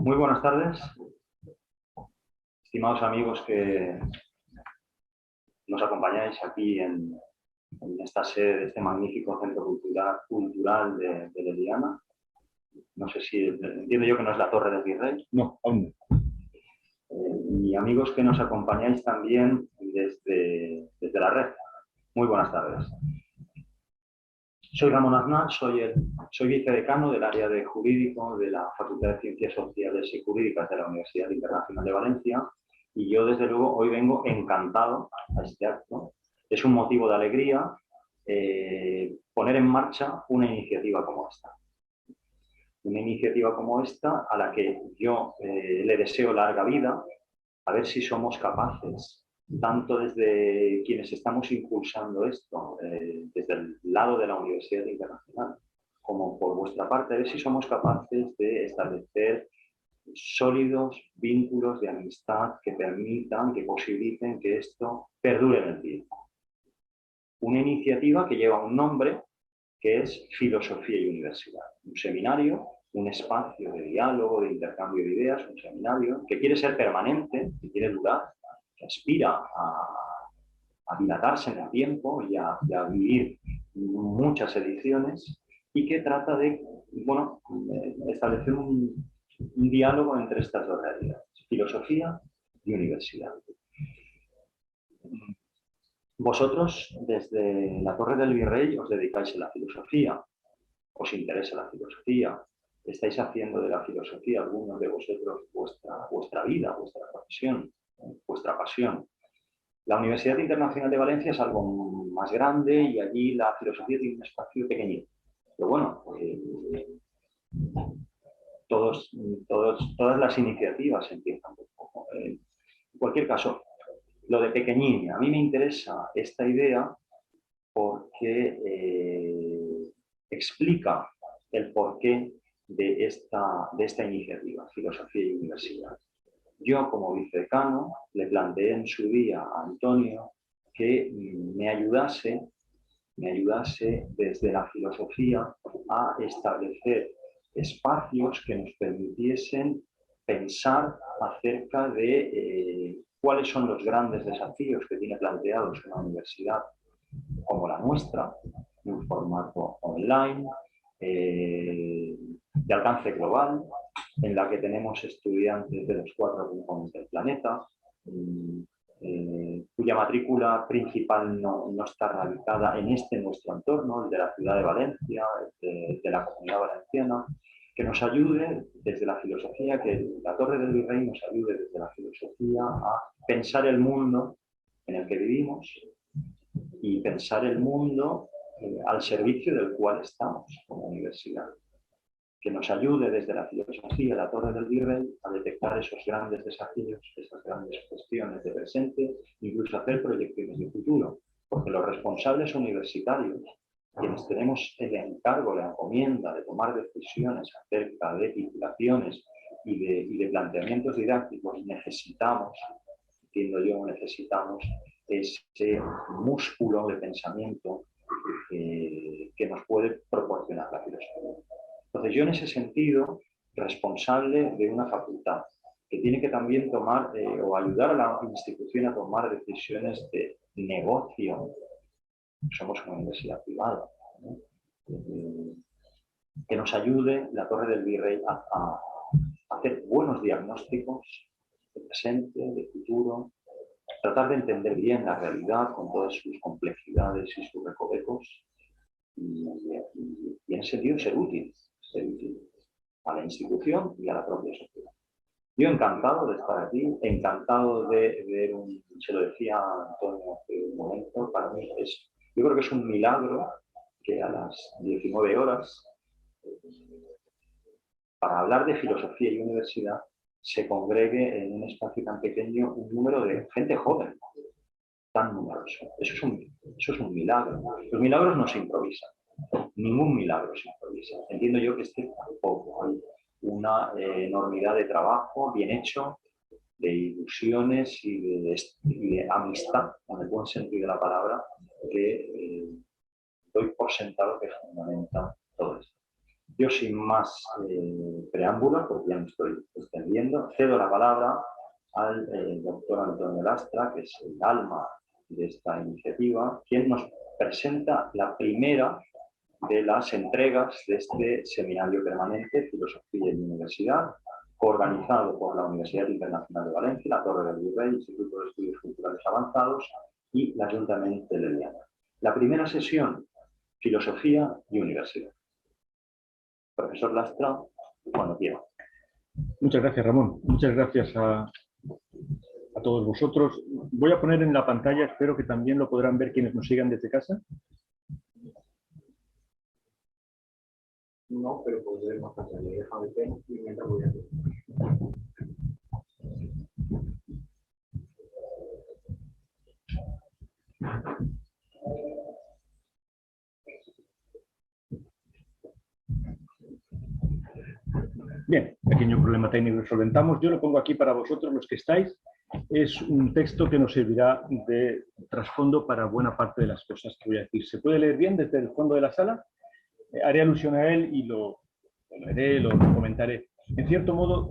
Muy buenas tardes, estimados amigos que nos acompañáis aquí en esta sede de este magnífico centro cultural de Eliana. No sé si entiendo yo que no es la Torre del Virrey. No, aún no. Y amigos que nos acompañáis también desde la red. Muy buenas tardes. Soy Ramón Aznar, soy vicedecano del área de jurídico de la Facultad de Ciencias Sociales y Jurídicas de la Universidad Internacional de Valencia y yo desde luego hoy vengo encantado a este acto. Es un motivo de alegría poner en marcha una iniciativa como esta. Una iniciativa como esta a la que yo le deseo larga vida, a ver si somos capaces, tanto desde quienes estamos impulsando esto, desde el lado de la Universidad Internacional, como por vuestra parte, a ver si somos capaces de establecer sólidos vínculos de amistad que permitan, que posibiliten que esto perdure en el tiempo. Una iniciativa que lleva un nombre que es Filosofía y Universidad, un seminario, un espacio de diálogo, de intercambio de ideas, un seminario que quiere ser permanente, que quiere durar, que aspira a dilatarse en el tiempo y a vivir muchas ediciones y que trata de, bueno, establecer un diálogo entre estas dos realidades, filosofía y universidad. Vosotros, desde la Torre del Virrey, os dedicáis a la filosofía, os interesa la filosofía, estáis haciendo de la filosofía, algunos de vosotros, vuestra vida, vuestra profesión, vuestra pasión. La Universidad Internacional de Valencia es algo más grande y allí la filosofía tiene un espacio pequeñito. Pero bueno, todas las iniciativas empiezan un poco. En cualquier caso, lo de pequeñín, a mí me interesa esta idea porque explica el porqué de esta iniciativa, Filosofía y Universidad. Yo, como vicedecano, le planteé en su día a Antonio que me ayudase desde la filosofía a establecer espacios que nos permitiesen pensar acerca de cuáles son los grandes desafíos que tiene planteados una universidad como la nuestra, en un formato online, de alcance global, en la que tenemos estudiantes de los 4 rincones del planeta, cuya matrícula principal no está radicada en nuestro entorno, el de la ciudad de Valencia, de la Comunidad Valenciana, que nos ayude desde la filosofía, que la Torre del Virrey nos ayude desde la filosofía a pensar el mundo en el que vivimos y pensar el mundo al servicio del cual estamos como universidad. Que nos ayude desde la filosofía, la Torre del Virrey, a detectar esos grandes desafíos, esas grandes cuestiones de presente, incluso hacer proyecciones de futuro. Porque los responsables universitarios, quienes tenemos el encargo, la encomienda de tomar decisiones acerca de titulaciones y de planteamientos didácticos, necesitamos ese músculo de pensamiento que nos puede proporcionar la filosofía. Entonces yo en ese sentido, responsable de una facultad que tiene que también tomar o ayudar a la institución a tomar decisiones de negocio, somos una universidad privada, ¿no? Que nos ayude la Torre del Virrey a hacer buenos diagnósticos de presente, de futuro, tratar de entender bien la realidad con todas sus complejidades y sus recovecos y en ese sentido ser útil a la institución y a la propia sociedad. Yo encantado de estar aquí, encantado de ver se lo decía Antonio hace un momento, para mí yo creo que es un milagro que a las 19 horas, para hablar de filosofía y universidad, se congregue en un espacio tan pequeño un número de gente joven, tan numeroso. Eso es un milagro. Los milagros no se improvisan. Ningún milagro se improvisa. Entiendo yo que tampoco. Hay una enormidad de trabajo bien hecho, de ilusiones y de amistad, en el buen sentido de la palabra, que doy por sentado que fundamenta todo esto. Yo sin más preámbulo, porque ya me estoy extendiendo, cedo la palabra al doctor Antonio Lastra, que es el alma de esta iniciativa, quien nos presenta la primera de las entregas de este seminario permanente Filosofía y Universidad, organizado por la Universidad Internacional de Valencia, la Torre del Virrey, Instituto de Estudios Culturales Avanzados y la Ayuntamiento de Lleida. La primera sesión, Filosofía y Universidad. Profesor Lastra, cuando quiera. Muchas gracias, Ramón. Muchas gracias a todos vosotros. Voy a poner en la pantalla, espero que también lo podrán ver quienes nos sigan desde casa. No, pero podemos pasar. Le he dejado el pen y mientras voy a hacer. Bien, pequeño problema técnico que solventamos. Yo lo pongo aquí para vosotros, los que estáis. Es un texto que nos servirá de trasfondo para buena parte de las cosas que voy a decir. ¿Se puede leer bien desde el fondo de la sala? Haré alusión a él y lo leeré, lo comentaré. En cierto modo,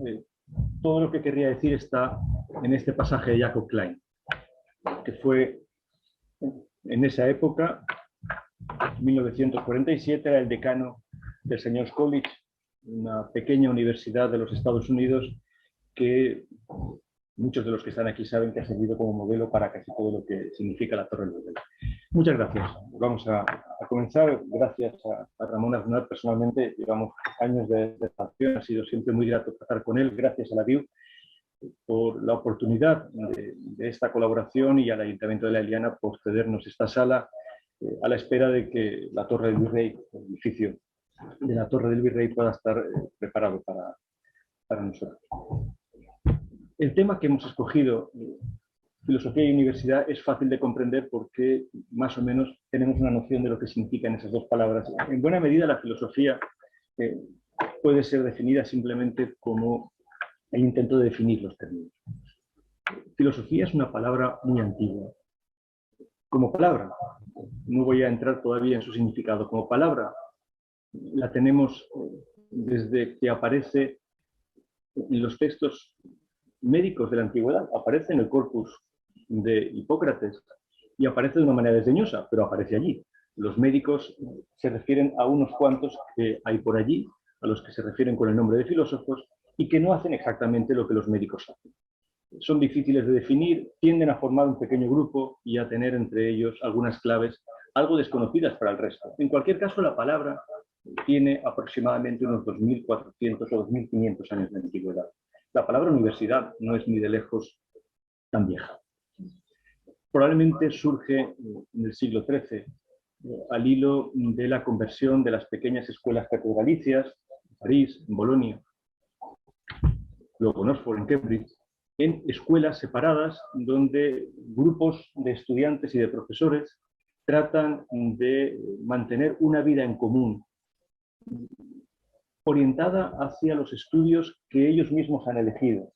todo lo que querría decir está en este pasaje de Jacob Klein, que fue en esa época, 1947, era el decano del Señor's College, una pequeña universidad de los Estados Unidos que muchos de los que están aquí saben que ha servido como modelo para casi todo lo que significa la Torre del Virrey. Muchas gracias. Vamos a comenzar. Gracias a Ramón Aznar personalmente. Llevamos años de relación. Ha sido siempre muy grato tratar con él. Gracias a la BIU por la oportunidad de esta colaboración y al Ayuntamiento de La Eliana por cedernos esta sala a la espera de que la Torre del Virrey, el edificio de la Torre del Virrey, pueda estar preparado para nosotros. El tema que hemos escogido, filosofía y universidad, es fácil de comprender porque más o menos tenemos una noción de lo que significan esas dos palabras. En buena medida la filosofía puede ser definida simplemente como el intento de definir los términos. Filosofía es una palabra muy antigua. Como palabra, no voy a entrar todavía en su significado, como palabra la tenemos desde que aparece en los textos médicos de la antigüedad, aparece en el corpus de Hipócrates y aparece de una manera desdeñosa, pero aparece allí. Los médicos se refieren a unos cuantos que hay por allí, a los que se refieren con el nombre de filósofos y que no hacen exactamente lo que los médicos hacen. Son difíciles de definir, tienden a formar un pequeño grupo y a tener entre ellos algunas claves algo desconocidas para el resto. En cualquier caso, la palabra tiene aproximadamente unos 2.400 o 2.500 años de antigüedad. La palabra universidad no es ni de lejos tan vieja. Probablemente surge en el siglo XIII, al hilo de la conversión de las pequeñas escuelas catedralicias, en París, en Bolonia, luego en Oxford, en Cambridge, en escuelas separadas donde grupos de estudiantes y de profesores tratan de mantener una vida en común, orientada hacia los estudios que ellos mismos han elegido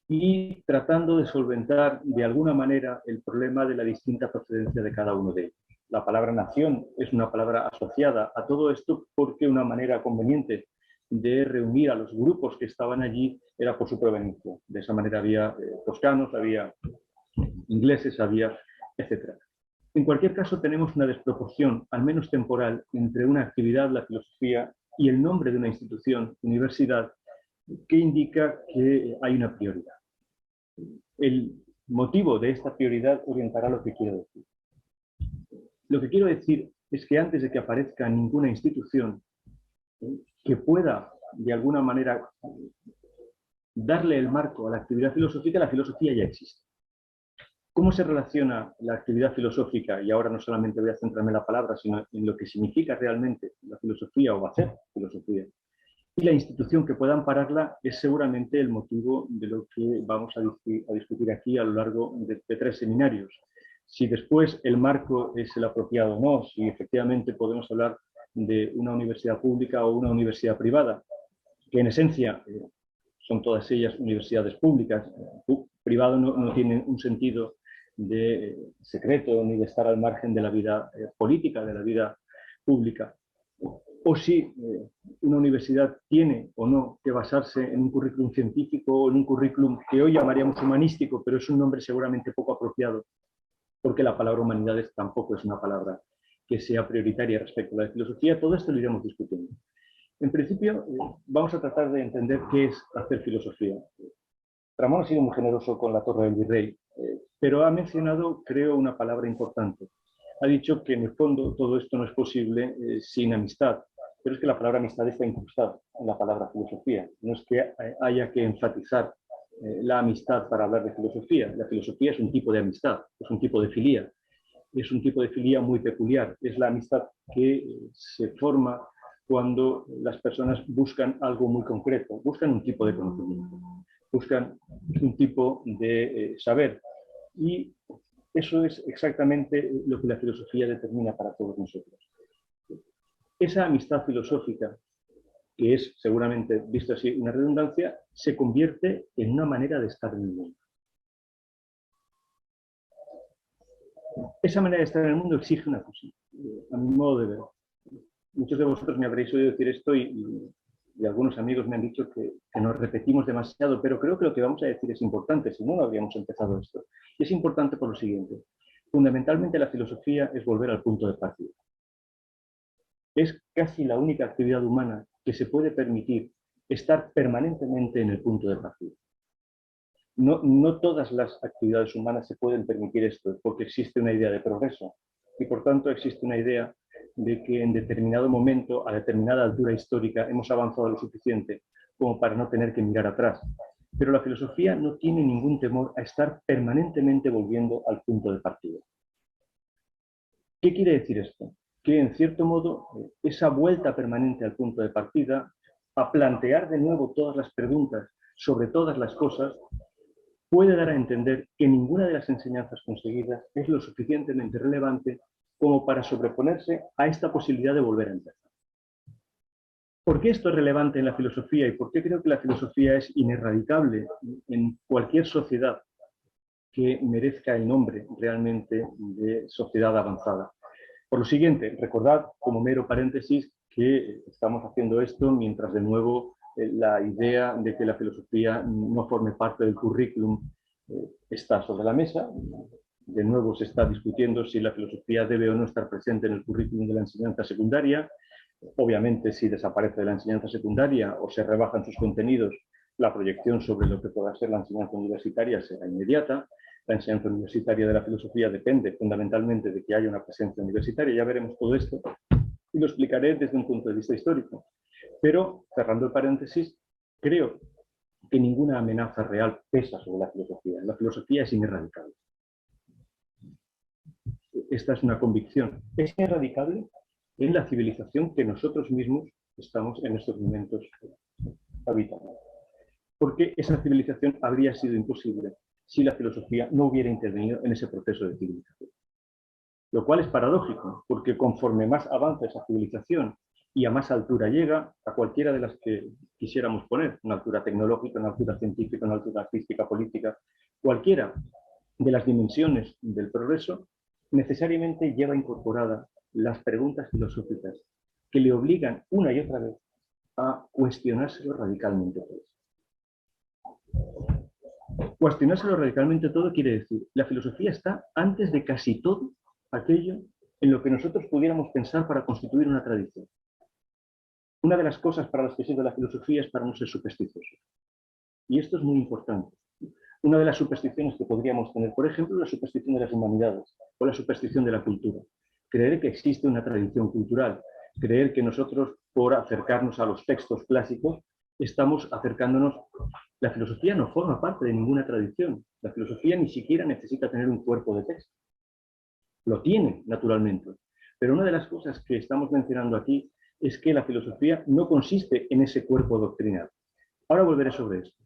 y tratando de solventar de alguna manera el problema de la distinta procedencia de cada uno de ellos. La palabra nación es una palabra asociada a todo esto porque una manera conveniente de reunir a los grupos que estaban allí era por su proveniencia. De esa manera había toscanos, había ingleses, había etc. En cualquier caso tenemos una desproporción, al menos temporal, entre una actividad, la filosofía, y el nombre de una institución, universidad, que indica que hay una prioridad. El motivo de esta prioridad orientará lo que quiero decir. Lo que quiero decir es que antes de que aparezca ninguna institución que pueda, de alguna manera, darle el marco a la actividad filosófica, la filosofía ya existe. ¿Cómo se relaciona la actividad filosófica? Y ahora no solamente voy a centrarme en la palabra, sino en lo que significa realmente la filosofía o hacer filosofía. Y la institución que pueda ampararla es seguramente el motivo de lo que vamos a discutir aquí a lo largo de 3 seminarios. Si después el marco es el apropiado o no, si efectivamente podemos hablar de una universidad pública o una universidad privada, que en esencia son todas ellas universidades públicas. Privado no tiene un sentido de secreto ni de estar al margen de la vida política, de la vida pública. o si una universidad tiene o no que basarse en un currículum científico o en un currículum que hoy llamaríamos humanístico, pero es un nombre seguramente poco apropiado, porque la palabra humanidades tampoco es una palabra que sea prioritaria respecto a la filosofía. Todo esto lo iremos discutiendo. En principio, vamos a tratar de entender qué es hacer filosofía. Ramón ha sido muy generoso con la Torre del Virrey, pero ha mencionado, creo, una palabra importante. Ha dicho que en el fondo todo esto no es posible sin amistad, pero es que la palabra amistad está incrustada en la palabra filosofía. No es que haya que enfatizar la amistad para hablar de filosofía. La filosofía es un tipo de amistad, es un tipo de filía. Es un tipo de filía muy peculiar. Es la amistad que se forma cuando las personas buscan algo muy concreto, buscan un tipo de conocimiento, buscan un tipo de saber. Y eso es exactamente lo que la filosofía determina para todos nosotros. Esa amistad filosófica, que es seguramente, visto así, una redundancia, se convierte en una manera de estar en el mundo. Esa manera de estar en el mundo exige una cosa, a mi modo de ver. Muchos de vosotros me habréis oído decir esto y algunos amigos me han dicho que nos repetimos demasiado, pero creo que lo que vamos a decir es importante, si no, no habríamos empezado esto. Y es importante por lo siguiente. Fundamentalmente la filosofía es volver al punto de partida. Es casi la única actividad humana que se puede permitir estar permanentemente en el punto de partida. No todas las actividades humanas se pueden permitir esto, porque existe una idea de progreso y por tanto existe una idea de que en determinado momento, a determinada altura histórica, hemos avanzado lo suficiente como para no tener que mirar atrás. Pero la filosofía no tiene ningún temor a estar permanentemente volviendo al punto de partida. ¿Qué quiere decir esto? Que en cierto modo esa vuelta permanente al punto de partida, a plantear de nuevo todas las preguntas sobre todas las cosas, puede dar a entender que ninguna de las enseñanzas conseguidas es lo suficientemente relevante como para sobreponerse a esta posibilidad de volver a empezar. ¿Por qué esto es relevante en la filosofía y por qué creo que la filosofía es ineradicable en cualquier sociedad que merezca el nombre realmente de sociedad avanzada? Por lo siguiente, recordad como mero paréntesis que estamos haciendo esto mientras de nuevo la idea de que la filosofía no forme parte del currículum está sobre la mesa. De nuevo se está discutiendo si la filosofía debe o no estar presente en el currículum de la enseñanza secundaria. Obviamente, si desaparece de la enseñanza secundaria o se rebajan sus contenidos, la proyección sobre lo que pueda ser la enseñanza universitaria será inmediata. La enseñanza universitaria de la filosofía depende fundamentalmente de que haya una presencia universitaria. Ya veremos todo esto y lo explicaré desde un punto de vista histórico. Pero, cerrando el paréntesis, creo que ninguna amenaza real pesa sobre la filosofía. La filosofía es ineradicable. Esta es una convicción. Es ineradicable en la civilización que nosotros mismos estamos en estos momentos habitando. Porque esa civilización habría sido imposible si la filosofía no hubiera intervenido en ese proceso de civilización. Lo cual es paradójico, porque conforme más avanza esa civilización y a más altura llega, a cualquiera de las que quisiéramos poner, una altura tecnológica, una altura científica, una altura artística, política, cualquiera de las dimensiones del progreso, necesariamente lleva incorporada las preguntas filosóficas que le obligan una y otra vez a cuestionárselo radicalmente todo. Cuestionárselo radicalmente todo quiere decir, la filosofía está antes de casi todo aquello en lo que nosotros pudiéramos pensar para constituir una tradición. Una de las cosas para las que sirve la filosofía es para no ser supersticiosos. Y esto es muy importante. Una de las supersticiones que podríamos tener, por ejemplo, la superstición de las humanidades o la superstición de la cultura. Creer que existe una tradición cultural, creer que nosotros, por acercarnos a los textos clásicos, estamos acercándonos. La filosofía no forma parte de ninguna tradición. La filosofía ni siquiera necesita tener un cuerpo de texto. Lo tiene, naturalmente. Pero una de las cosas que estamos mencionando aquí es que la filosofía no consiste en ese cuerpo doctrinal. Ahora volveré sobre esto.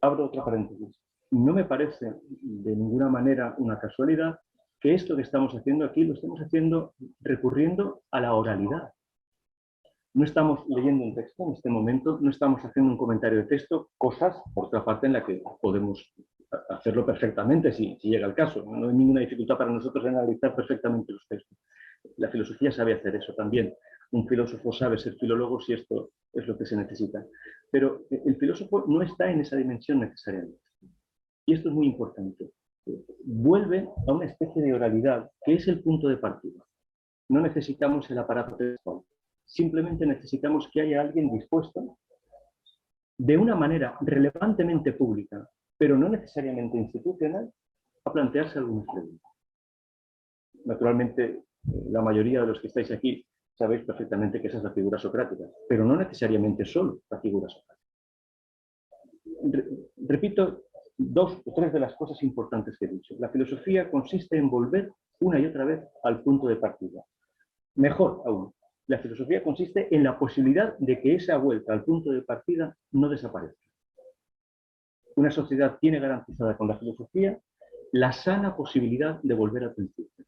Abro otra paréntesis. No me parece de ninguna manera una casualidad que esto que estamos haciendo aquí lo estemos haciendo recurriendo a la oralidad. No estamos leyendo un texto en este momento, no estamos haciendo un comentario de texto, cosas, por otra parte, en la que podemos hacerlo perfectamente si llega el caso. No hay ninguna dificultad para nosotros en analizar perfectamente los textos. La filosofía sabe hacer eso también. un filósofo sabe ser filólogo si esto es lo que se necesita. Pero el filósofo no está en esa dimensión necesariamente. Y esto es muy importante. Vuelve a una especie de oralidad que es el punto de partida. No necesitamos el aparato textual. Simplemente necesitamos que haya alguien dispuesto, de una manera relevantemente pública, pero no necesariamente institucional, a plantearse algunas preguntas. Naturalmente, la mayoría de los que estáis aquí sabéis perfectamente que esa es la figura socrática, pero no necesariamente solo la figura socrática. Repito dos o tres de las cosas importantes que he dicho. La filosofía consiste en volver una y otra vez al punto de partida. Mejor aún, la filosofía consiste en la posibilidad de que esa vuelta al punto de partida no desaparezca. Una sociedad tiene garantizada con la filosofía la sana posibilidad de volver al principio.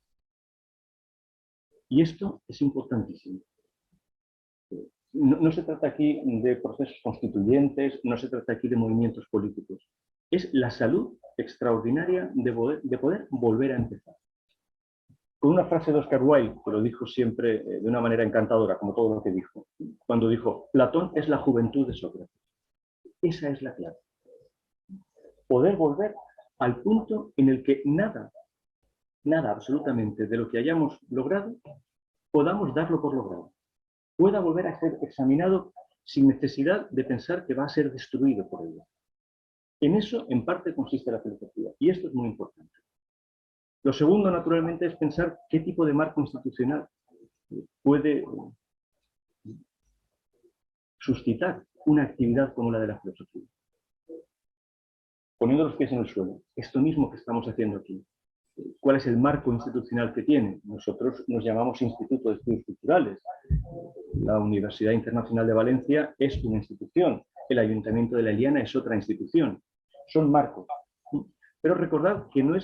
Y esto es importantísimo. No se trata aquí de procesos constituyentes, no se trata aquí de movimientos políticos. Es la salud extraordinaria de poder volver a empezar. Con una frase de Oscar Wilde, que lo dijo siempre de una manera encantadora, como todo lo que dijo, cuando dijo, Platón es la juventud de Sócrates. Esa es la clave. Poder volver al punto en el que nada absolutamente de lo que hayamos logrado, podamos darlo por logrado. Pueda volver a ser examinado sin necesidad de pensar que va a ser destruido por ello. En eso, en parte, consiste la filosofía, y esto es muy importante. Lo segundo, naturalmente, es pensar qué tipo de marco institucional puede suscitar una actividad como la de la filosofía. Poniendo los pies en el suelo, esto mismo que estamos haciendo aquí. ¿Cuál es el marco institucional que tiene? Nosotros nos llamamos Instituto de Estudios Culturales. La Universidad Internacional de Valencia es una institución. El Ayuntamiento de La Eliana es otra institución. Son marcos. Pero recordad que no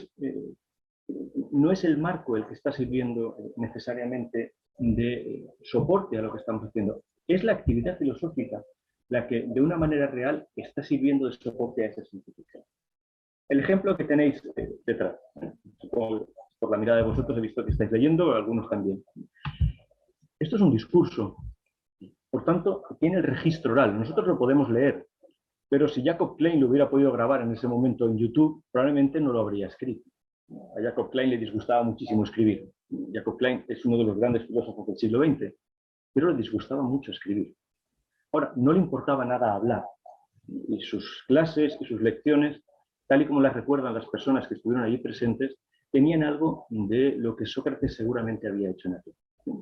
es el marco el que está sirviendo necesariamente de soporte a lo que estamos haciendo. Es la actividad filosófica la que de una manera real está sirviendo de soporte a esas instituciones. El ejemplo que tenéis detrás, supongo, por la mirada de vosotros he visto que estáis leyendo, algunos también. Esto es un discurso, por tanto, tiene el registro oral. Nosotros lo podemos leer, pero si Jacob Klein lo hubiera podido grabar en ese momento en YouTube, probablemente no lo habría escrito. A Jacob Klein le disgustaba muchísimo escribir. Jacob Klein es uno de los grandes filósofos del siglo XX, pero le disgustaba mucho escribir. Ahora, no le importaba nada hablar. Y sus clases y sus lecciones, tal y como las recuerdan las personas que estuvieron allí presentes, tenían algo de lo que Sócrates seguramente había hecho en aquel.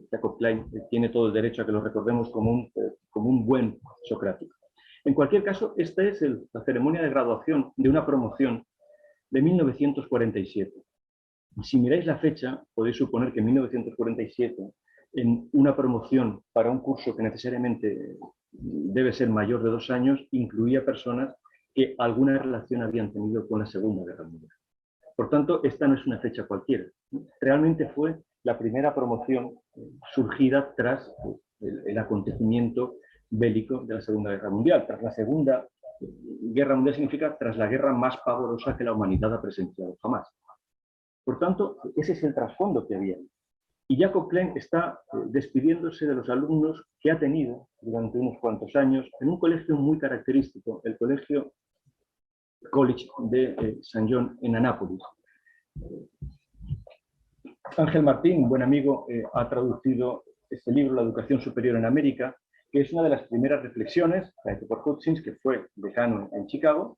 Jacob Klein tiene todo el derecho a que lo recordemos como un buen socrático. En cualquier caso, esta es la ceremonia de graduación de una promoción de 1947. Si miráis la fecha, podéis suponer que en 1947, en una promoción para un curso que necesariamente debe ser mayor de 2 años, incluía personas que alguna relación habían tenido con la Segunda Guerra Mundial. Por tanto, esta no es una fecha cualquiera. Realmente fue la primera promoción surgida tras el acontecimiento bélico de la Segunda Guerra Mundial. Tras la Segunda Guerra Mundial significa tras la guerra más pavorosa que la humanidad ha presenciado jamás. Por tanto, ese es el trasfondo que había. Y Jacob Klein está despidiéndose de los alumnos que ha tenido durante unos cuantos años en un colegio muy característico, el colegio College de San John en Annapolis. Ángel Martín, un buen amigo, ha traducido este libro, La educación superior en América, que es una de las primeras reflexiones, hecha por Hutchins, que fue decano en Chicago,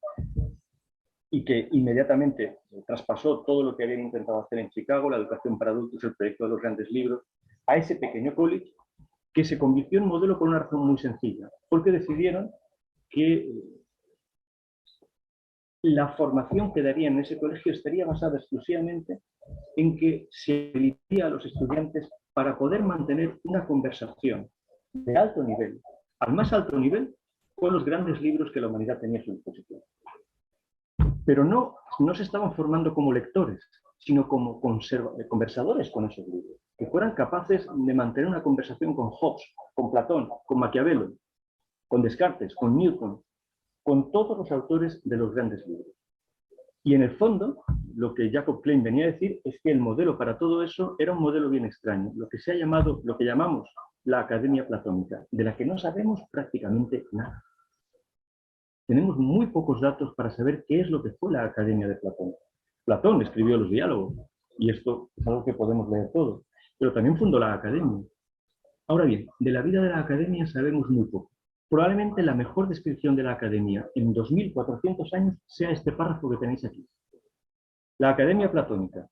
y que inmediatamente traspasó todo lo que habían intentado hacer en Chicago, la educación para adultos, el proyecto de los grandes libros, a ese pequeño college, que se convirtió en modelo por una razón muy sencilla, porque decidieron que la formación que darían en ese colegio estaría basada exclusivamente en que se habilitaría a los estudiantes para poder mantener una conversación de alto nivel, al más alto nivel, con los grandes libros que la humanidad tenía a su disposición. Pero no se estaban formando como lectores, sino como conversadores con esos libros, que fueran capaces de mantener una conversación con Hobbes, con Platón, con Maquiavelo, con Descartes, con Newton, con todos los autores de los grandes libros. Y en el fondo, lo que Jacob Klein venía a decir es que el modelo para todo eso era un modelo bien extraño, lo que llamamos la Academia Platónica, de la que no sabemos prácticamente nada. Tenemos muy pocos datos para saber qué es lo que fue la Academia de Platón. Platón escribió los diálogos, y esto es algo que podemos leer todo, pero también fundó la Academia. Ahora bien, de la vida de la Academia sabemos muy poco. Probablemente la mejor descripción de la Academia en 2400 años sea este párrafo que tenéis aquí. La Academia Platónica,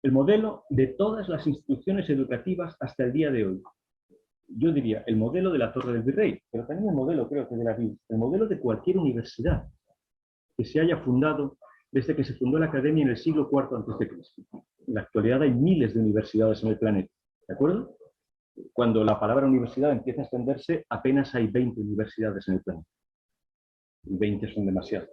el modelo de todas las instituciones educativas hasta el día de hoy. Yo diría el modelo de la Torre del Virrey, pero también el modelo, creo que de la BID, el modelo de cualquier universidad que se haya fundado desde que se fundó la Academia en el siglo IV a.C. En la actualidad hay miles de universidades en el planeta, ¿de acuerdo? Cuando la palabra universidad empieza a extenderse, apenas hay 20 universidades en el planeta. Y 20 son demasiadas.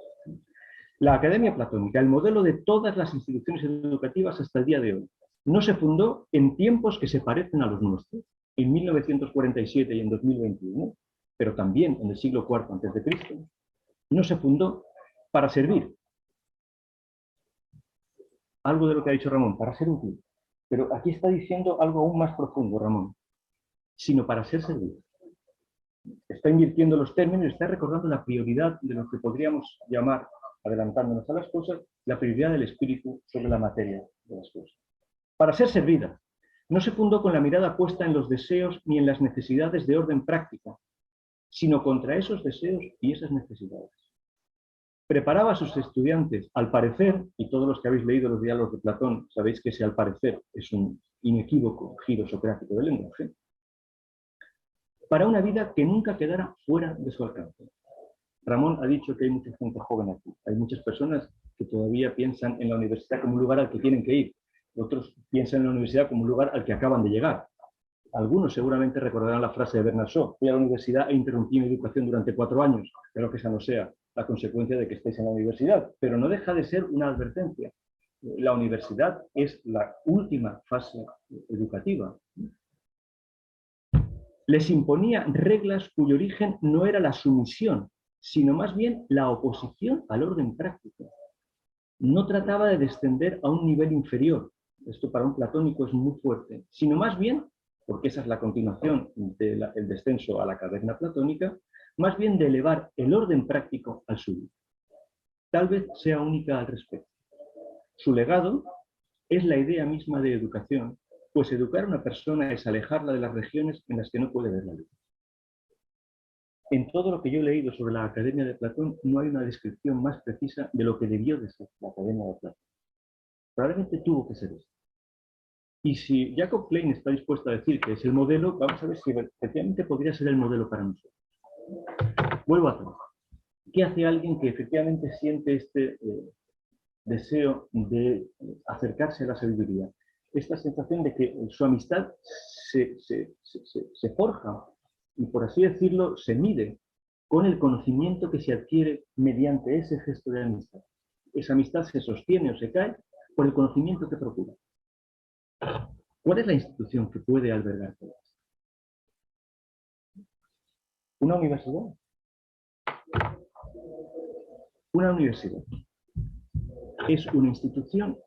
La Academia Platónica, el modelo de todas las instituciones educativas hasta el día de hoy, no se fundó en tiempos que se parecen a los nuestros, en 1947 y en 2021, pero también en el siglo IV a.C., no se fundó para servir. Algo de lo que ha dicho Ramón, para ser útil. Pero aquí está diciendo algo aún más profundo, Ramón, sino para ser servido. Está invirtiendo los términos, está recordando la prioridad de lo que podríamos llamar, adelantándonos a las cosas, la prioridad del espíritu sobre la materia de las cosas. Para ser servida. No se fundó con la mirada puesta en los deseos ni en las necesidades de orden práctica, sino contra esos deseos y esas necesidades. Preparaba a sus estudiantes, al parecer, y todos los que habéis leído los diálogos de Platón sabéis que ese al parecer es un inequívoco giro socrático del lenguaje, para una vida que nunca quedara fuera de su alcance. Ramón ha dicho que hay mucha gente joven aquí, hay muchas personas que todavía piensan en la universidad como un lugar al que tienen que ir, otros piensan en la universidad como un lugar al que acaban de llegar. Algunos seguramente recordarán la frase de Bernard Shaw: fui a la universidad e interrumpí mi educación durante 4 años, espero que esa no sea la consecuencia de que estéis en la universidad, pero no deja de ser una advertencia. La universidad es la última fase educativa. Les imponía reglas cuyo origen no era la sumisión, sino más bien la oposición al orden práctico. No trataba de descender a un nivel inferior, esto para un platónico es muy fuerte, sino más bien, porque esa es la continuación del descenso a la caverna platónica, más bien de elevar el orden práctico al suyo. Tal vez sea única al respecto. Su legado es la idea misma de educación, pues educar a una persona es alejarla de las regiones en las que no puede ver la luz. En todo lo que yo he leído sobre la Academia de Platón no hay una descripción más precisa de lo que debió de ser la Academia de Platón. Probablemente tuvo que ser esto. Y si Jacob Klein está dispuesto a decir que es el modelo, vamos a ver si efectivamente podría ser el modelo para nosotros. Vuelvo a todo. ¿Qué hace alguien que efectivamente siente este deseo de acercarse a la sabiduría? Esta sensación de que su amistad se forja y, por así decirlo, se mide con el conocimiento que se adquiere mediante ese gesto de amistad. Esa amistad se sostiene o se cae por el conocimiento que procura. ¿Cuál es la institución que puede albergar todo esto? ¿Una universidad? Una universidad es una institución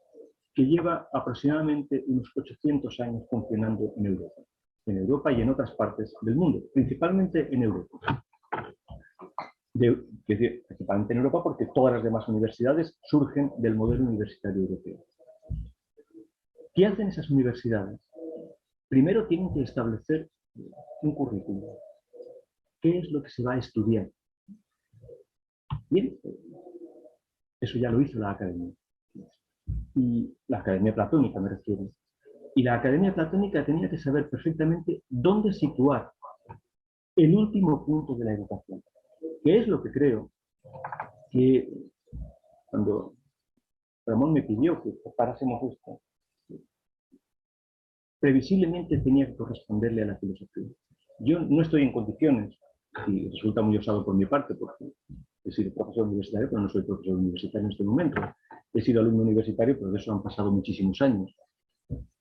que lleva aproximadamente unos 800 años funcionando en Europa y en otras partes del mundo, principalmente en Europa. Principalmente en Europa porque todas las demás universidades surgen del modelo universitario europeo. ¿Qué hacen esas universidades? Primero tienen que establecer un currículum. ¿Qué es lo que se va a estudiar? Bien, eso ya lo hizo la Academia. Y la Academia Platónica me refiero. Y la Academia Platónica tenía que saber perfectamente dónde situar el último punto de la educación. Que es lo que creo que cuando Ramón me pidió que parásemos esto, previsiblemente tenía que corresponderle a la filosofía. Yo no estoy en condiciones, y resulta muy osado por mi parte, porque he sido profesor universitario, pero no soy profesor universitario en este momento. He sido alumno universitario, pero de eso han pasado muchísimos años.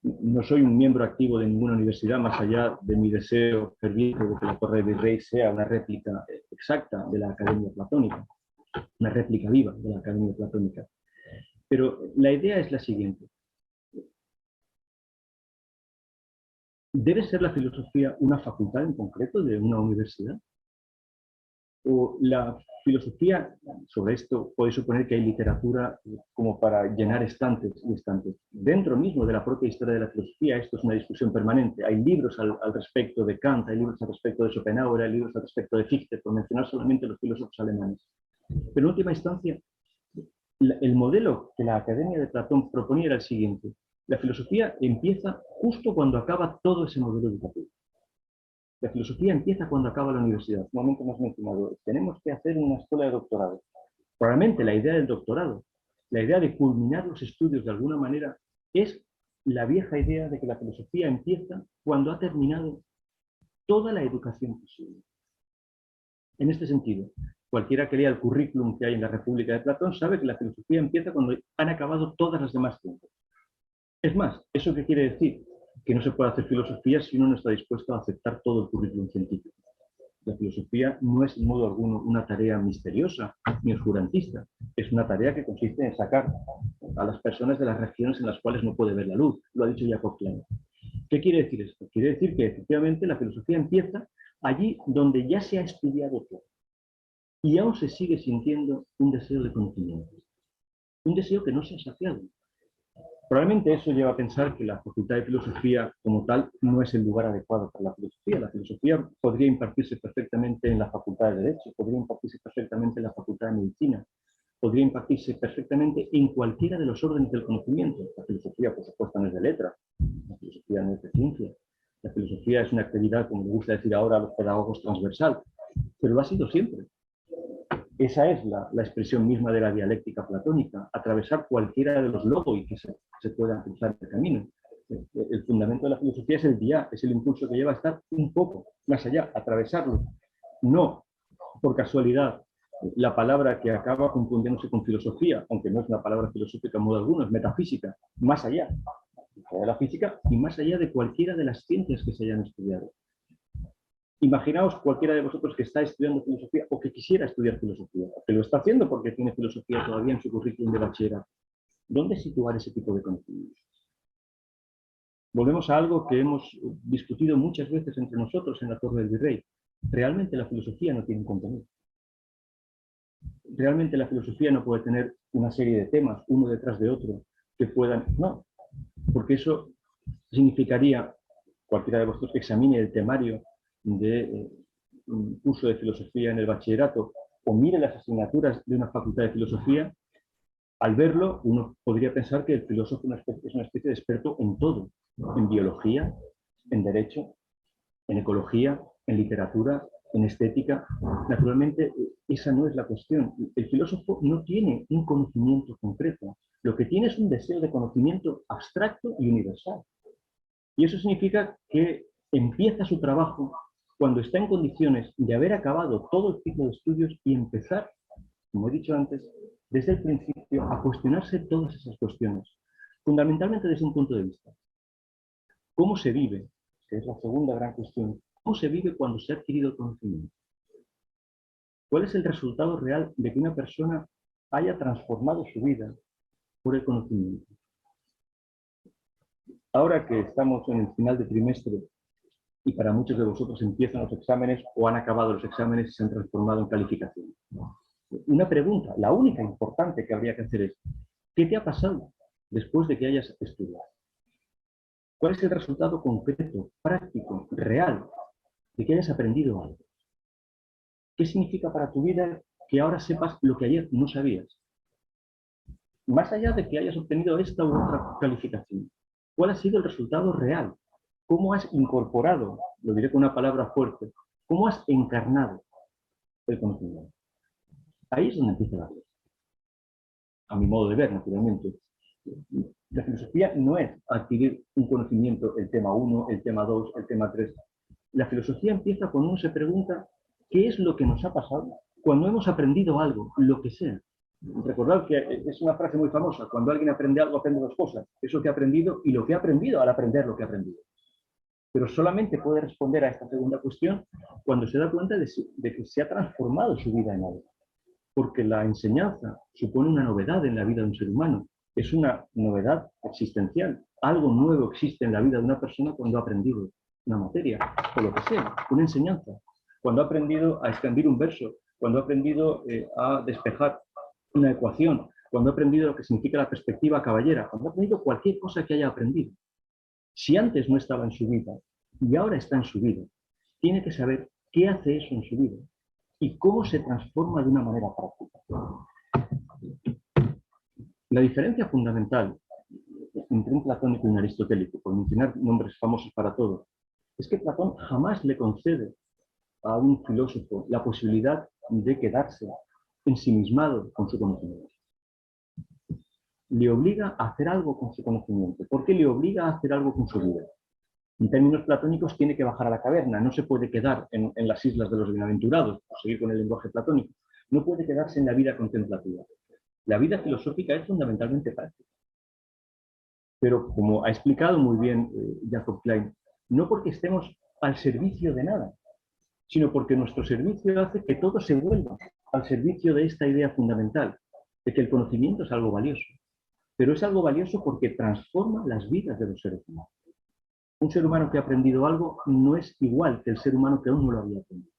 No soy un miembro activo de ninguna universidad, más allá de mi deseo ferviente de que la Torre del Virrey sea una réplica exacta de la Academia Platónica, una réplica viva de la Academia Platónica. Pero la idea es la siguiente. ¿Debe ser la filosofía una facultad en concreto de una universidad? ¿O la filosofía, sobre esto podéis suponer que hay literatura como para llenar estantes y estantes? Dentro mismo de la propia historia de la filosofía, esto es una discusión permanente. Hay libros al respecto de Kant, hay libros al respecto de Schopenhauer, hay libros al respecto de Fichte, por mencionar solamente los filósofos alemanes. Pero en última instancia, el modelo que la Academia de Platón proponía era el siguiente. La filosofía empieza justo cuando acaba todo ese modelo educativo. La filosofía empieza cuando acaba la universidad. Un momento hemos mencionado, tenemos que hacer una escuela de doctorado. Probablemente la idea del doctorado, la idea de culminar los estudios de alguna manera, es la vieja idea de que la filosofía empieza cuando ha terminado toda la educación posible. En este sentido, cualquiera que lea el currículum que hay en la República de Platón sabe que la filosofía empieza cuando han acabado todas las demás ciencias. Es más, ¿eso qué quiere decir? Que no se puede hacer filosofía si uno no está dispuesto a aceptar todo el currículum científico. La filosofía no es en modo alguno una tarea misteriosa ni oscurantista. Es una tarea que consiste en sacar a las personas de las regiones en las cuales no puede ver la luz. Lo ha dicho Jacob Klein. ¿Qué quiere decir esto? Quiere decir que efectivamente la filosofía empieza allí donde ya se ha estudiado todo y aún se sigue sintiendo un deseo de conocimiento. Un deseo que no se ha saciado. Probablemente eso lleva a pensar que la Facultad de Filosofía como tal no es el lugar adecuado para la filosofía. La filosofía podría impartirse perfectamente en la Facultad de Derecho, podría impartirse perfectamente en la Facultad de Medicina, podría impartirse perfectamente en cualquiera de los órdenes del conocimiento. La filosofía, por supuesto, no es de letra, la filosofía no es de ciencia. La filosofía es una actividad, como le gusta decir ahora a los pedagogos, transversal, pero lo ha sido siempre. Esa es la expresión misma de la dialéctica platónica, atravesar cualquiera de los logos que se puedan cruzar el camino. El fundamento de la filosofía es el día, es el impulso que lleva a estar un poco más allá, atravesarlo. No por casualidad la palabra que acaba confundiéndose con filosofía, aunque no es una palabra filosófica en modo alguno, es metafísica, más allá de la física y más allá de cualquiera de las ciencias que se hayan estudiado. Imaginaos cualquiera de vosotros que está estudiando filosofía o que quisiera estudiar filosofía, que lo está haciendo porque tiene filosofía todavía en su currículum de bachillerato. ¿Dónde situar ese tipo de conocimientos? Volvemos a algo que hemos discutido muchas veces entre nosotros en la Torre del Virrey. Realmente la filosofía no tiene un contenido. Realmente la filosofía no puede tener una serie de temas, uno detrás de otro, que puedan... No, porque eso significaría, cualquiera de vosotros que examine el temario de un curso de filosofía en el bachillerato o mire las asignaturas de una facultad de filosofía, al verlo uno podría pensar que el filósofo es una especie de experto en todo, en biología, en derecho, en ecología, en literatura, en estética. Naturalmente, esa no es la cuestión. El filósofo no tiene un conocimiento concreto, lo que tiene es un deseo de conocimiento abstracto y universal. Y eso significa que empieza su trabajo cuando está en condiciones de haber acabado todo el ciclo de estudios y empezar, como he dicho antes, desde el principio a cuestionarse todas esas cuestiones, fundamentalmente desde un punto de vista. ¿Cómo se vive? Que es la segunda gran cuestión. ¿Cómo se vive cuando se ha adquirido el conocimiento? ¿Cuál es el resultado real de que una persona haya transformado su vida por el conocimiento? Ahora que estamos en el final de trimestre y para muchos de vosotros empiezan los exámenes o han acabado los exámenes y se han transformado en calificaciones. Una pregunta, la única importante que habría que hacer es, ¿qué te ha pasado después de que hayas estudiado? ¿Cuál es el resultado concreto, práctico, real, de que hayas aprendido algo? ¿Qué significa para tu vida que ahora sepas lo que ayer no sabías? Más allá de que hayas obtenido esta u otra calificación, ¿cuál ha sido el resultado real? ¿Cómo has incorporado, lo diré con una palabra fuerte, cómo has encarnado el conocimiento? Ahí es donde empieza la cosa. A mi modo de ver, naturalmente. La filosofía no es adquirir un conocimiento, el tema 1, el tema 2, el tema 3. La filosofía empieza cuando uno se pregunta qué es lo que nos ha pasado cuando hemos aprendido algo, lo que sea. Recordad que es una frase muy famosa, cuando alguien aprende algo, aprende dos cosas, eso que ha aprendido y lo que ha aprendido al aprender lo que ha aprendido. Pero solamente puede responder a esta segunda cuestión cuando se da cuenta de que se ha transformado su vida en algo. Porque la enseñanza supone una novedad en la vida de un ser humano, es una novedad existencial. Algo nuevo existe en la vida de una persona cuando ha aprendido. una materia, o lo que sea, una enseñanza, cuando ha aprendido a escribir un verso, cuando ha aprendido a despejar una ecuación, cuando ha aprendido lo que significa la perspectiva caballera, cuando ha aprendido cualquier cosa que haya aprendido. Si antes no estaba en su vida y ahora está en su vida, tiene que saber qué hace eso en su vida y cómo se transforma de una manera práctica. La diferencia fundamental entre un platónico y un aristotélico, por mencionar nombres famosos para todo, es que Platón jamás le concede a un filósofo la posibilidad de quedarse ensimismado con su conocimiento. Le obliga a hacer algo con su conocimiento. ¿Por qué le obliga a hacer algo con su vida? En términos platónicos, tiene que bajar a la caverna, no se puede quedar en las islas de los bienaventurados, por seguir con el lenguaje platónico, no puede quedarse en la vida contemplativa. La vida filosófica es fundamentalmente práctica. Pero, como ha explicado muy bien Jacob Klein, no porque estemos al servicio de nada, sino porque nuestro servicio hace que todo se vuelva al servicio de esta idea fundamental, de que el conocimiento es algo valioso. Pero es algo valioso porque transforma las vidas de los seres humanos. Un ser humano que ha aprendido algo no es igual que el ser humano que aún no lo había aprendido.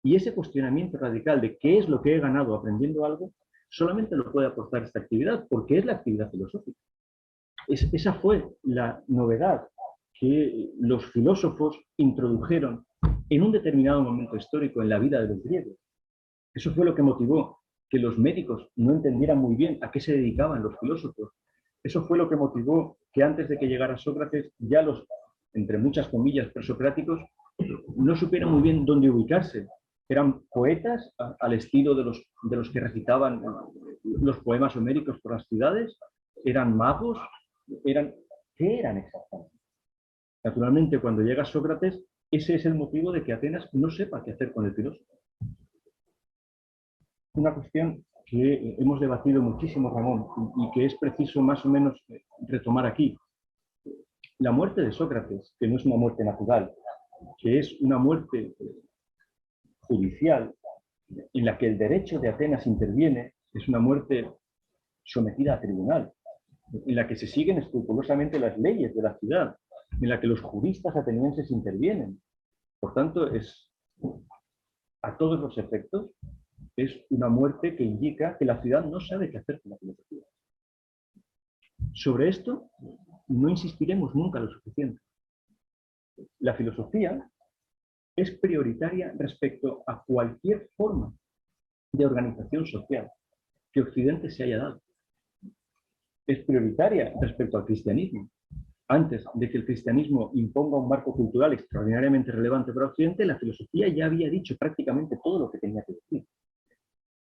Y ese cuestionamiento radical de qué es lo que he ganado aprendiendo algo, solamente lo puede aportar esta actividad, porque es la actividad filosófica. Esa fue la novedad que los filósofos introdujeron en un determinado momento histórico en la vida de los griegos. Eso fue lo que motivó que los médicos no entendieran muy bien a qué se dedicaban los filósofos. Eso fue lo que motivó que antes de que llegara Sócrates, ya los, entre muchas comillas, presocráticos, no supieran muy bien dónde ubicarse. Eran poetas al estilo de los que recitaban los poemas homéricos por las ciudades, eran magos, ¿qué eran exactamente? Naturalmente, cuando llega Sócrates, ese es el motivo de que Atenas no sepa qué hacer con el filósofo. Una cuestión que hemos debatido muchísimo, Ramón, y que es preciso más o menos retomar aquí. La muerte de Sócrates, que no es una muerte natural, que es una muerte judicial, en la que el derecho de Atenas interviene, es una muerte sometida a tribunal, en la que se siguen escrupulosamente las leyes de la ciudad, en la que los juristas atenienses intervienen. Por tanto, a todos los efectos, es una muerte que indica que la ciudad no sabe qué hacer con la filosofía. Sobre esto no insistiremos nunca lo suficiente. La filosofía es prioritaria respecto a cualquier forma de organización social que Occidente se haya dado. Es prioritaria respecto al cristianismo. Antes de que el cristianismo imponga un marco cultural extraordinariamente relevante para Occidente, la filosofía ya había dicho prácticamente todo lo que tenía que decir.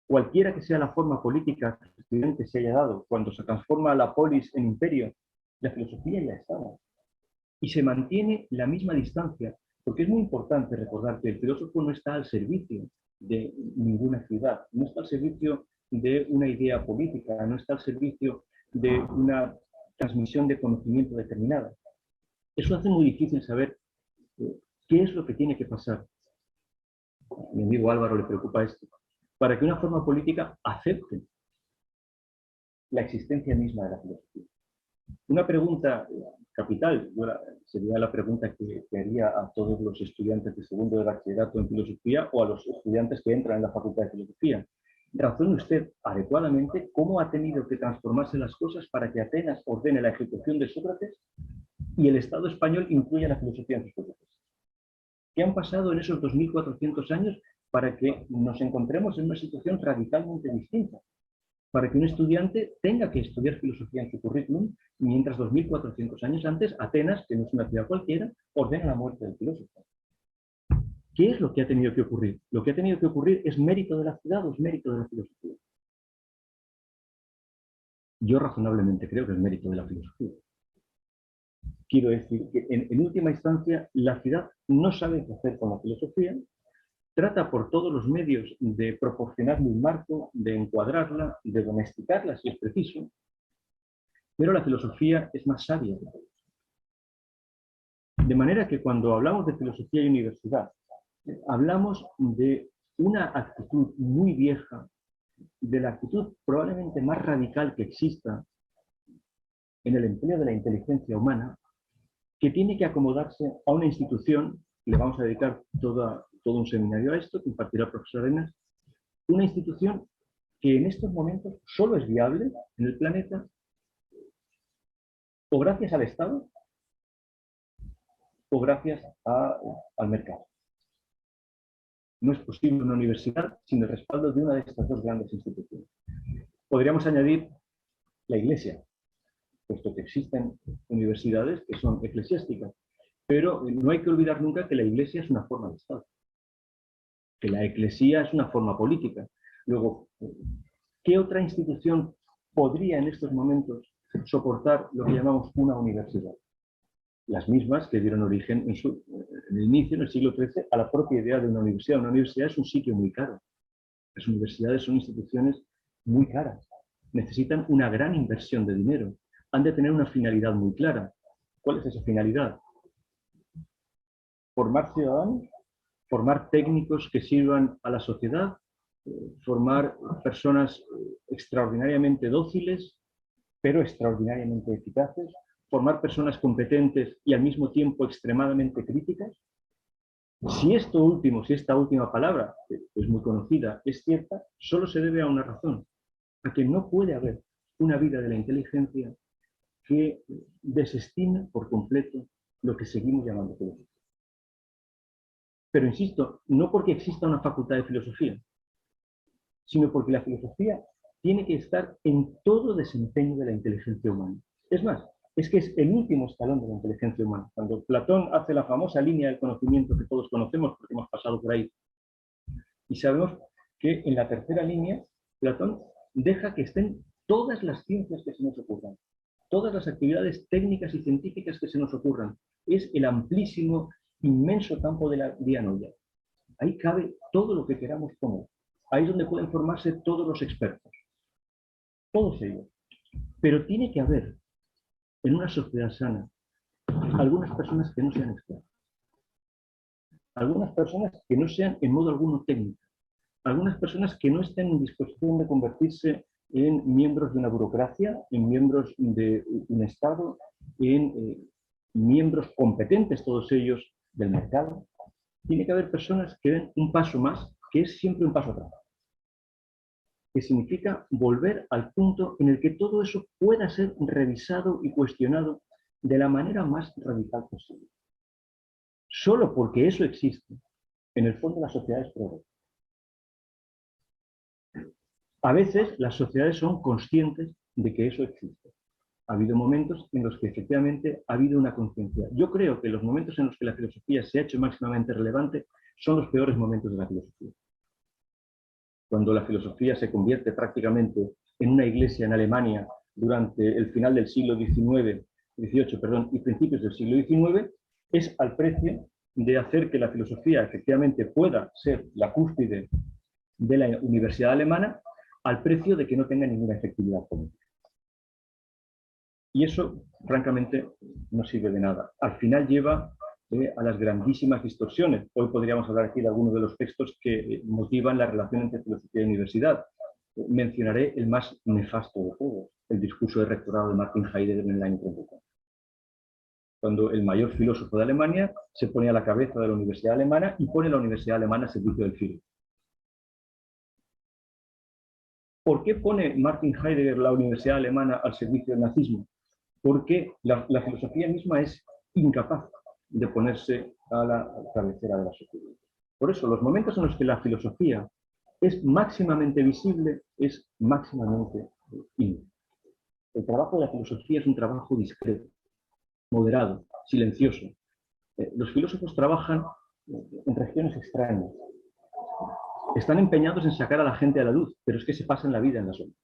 Cualquiera que sea la forma política que Occidente se haya dado, cuando se transforma la polis en imperio, la filosofía ya estaba. Y se mantiene la misma distancia, porque es muy importante recordar que el filósofo no está al servicio de ninguna ciudad, no está al servicio de una idea política, no está al servicio de una transmisión de conocimiento determinada. Eso hace muy difícil saber qué es lo que tiene que pasar. A mi amigo Álvaro le preocupa esto, para que una forma política acepte la existencia misma de la filosofía. Una pregunta capital sería la pregunta que haría a todos los estudiantes de segundo de bachillerato en filosofía o a los estudiantes que entran en la facultad de filosofía. Razone usted adecuadamente cómo ha tenido que transformarse las cosas para que Atenas ordene la ejecución de Sócrates y el Estado español incluya la filosofía en sus procesos. ¿Qué han pasado en esos 2400 años para que nos encontremos en una situación radicalmente distinta? Para que un estudiante tenga que estudiar filosofía en su currículum, mientras 2400 años antes, Atenas, que no es una ciudad cualquiera, ordena la muerte del filósofo. ¿Qué es lo que ha tenido que ocurrir? Lo que ha tenido que ocurrir es mérito de la ciudad o es mérito de la filosofía. Yo razonablemente creo que es mérito de la filosofía. Quiero decir que en última instancia la ciudad no sabe qué hacer con la filosofía, trata por todos los medios de proporcionarle un marco, de encuadrarla, de domesticarla si es preciso, pero la filosofía es más sabia que todo eso. De manera que cuando hablamos de filosofía y universidad, hablamos de una actitud muy vieja, de la actitud probablemente más radical que exista en el empleo de la inteligencia humana, que tiene que acomodarse a una institución, le vamos a dedicar todo un seminario a esto, que impartirá el profesor Arenas, una institución que en estos momentos solo es viable en el planeta o gracias al Estado o gracias al mercado. No es posible una universidad sin el respaldo de una de estas dos grandes instituciones. Podríamos añadir la Iglesia, puesto que existen universidades que son eclesiásticas, pero no hay que olvidar nunca que la Iglesia es una forma de Estado, que la Eclesía es una forma política. Luego, ¿qué otra institución podría en estos momentos soportar lo que llamamos una universidad? Las mismas que dieron origen en el inicio, en el siglo XIII, a la propia idea de una universidad. Una universidad es un sitio muy caro. Las universidades son instituciones muy caras. Necesitan una gran inversión de dinero. Han de tener una finalidad muy clara. ¿Cuál es esa finalidad? Formar ciudadanos, formar técnicos que sirvan a la sociedad, formar personas extraordinariamente dóciles, pero extraordinariamente eficaces, formar personas competentes y al mismo tiempo extremadamente críticas. Si esto último, si esta última palabra, que es muy conocida, es cierta, solo se debe a una razón, a que no puede haber una vida de la inteligencia que desestime por completo lo que seguimos llamando filosofía. Pero insisto, no porque exista una facultad de filosofía, sino porque la filosofía tiene que estar en todo desempeño de la inteligencia humana. Es más, es que es el último escalón de la inteligencia humana. Cuando Platón hace la famosa línea del conocimiento que todos conocemos porque hemos pasado por ahí, y sabemos que en la tercera línea Platón deja que estén todas las ciencias que se nos ocurran, todas las actividades técnicas y científicas que se nos ocurran. Es el amplísimo, inmenso campo de la dianoia. Ahí cabe todo lo que queramos poner. Ahí es donde pueden formarse todos los expertos. Todos ellos. Pero tiene que haber, en una sociedad sana, algunas personas que no sean expertas. Algunas personas que no sean en modo alguno técnicas. Algunas personas que no estén en disposición de convertirse en miembros de una burocracia, en miembros de un Estado, en miembros competentes, todos ellos, del mercado. Tiene que haber personas que den un paso más, que es siempre un paso atrás. Que significa volver al punto en el que todo eso pueda ser revisado y cuestionado de la manera más radical posible. Solo porque eso existe, en el fondo las sociedades progresan. A veces las sociedades son conscientes de que eso existe. Ha habido momentos en los que efectivamente ha habido una conciencia. Yo creo que los momentos en los que la filosofía se ha hecho máximamente relevante son los peores momentos de la filosofía. Cuando la filosofía se convierte prácticamente en una iglesia en Alemania durante el final del siglo XVIII y principios del siglo XIX, es al precio de hacer que la filosofía efectivamente pueda ser la cúspide de la universidad alemana, al precio de que no tenga ninguna efectividad política. Y eso, francamente, no sirve de nada. Al final lleva a las grandísimas distorsiones. Hoy podríamos hablar aquí de algunos de los textos que motivan la relación entre filosofía y universidad. Mencionaré el más nefasto de todos, el discurso de rectorado de Martin Heidegger en el año 34. Cuando el mayor filósofo de Alemania se pone a la cabeza de la universidad alemana y pone la universidad alemana al servicio del Führer. ¿Por qué pone Martin Heidegger la universidad alemana al servicio del nazismo? Porque la filosofía misma es incapaz de ponerse a la cabecera de la sociedad. Por eso, los momentos en los que la filosofía es máximamente visible, es máximamente inútil. El trabajo de la filosofía es un trabajo discreto, moderado, silencioso. Los filósofos trabajan en regiones extrañas. Están empeñados en sacar a la gente a la luz, pero es que se pasan la vida en la sombra.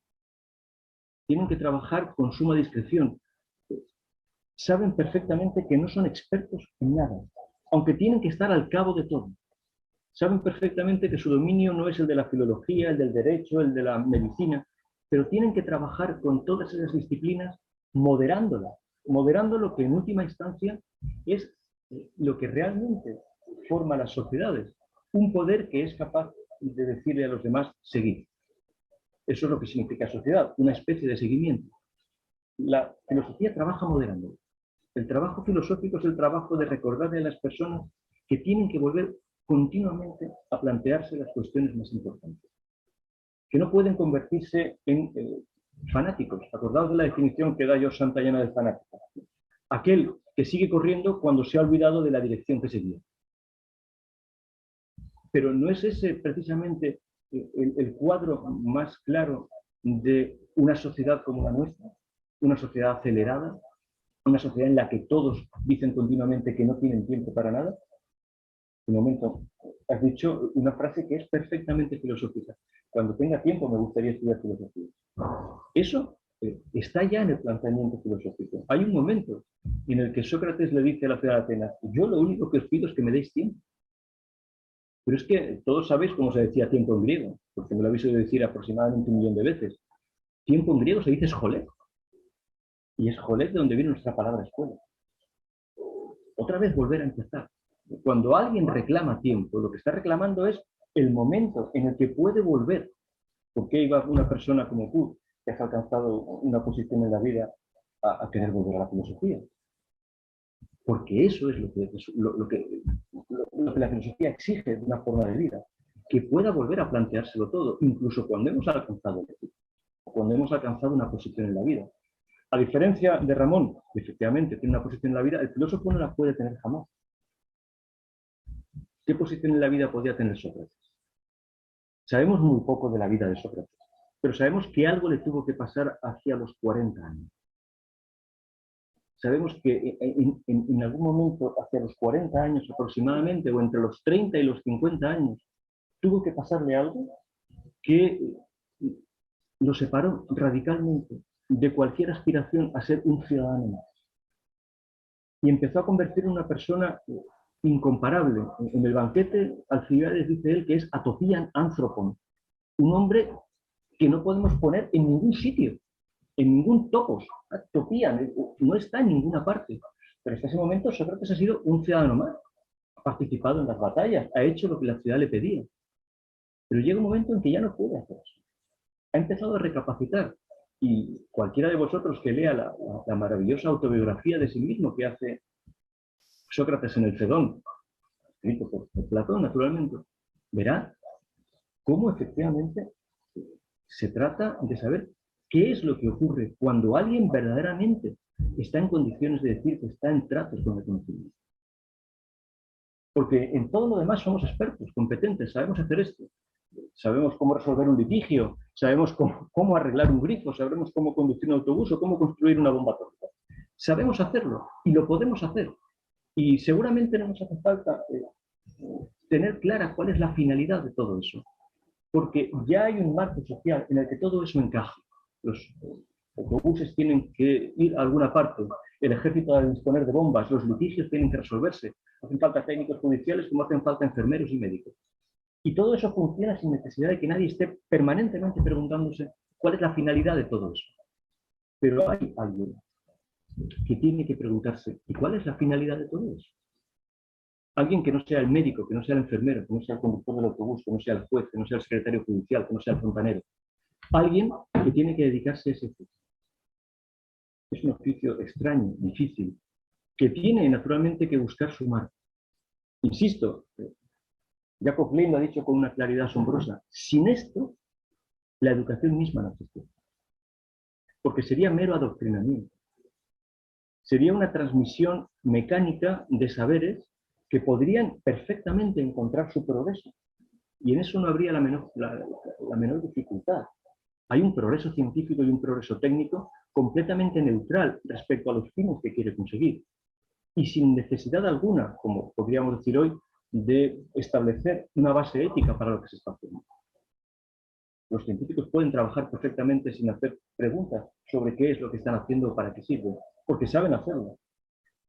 Tienen que trabajar con suma discreción. Saben perfectamente que no son expertos en nada, aunque tienen que estar al cabo de todo. Saben perfectamente que su dominio no es el de la filología, el del derecho, el de la medicina, pero tienen que trabajar con todas esas disciplinas moderándolas, moderando lo que en última instancia es lo que realmente forma las sociedades. Un poder que es capaz de decirle a los demás seguir. Eso es lo que significa sociedad, una especie de seguimiento. La filosofía trabaja moderando. El trabajo filosófico es el trabajo de recordarle a las personas que tienen que volver continuamente a plantearse las cuestiones más importantes, que no pueden convertirse en fanáticos. Acordaos de la definición que da George Santayana del fanático: aquel que sigue corriendo cuando se ha olvidado de la dirección que seguía. Pero no es ese precisamente el cuadro más claro de una sociedad como la nuestra, una sociedad acelerada, una sociedad en la que todos dicen continuamente que no tienen tiempo para nada. Un momento, has dicho una frase que es perfectamente filosófica: cuando tenga tiempo me gustaría estudiar filosofía. Eso está ya en el planteamiento filosófico. Hay un momento en el que Sócrates le dice a la ciudad de Atenas: yo lo único que os pido es que me deis tiempo. Pero es que todos sabéis cómo se decía tiempo en griego, porque me lo habéis oído decir aproximadamente 1.000.000 de veces. Tiempo en griego se dice escolé. Y escolé de donde viene nuestra palabra escuela. Otra vez volver a empezar. Cuando alguien reclama tiempo, lo que está reclamando es el momento en el que puede volver. ¿Por qué iba una persona como tú, que has alcanzado una posición en la vida, a querer volver a la filosofía? Porque eso es lo que la filosofía exige de una forma de vida, que pueda volver a planteárselo todo, incluso cuando hemos alcanzado el éxito, cuando hemos alcanzado una posición en la vida. A diferencia de Ramón, que efectivamente tiene una posición en la vida, el filósofo no la puede tener jamás. ¿Qué posición en la vida podía tener Sócrates? Sabemos muy poco de la vida de Sócrates, pero sabemos que algo le tuvo que pasar hacia los 40 años. Sabemos que en algún momento, hacia los 40 años aproximadamente, o entre los 30 y los 50 años, tuvo que pasarle algo que lo separó radicalmente de cualquier aspiración a ser un ciudadano más. Y empezó a convertir en una persona incomparable. En el banquete, Alcibiades dice él que es atopian anthropon, un hombre que no podemos poner en ningún sitio, en ningún topos. Topian, no está en ninguna parte. Pero hasta ese momento Sócrates ha sido un ciudadano más, ha participado en las batallas, ha hecho lo que la ciudad le pedía. Pero llega un momento en que ya no puede hacer eso. Ha empezado a recapacitar. Y cualquiera de vosotros que lea la maravillosa autobiografía de sí mismo que hace Sócrates en el Fedón, escrito por Platón, naturalmente, verá cómo efectivamente se trata de saber qué es lo que ocurre cuando alguien verdaderamente está en condiciones de decir que está en tratos con el conocimiento. Porque en todo lo demás somos expertos, competentes, sabemos hacer esto. Sabemos cómo resolver un litigio, sabemos cómo arreglar un grifo, sabemos cómo conducir un autobús o cómo construir una bomba atómica. Sabemos hacerlo y lo podemos hacer. Y seguramente no nos hace falta tener clara cuál es la finalidad de todo eso. Porque ya hay un marco social en el que todo eso encaja. Los autobuses tienen que ir a alguna parte, el ejército ha de disponer de bombas, los litigios tienen que resolverse, hacen falta técnicos judiciales como hacen falta enfermeros y médicos. Y todo eso funciona sin necesidad de que nadie esté permanentemente preguntándose cuál es la finalidad de todo eso. Pero hay alguien que tiene que preguntarse, ¿y cuál es la finalidad de todo eso? Alguien que no sea el médico, que no sea el enfermero, que no sea el conductor del autobús, que no sea el juez, que no sea el secretario judicial, que no sea el fontanero. Alguien que tiene que dedicarse a ese oficio. Es un oficio extraño, difícil, que tiene naturalmente que buscar su marco. Insisto, Jacob Klein lo ha dicho con una claridad asombrosa. Sin esto, la educación misma no existe. Porque sería mero adoctrinamiento. Sería una transmisión mecánica de saberes que podrían perfectamente encontrar su progreso. Y en eso no habría la menor dificultad. Hay un progreso científico y un progreso técnico completamente neutral respecto a los fines que quiere conseguir. Y sin necesidad alguna, como podríamos decir hoy, de establecer una base ética para lo que se está haciendo. Los científicos pueden trabajar perfectamente sin hacer preguntas sobre qué es lo que están haciendo o para qué sirve, porque saben hacerlo.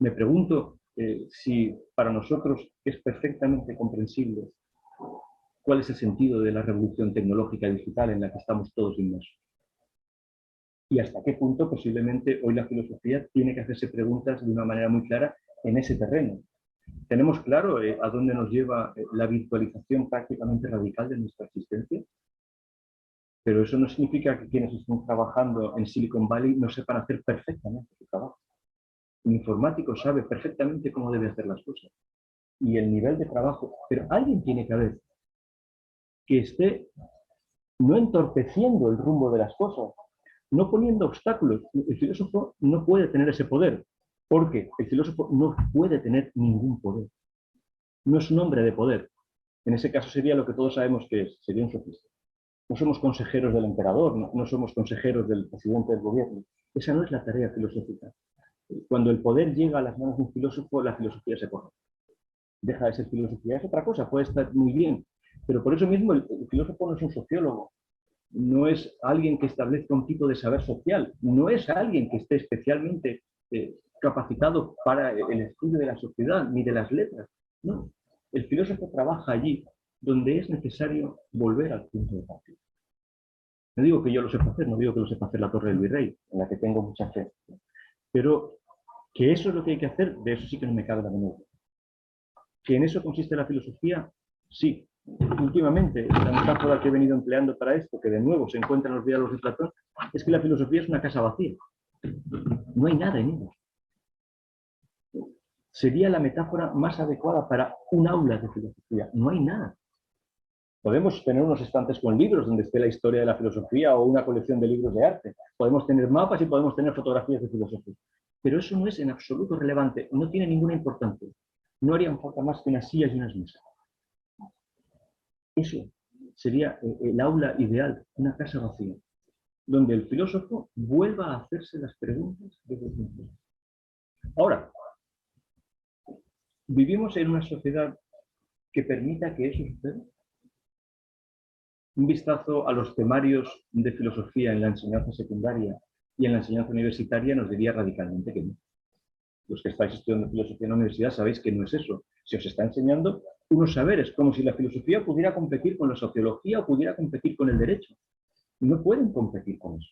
Me pregunto si para nosotros es perfectamente comprensible cuál es el sentido de la revolución tecnológica y digital en la que estamos todos inmersos. Y hasta qué punto posiblemente hoy la filosofía tiene que hacerse preguntas de una manera muy clara en ese terreno. ¿Tenemos claro a dónde nos lleva la virtualización prácticamente radical de nuestra existencia? Pero eso no significa que quienes estén trabajando en Silicon Valley no sepan hacer perfectamente su trabajo. Un informático sabe perfectamente cómo debe hacer las cosas. Y el nivel de trabajo. Pero alguien tiene que haber que esté no entorpeciendo el rumbo de las cosas, no poniendo obstáculos. El filósofo no puede tener ese poder, porque el filósofo no puede tener ningún poder. No es un hombre de poder. En ese caso sería lo que todos sabemos que es, sería un sofista. No somos consejeros del emperador, no somos consejeros del presidente del gobierno. Esa no es la tarea filosófica. Cuando el poder llega a las manos de un filósofo, la filosofía se corrompe. Deja de ser filosofía, es otra cosa, puede estar muy bien. Pero por eso mismo el filósofo no es un sociólogo, no es alguien que establezca un tipo de saber social, no es alguien que esté especialmente capacitado para el estudio de la sociedad ni de las letras. No, el filósofo trabaja allí donde es necesario volver al punto de partida. No digo que yo lo sepa hacer, no digo que lo sepa hacer la Torre del Virrey, en la que tengo mucha fe, pero que eso es lo que hay que hacer, de eso sí que no me cabe la menor duda. ¿Que en eso consiste la filosofía? Sí. Últimamente, la metáfora que he venido empleando para esto, que de nuevo se encuentra en los diálogos de Platón, es que la filosofía es una casa vacía. No hay nada en ella. Sería la metáfora más adecuada para un aula de filosofía. No hay nada. Podemos tener unos estantes con libros donde esté la historia de la filosofía o una colección de libros de arte. Podemos tener mapas y podemos tener fotografías de filósofos. Pero eso no es en absoluto relevante, no tiene ninguna importancia. No harían falta más que unas sillas y unas mesas. Eso sería el aula ideal, una casa vacía, donde el filósofo vuelva a hacerse las preguntas desde el principio. Ahora, ¿vivimos en una sociedad que permita que eso suceda? Un vistazo a los temarios de filosofía en la enseñanza secundaria y en la enseñanza universitaria nos diría radicalmente que no. Los que estáis estudiando filosofía en la universidad sabéis que no es eso. Se os está enseñando unos saberes, como si la filosofía pudiera competir con la sociología o pudiera competir con el derecho. No pueden competir con eso.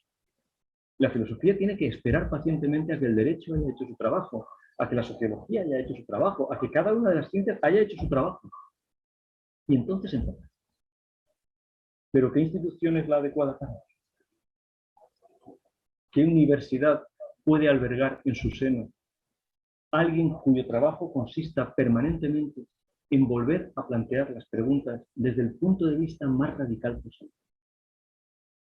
La filosofía tiene que esperar pacientemente a que el derecho haya hecho su trabajo, a que la sociología haya hecho su trabajo, a que cada una de las ciencias haya hecho su trabajo. Y entonces empezar. ¿Pero qué institución es la adecuada para eso? ¿Qué universidad puede albergar en su seno a alguien cuyo trabajo consista permanentemente en volver a plantear las preguntas desde el punto de vista más radical posible?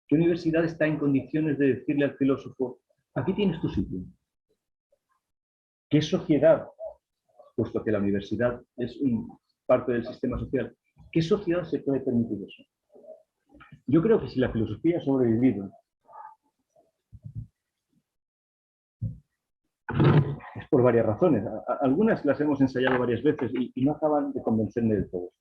¿Qué universidad está en condiciones de decirle al filósofo, aquí tienes tu sitio? ¿Qué sociedad, puesto que la universidad es parte del sistema social, qué sociedad se puede permitir eso? Yo creo que si la filosofía ha sobrevivido, es por varias razones. Algunas las hemos ensayado varias veces y no acaban de convencerme del todo.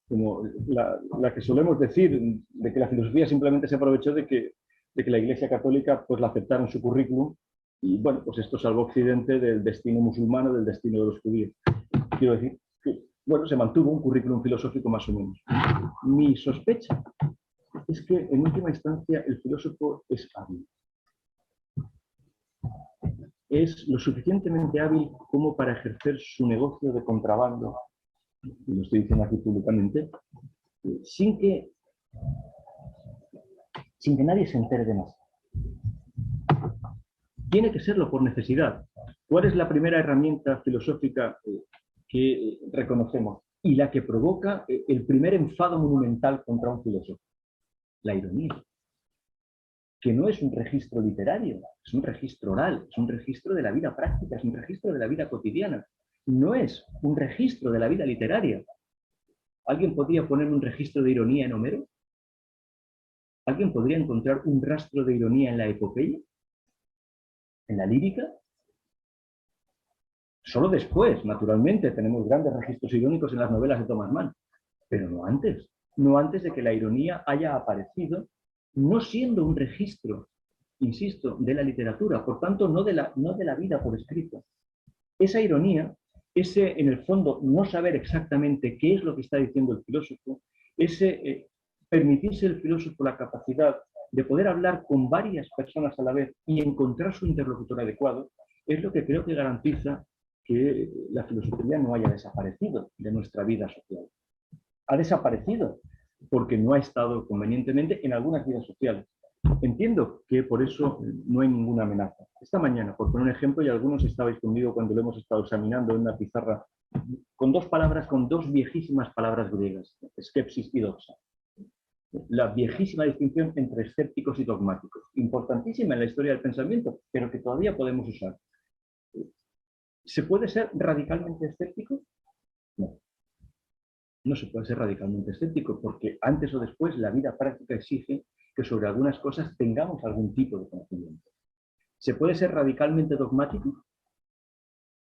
Como la que solemos decir, de que la filosofía simplemente se aprovechó de que la Iglesia Católica pues la aceptara en su currículum y bueno, pues esto salvó a Occidente del destino musulmano, del destino de los judíos. Quiero decir que, bueno, se mantuvo un currículum filosófico más o menos. Mi sospecha es que en última instancia el filósofo es hábil. Es lo suficientemente hábil como para ejercer su negocio de contrabando, y lo estoy diciendo aquí públicamente, sin que nadie se entere de más. Tiene que serlo por necesidad. ¿Cuál es la primera herramienta filosófica que reconocemos? Y la que provoca el primer enfado monumental contra un filósofo. La ironía. Que no es un registro literario, es un registro oral, es un registro de la vida práctica, es un registro de la vida cotidiana. No es un registro de la vida literaria. ¿Alguien podría poner un registro de ironía en Homero? ¿Alguien podría encontrar un rastro de ironía en la epopeya? ¿En la lírica? Solo después, naturalmente, tenemos grandes registros irónicos en las novelas de Thomas Mann, pero no antes. No antes de que la ironía haya aparecido, no siendo un registro, insisto, de la literatura, por tanto, no de la vida por escrito. Esa ironía, ese, en el fondo, no saber exactamente qué es lo que está diciendo el filósofo, ese permitirse el filósofo la capacidad de poder hablar con varias personas a la vez y encontrar su interlocutor adecuado, es lo que creo que garantiza que la filosofía no haya desaparecido de nuestra vida social. Ha desaparecido porque no ha estado convenientemente en algunas vidas sociales, Entiendo que por eso no hay ninguna amenaza. Esta mañana, por poner un ejemplo, y algunos estabais conmigo cuando lo hemos estado examinando en una pizarra, con dos palabras, con dos viejísimas palabras griegas, skepsis y doxa. La viejísima distinción entre escépticos y dogmáticos, importantísima en la historia del pensamiento, pero que todavía podemos usar. ¿Se puede ser radicalmente escéptico? No. No se puede ser radicalmente escéptico, porque antes o después la vida práctica exige que sobre algunas cosas tengamos algún tipo de conocimiento. ¿Se puede ser radicalmente dogmático?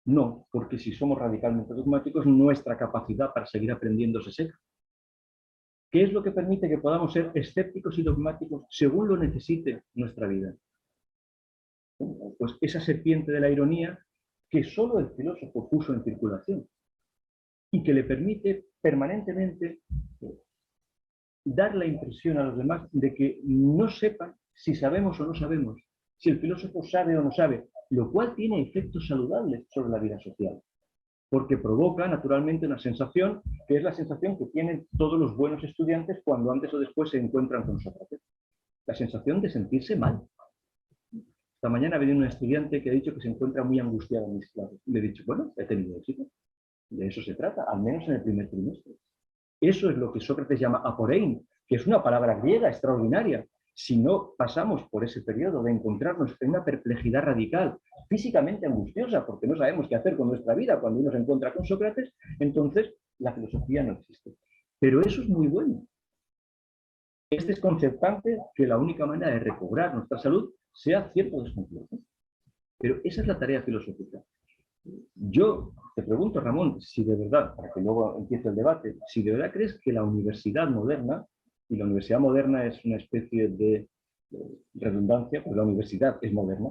No, porque si somos radicalmente dogmáticos, nuestra capacidad para seguir aprendiendo se seca. ¿Qué es lo que permite que podamos ser escépticos y dogmáticos según lo necesite nuestra vida? Pues esa serpiente de la ironía que solo el filósofo puso en circulación y que le permite permanentemente dar la impresión a los demás de que no sepan si sabemos o no sabemos, si el filósofo sabe o no sabe, lo cual tiene efectos saludables sobre la vida social, porque provoca naturalmente una sensación que es la sensación que tienen todos los buenos estudiantes cuando antes o después se encuentran con Sócrates, la sensación de sentirse mal. Esta mañana ha venido un estudiante que ha dicho que se encuentra muy angustiado en mis clases. Le he dicho, bueno, he tenido éxito. De eso se trata, al menos en el primer trimestre. Eso es lo que Sócrates llama aporein, que es una palabra griega extraordinaria. Si no pasamos por ese periodo de encontrarnos en una perplejidad radical, físicamente angustiosa, porque no sabemos qué hacer con nuestra vida cuando uno se encuentra con Sócrates, entonces la filosofía no existe. Pero eso es muy bueno. Es desconcertante que la única manera de recobrar nuestra salud sea cierto desconcierto. Pero esa es la tarea filosófica. Yo te pregunto, Ramón, si de verdad, para que luego empiece el debate, si de verdad crees que la universidad moderna, y la universidad moderna es una especie de redundancia, pues la universidad es moderna,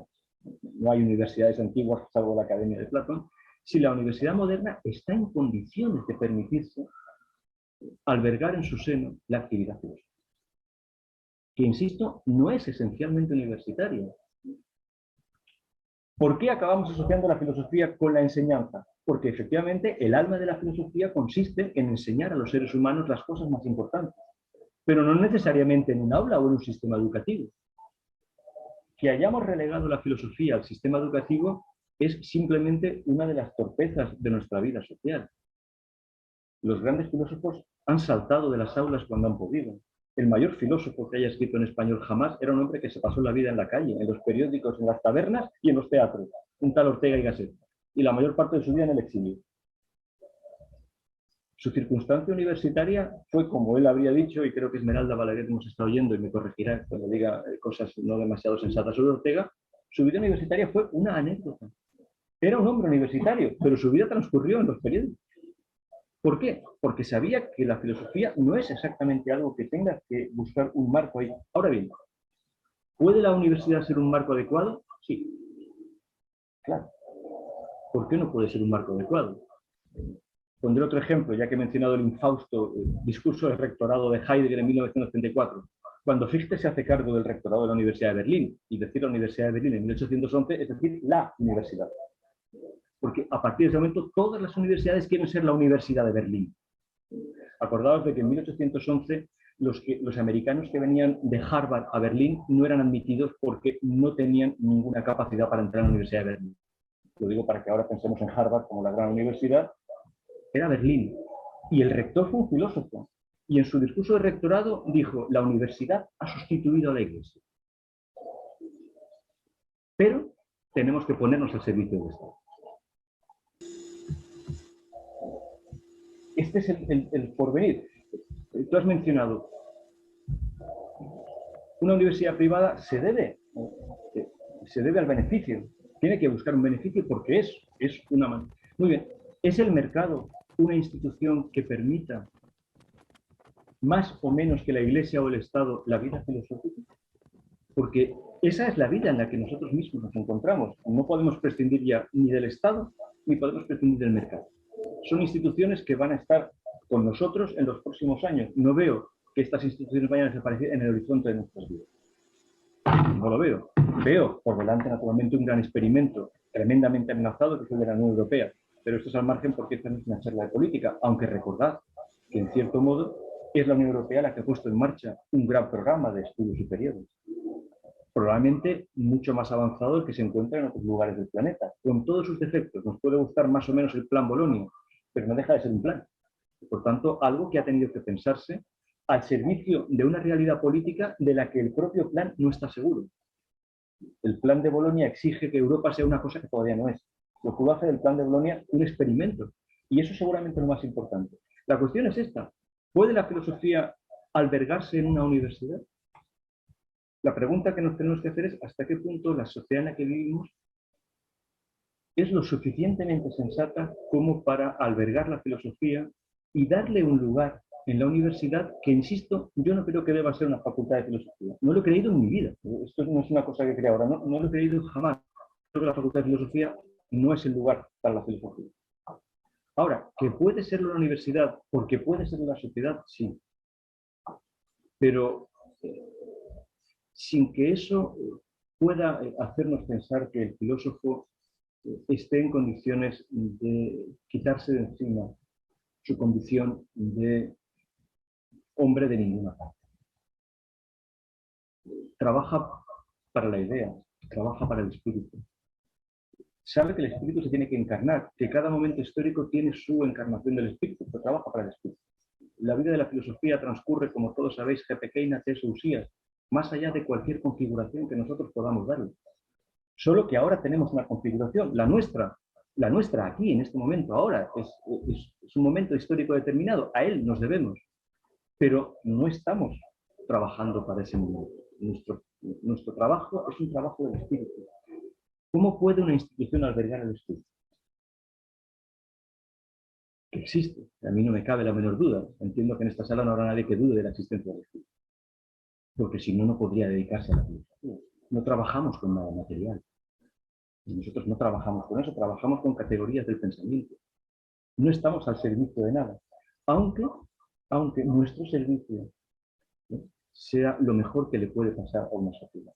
no hay universidades antiguas salvo la Academia de Platón, si la universidad moderna está en condiciones de permitirse albergar en su seno la actividad filosófica, que insisto, no es esencialmente universitaria. ¿Por qué acabamos asociando la filosofía con la enseñanza? Porque efectivamente el alma de la filosofía consiste en enseñar a los seres humanos las cosas más importantes, pero no necesariamente en un aula o en un sistema educativo. Que hayamos relegado la filosofía al sistema educativo es simplemente una de las torpezas de nuestra vida social. Los grandes filósofos han saltado de las aulas cuando han podido. El mayor filósofo que haya escrito en español jamás era un hombre que se pasó la vida en la calle, en los periódicos, en las tabernas y en los teatros, un tal Ortega y Gasset, y la mayor parte de su vida en el exilio. Su circunstancia universitaria fue, como él habría dicho, y creo que Esmeralda Balaguer nos está oyendo y me corregirá cuando diga cosas no demasiado sensatas sobre Ortega, su vida universitaria fue una anécdota. Era un hombre universitario, pero su vida transcurrió en los periódicos. ¿Por qué? Porque sabía que la filosofía no es exactamente algo que tenga que buscar un marco ahí. Ahora bien, ¿puede la universidad ser un marco adecuado? Sí. Claro. ¿Por qué no puede ser un marco adecuado? Pondré otro ejemplo, ya que he mencionado el infausto discurso del rectorado de Heidegger en 1934. Cuando Fichte se hace cargo del rectorado de la Universidad de Berlín, y decir la Universidad de Berlín en 1811 es decir, la universidad. Porque a partir de ese momento todas las universidades quieren ser la Universidad de Berlín. Acordaos de que en 1811 los americanos que venían de Harvard a Berlín no eran admitidos porque no tenían ninguna capacidad para entrar a la Universidad de Berlín. Lo digo para que ahora pensemos en Harvard como la gran universidad. Era Berlín. Y el rector fue un filósofo. Y en su discurso de rectorado dijo, la universidad ha sustituido a la iglesia. Pero tenemos que ponernos al servicio del Estado. Este es el porvenir. Tú has mencionado, una universidad privada se debe al beneficio. Tiene que buscar un beneficio porque es una manera. Muy bien, ¿es el mercado una institución que permita más o menos que la Iglesia o el Estado la vida filosófica? Porque esa es la vida en la que nosotros mismos nos encontramos. No podemos prescindir ya ni del Estado ni podemos prescindir del mercado. Son instituciones que van a estar con nosotros en los próximos años. No veo que estas instituciones vayan a desaparecer en el horizonte de nuestras vidas. No lo veo. Veo por delante, naturalmente, un gran experimento tremendamente amenazado que es el de la Unión Europea. Pero esto es al margen porque esta no es una charla de política, aunque recordad que, en cierto modo, es la Unión Europea la que ha puesto en marcha un gran programa de estudios superiores. probablemente mucho más avanzado del que se encuentra en otros lugares del planeta, con todos sus defectos. Nos puede gustar más o menos el plan Bolonia, pero no deja de ser un plan. Por tanto, algo que ha tenido que pensarse al servicio de una realidad política de la que el propio plan no está seguro. El plan de Bolonia exige que Europa sea una cosa que todavía no es. Lo que hace del plan de Bolonia un experimento. Y eso seguramente es lo más importante. La cuestión es esta. ¿Puede la filosofía albergarse en una universidad? La pregunta que nos tenemos que hacer es hasta qué punto la sociedad en la que vivimos es lo suficientemente sensata como para albergar la filosofía y darle un lugar en la universidad que, insisto, yo no creo que deba ser una facultad de filosofía. No lo he creído en mi vida. Esto no es una cosa que creo ahora. No lo he creído jamás. Creo que la facultad de filosofía no es el lugar para la filosofía. Ahora, que puede serlo la universidad porque puede ser la sociedad, sí. Pero sin que eso pueda hacernos pensar que el filósofo esté en condiciones de quitarse de encima su condición de hombre de ninguna parte. Trabaja para la idea, trabaja para el espíritu. Sabe que el espíritu se tiene que encarnar, que cada momento histórico tiene su encarnación del espíritu, pero trabaja para el espíritu. La vida de la filosofía transcurre, como todos sabéis, pequeña, usías, más allá de cualquier configuración que nosotros podamos darle. Solo que ahora tenemos una configuración, la nuestra aquí, en este momento, ahora, es un momento histórico determinado, a él nos debemos, pero no estamos trabajando para ese momento. Nuestro trabajo es un trabajo del espíritu. ¿Cómo puede una institución albergar el espíritu? Que existe, a mí no me cabe la menor duda. Entiendo que en esta sala no habrá nadie que dude de la existencia del espíritu, porque si no, no podría dedicarse a la filosofía. No trabajamos con nada material. Y nosotros no trabajamos con eso, trabajamos con categorías del pensamiento. No estamos al servicio de nada, aunque nuestro servicio sea lo mejor que le puede pasar a una sociedad.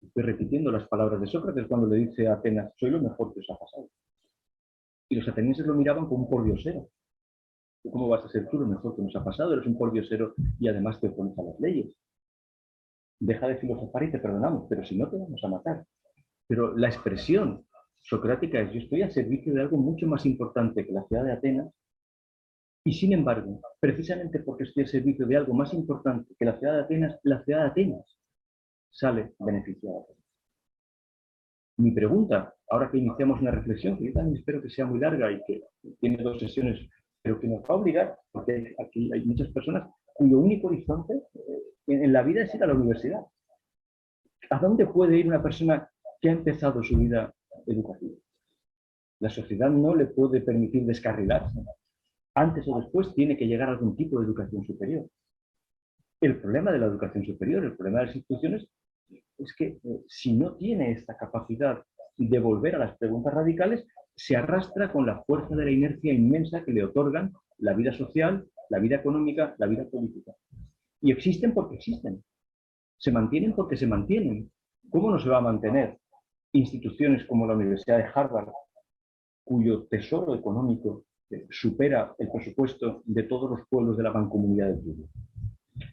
Estoy repitiendo las palabras de Sócrates cuando le dice a Atenas, soy lo mejor que os ha pasado. Y los atenienses lo miraban como un pordiosero. ¿Cómo vas a ser tú lo mejor que nos ha pasado? Eres un pordiosero y además te opones a las leyes. Deja de filosofar y te perdonamos, pero si no te vamos a matar. Pero la expresión socrática es, yo estoy al servicio de algo mucho más importante que la ciudad de Atenas, y sin embargo, precisamente porque estoy al servicio de algo más importante que la ciudad de Atenas sale beneficiada. Mi pregunta, ahora que iniciamos una reflexión, que yo también espero que sea muy larga y que tiene 2 sesiones, pero que nos va a obligar, porque aquí hay muchas personas cuyo único horizonte en la vida es ir a la universidad. ¿A dónde puede ir una persona que ha empezado su vida educativa? La sociedad no le puede permitir descarrilarse. Antes o después tiene que llegar a algún tipo de educación superior. El problema de la educación superior, el problema de las instituciones, es que si no tiene esta capacidad de volver a las preguntas radicales, se arrastra con la fuerza de la inercia inmensa que le otorgan la vida social, la vida económica, la vida política. Y existen porque existen. Se mantienen porque se mantienen. ¿Cómo no se va a mantener instituciones como la Universidad de Harvard, cuyo tesoro económico supera el presupuesto de todos los pueblos de la mancomunidad del mundo?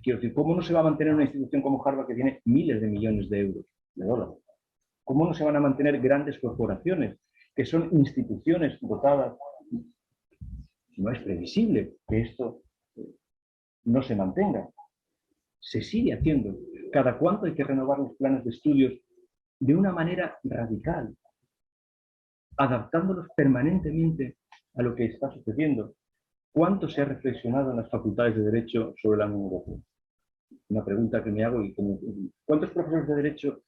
Quiero decir, ¿cómo no se va a mantener una institución como Harvard que tiene miles de millones de euros, de dólares? ¿Cómo no se van a mantener grandes corporaciones que son instituciones dotadas? No es previsible que esto no se mantenga. Se sigue haciendo. Cada cuánto hay que renovar los planes de estudios de una manera radical, adaptándolos permanentemente a lo que está sucediendo. ¿Cuánto se ha reflexionado en las facultades de Derecho sobre la Unión Europea? Una pregunta que me hago y ¿cuántos profesores de Derecho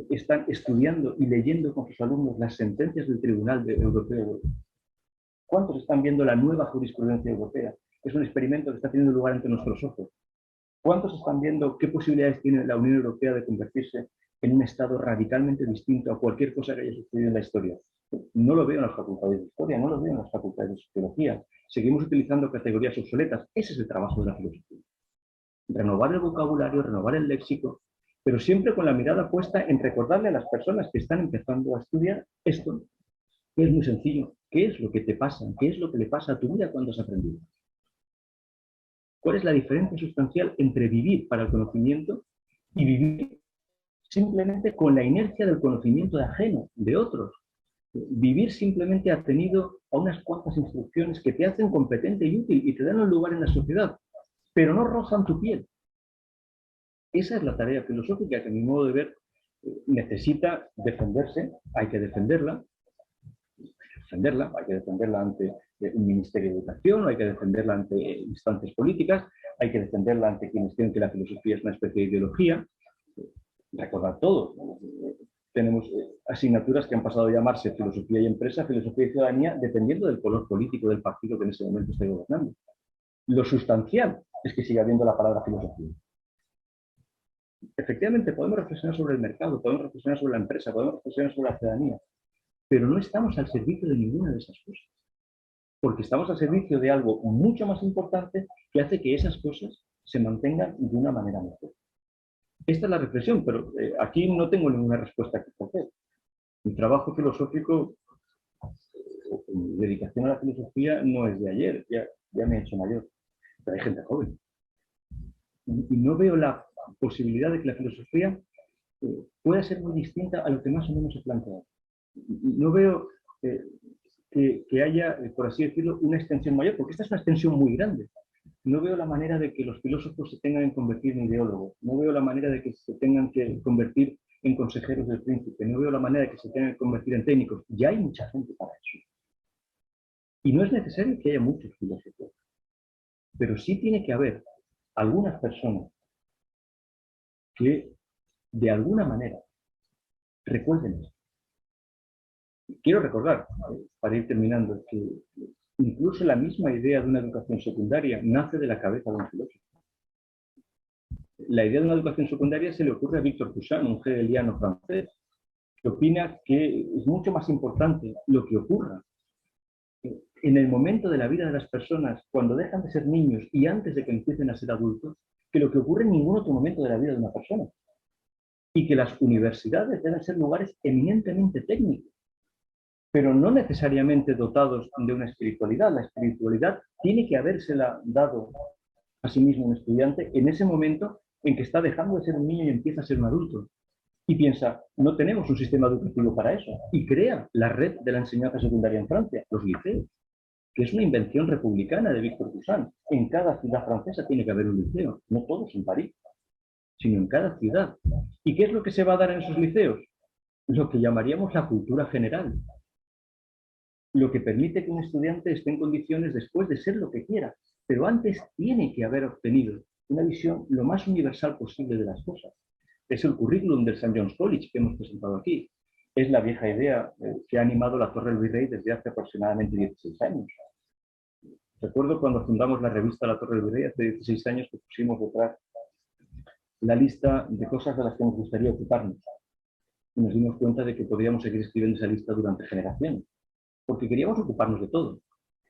están estudiando y leyendo con sus alumnos las sentencias del Tribunal Europeo? ¿Cuántos están viendo la nueva jurisprudencia europea? Es un experimento que está teniendo lugar ante nuestros ojos. ¿Cuántos están viendo qué posibilidades tiene la Unión Europea de convertirse en un Estado radicalmente distinto a cualquier cosa que haya sucedido en la historia? No lo veo en las facultades de historia, no lo veo en las facultades de sociología. Seguimos utilizando categorías obsoletas. Ese es el trabajo de la filosofía. Renovar el vocabulario, renovar el léxico, pero siempre con la mirada puesta en recordarle a las personas que están empezando a estudiar esto, que es muy sencillo. ¿Qué es lo que te pasa? ¿Qué es lo que le pasa a tu vida cuando has aprendido? ¿Cuál es la diferencia sustancial entre vivir para el conocimiento y vivir simplemente con la inercia del conocimiento de ajeno, de otros. Vivir simplemente atenido a unas cuantas instrucciones que te hacen competente y útil y te dan un lugar en la sociedad, pero no rozan tu piel. Esa es la tarea filosófica que, a mi modo de ver, necesita defenderse, hay que defenderla ante un Ministerio de Educación, hay que defenderla ante instancias políticas, hay que defenderla ante quienes creen que la filosofía es una especie de ideología. Recordad todos, tenemos asignaturas que han pasado a llamarse filosofía y empresa, filosofía y ciudadanía, dependiendo del color político del partido que en ese momento esté gobernando. Lo sustancial es que siga habiendo la palabra filosofía. Efectivamente, podemos reflexionar sobre el mercado, podemos reflexionar sobre la empresa, podemos reflexionar sobre la ciudadanía, pero no estamos al servicio de ninguna de esas cosas, porque estamos al servicio de algo mucho más importante que hace que esas cosas se mantengan de una manera mejor. Esta es la reflexión, pero aquí no tengo ninguna respuesta que hacer. Mi trabajo filosófico, mi dedicación a la filosofía no es de ayer, ya me he hecho mayor, pero hay gente joven. Y no veo la posibilidad de que la filosofía pueda ser muy distinta a lo que más o menos he planteado. No veo que haya, por así decirlo, una extensión mayor, porque esta es una extensión muy grande. No veo la manera de que los filósofos se tengan que convertir en ideólogos, no veo la manera de que se tengan que convertir en consejeros del príncipe, no veo la manera de que se tengan que convertir en técnicos. Ya hay mucha gente para eso. Y no es necesario que haya muchos filósofos, pero sí tiene que haber algunas personas que, de alguna manera, recuerden eso. Quiero recordar, para ir terminando, que incluso la misma idea de una educación secundaria nace de la cabeza de un filósofo. La idea de una educación secundaria se le ocurre a Victor Poussin, un hegeliano francés, que opina que es mucho más importante lo que ocurra en el momento de la vida de las personas, cuando dejan de ser niños y antes de que empiecen a ser adultos, que lo que ocurre en ningún otro momento de la vida de una persona. Y que las universidades deben ser lugares eminentemente técnicos, pero no necesariamente dotados de una espiritualidad. La espiritualidad tiene que habérsela dado a sí mismo un estudiante en ese momento en que está dejando de ser un niño y empieza a ser un adulto. Y piensa, no tenemos un sistema educativo para eso. Y crea la red de la enseñanza secundaria en Francia, los liceos, que es una invención republicana de Victor Poussin. En cada ciudad francesa tiene que haber un liceo, no todos en París, sino en cada ciudad. ¿Y qué es lo que se va a dar en esos liceos? Lo que llamaríamos la cultura general. Lo que permite que un estudiante esté en condiciones después de ser lo que quiera, pero antes tiene que haber obtenido una visión lo más universal posible de las cosas. Es el currículum del St. John's College que hemos presentado aquí. Es la vieja idea que ha animado la Torre del Virrey desde hace aproximadamente 16 años. Recuerdo cuando fundamos la revista La Torre del Virrey hace 16 años que pusimos detrás la lista de cosas de las que nos gustaría ocuparnos. Y nos dimos cuenta de que podíamos seguir escribiendo esa lista durante generaciones, porque queríamos ocuparnos de todo.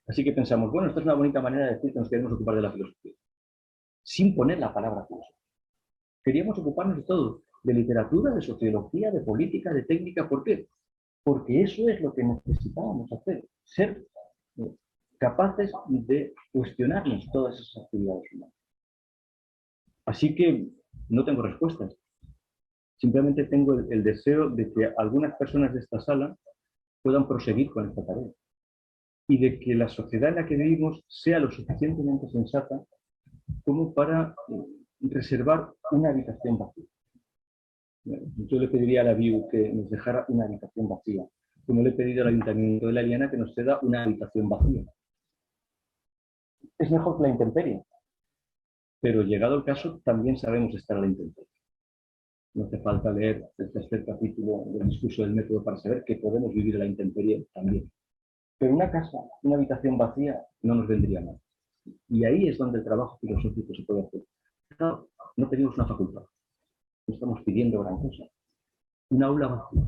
Así que pensamos, bueno, esta es una bonita manera de decir que nos queremos ocupar de la filosofía, sin poner la palabra filosofía. Queríamos ocuparnos de todo, de literatura, de sociología, de política, de técnica. ¿Por qué? Porque eso es lo que necesitábamos hacer, ser capaces de cuestionarnos todas esas actividades humanas. Así que no tengo respuestas. Simplemente tengo el deseo de que algunas personas de esta sala puedan proseguir con esta tarea y de que la sociedad en la que vivimos sea lo suficientemente sensata como para reservar una habitación vacía. Yo le pediría a la BIU que nos dejara una habitación vacía, como le he pedido al Ayuntamiento de La Eliana que nos ceda una habitación vacía. Es mejor que la intemperie, pero llegado el caso también sabemos estar a la intemperie. No hace falta leer el tercer capítulo del discurso del método para saber que podemos vivir a la intemperie también. Pero una casa, una habitación vacía, no nos vendría mal. Y ahí es donde el trabajo filosófico se puede hacer. No, no tenemos una facultad. No estamos pidiendo gran cosa. Un aula vacía.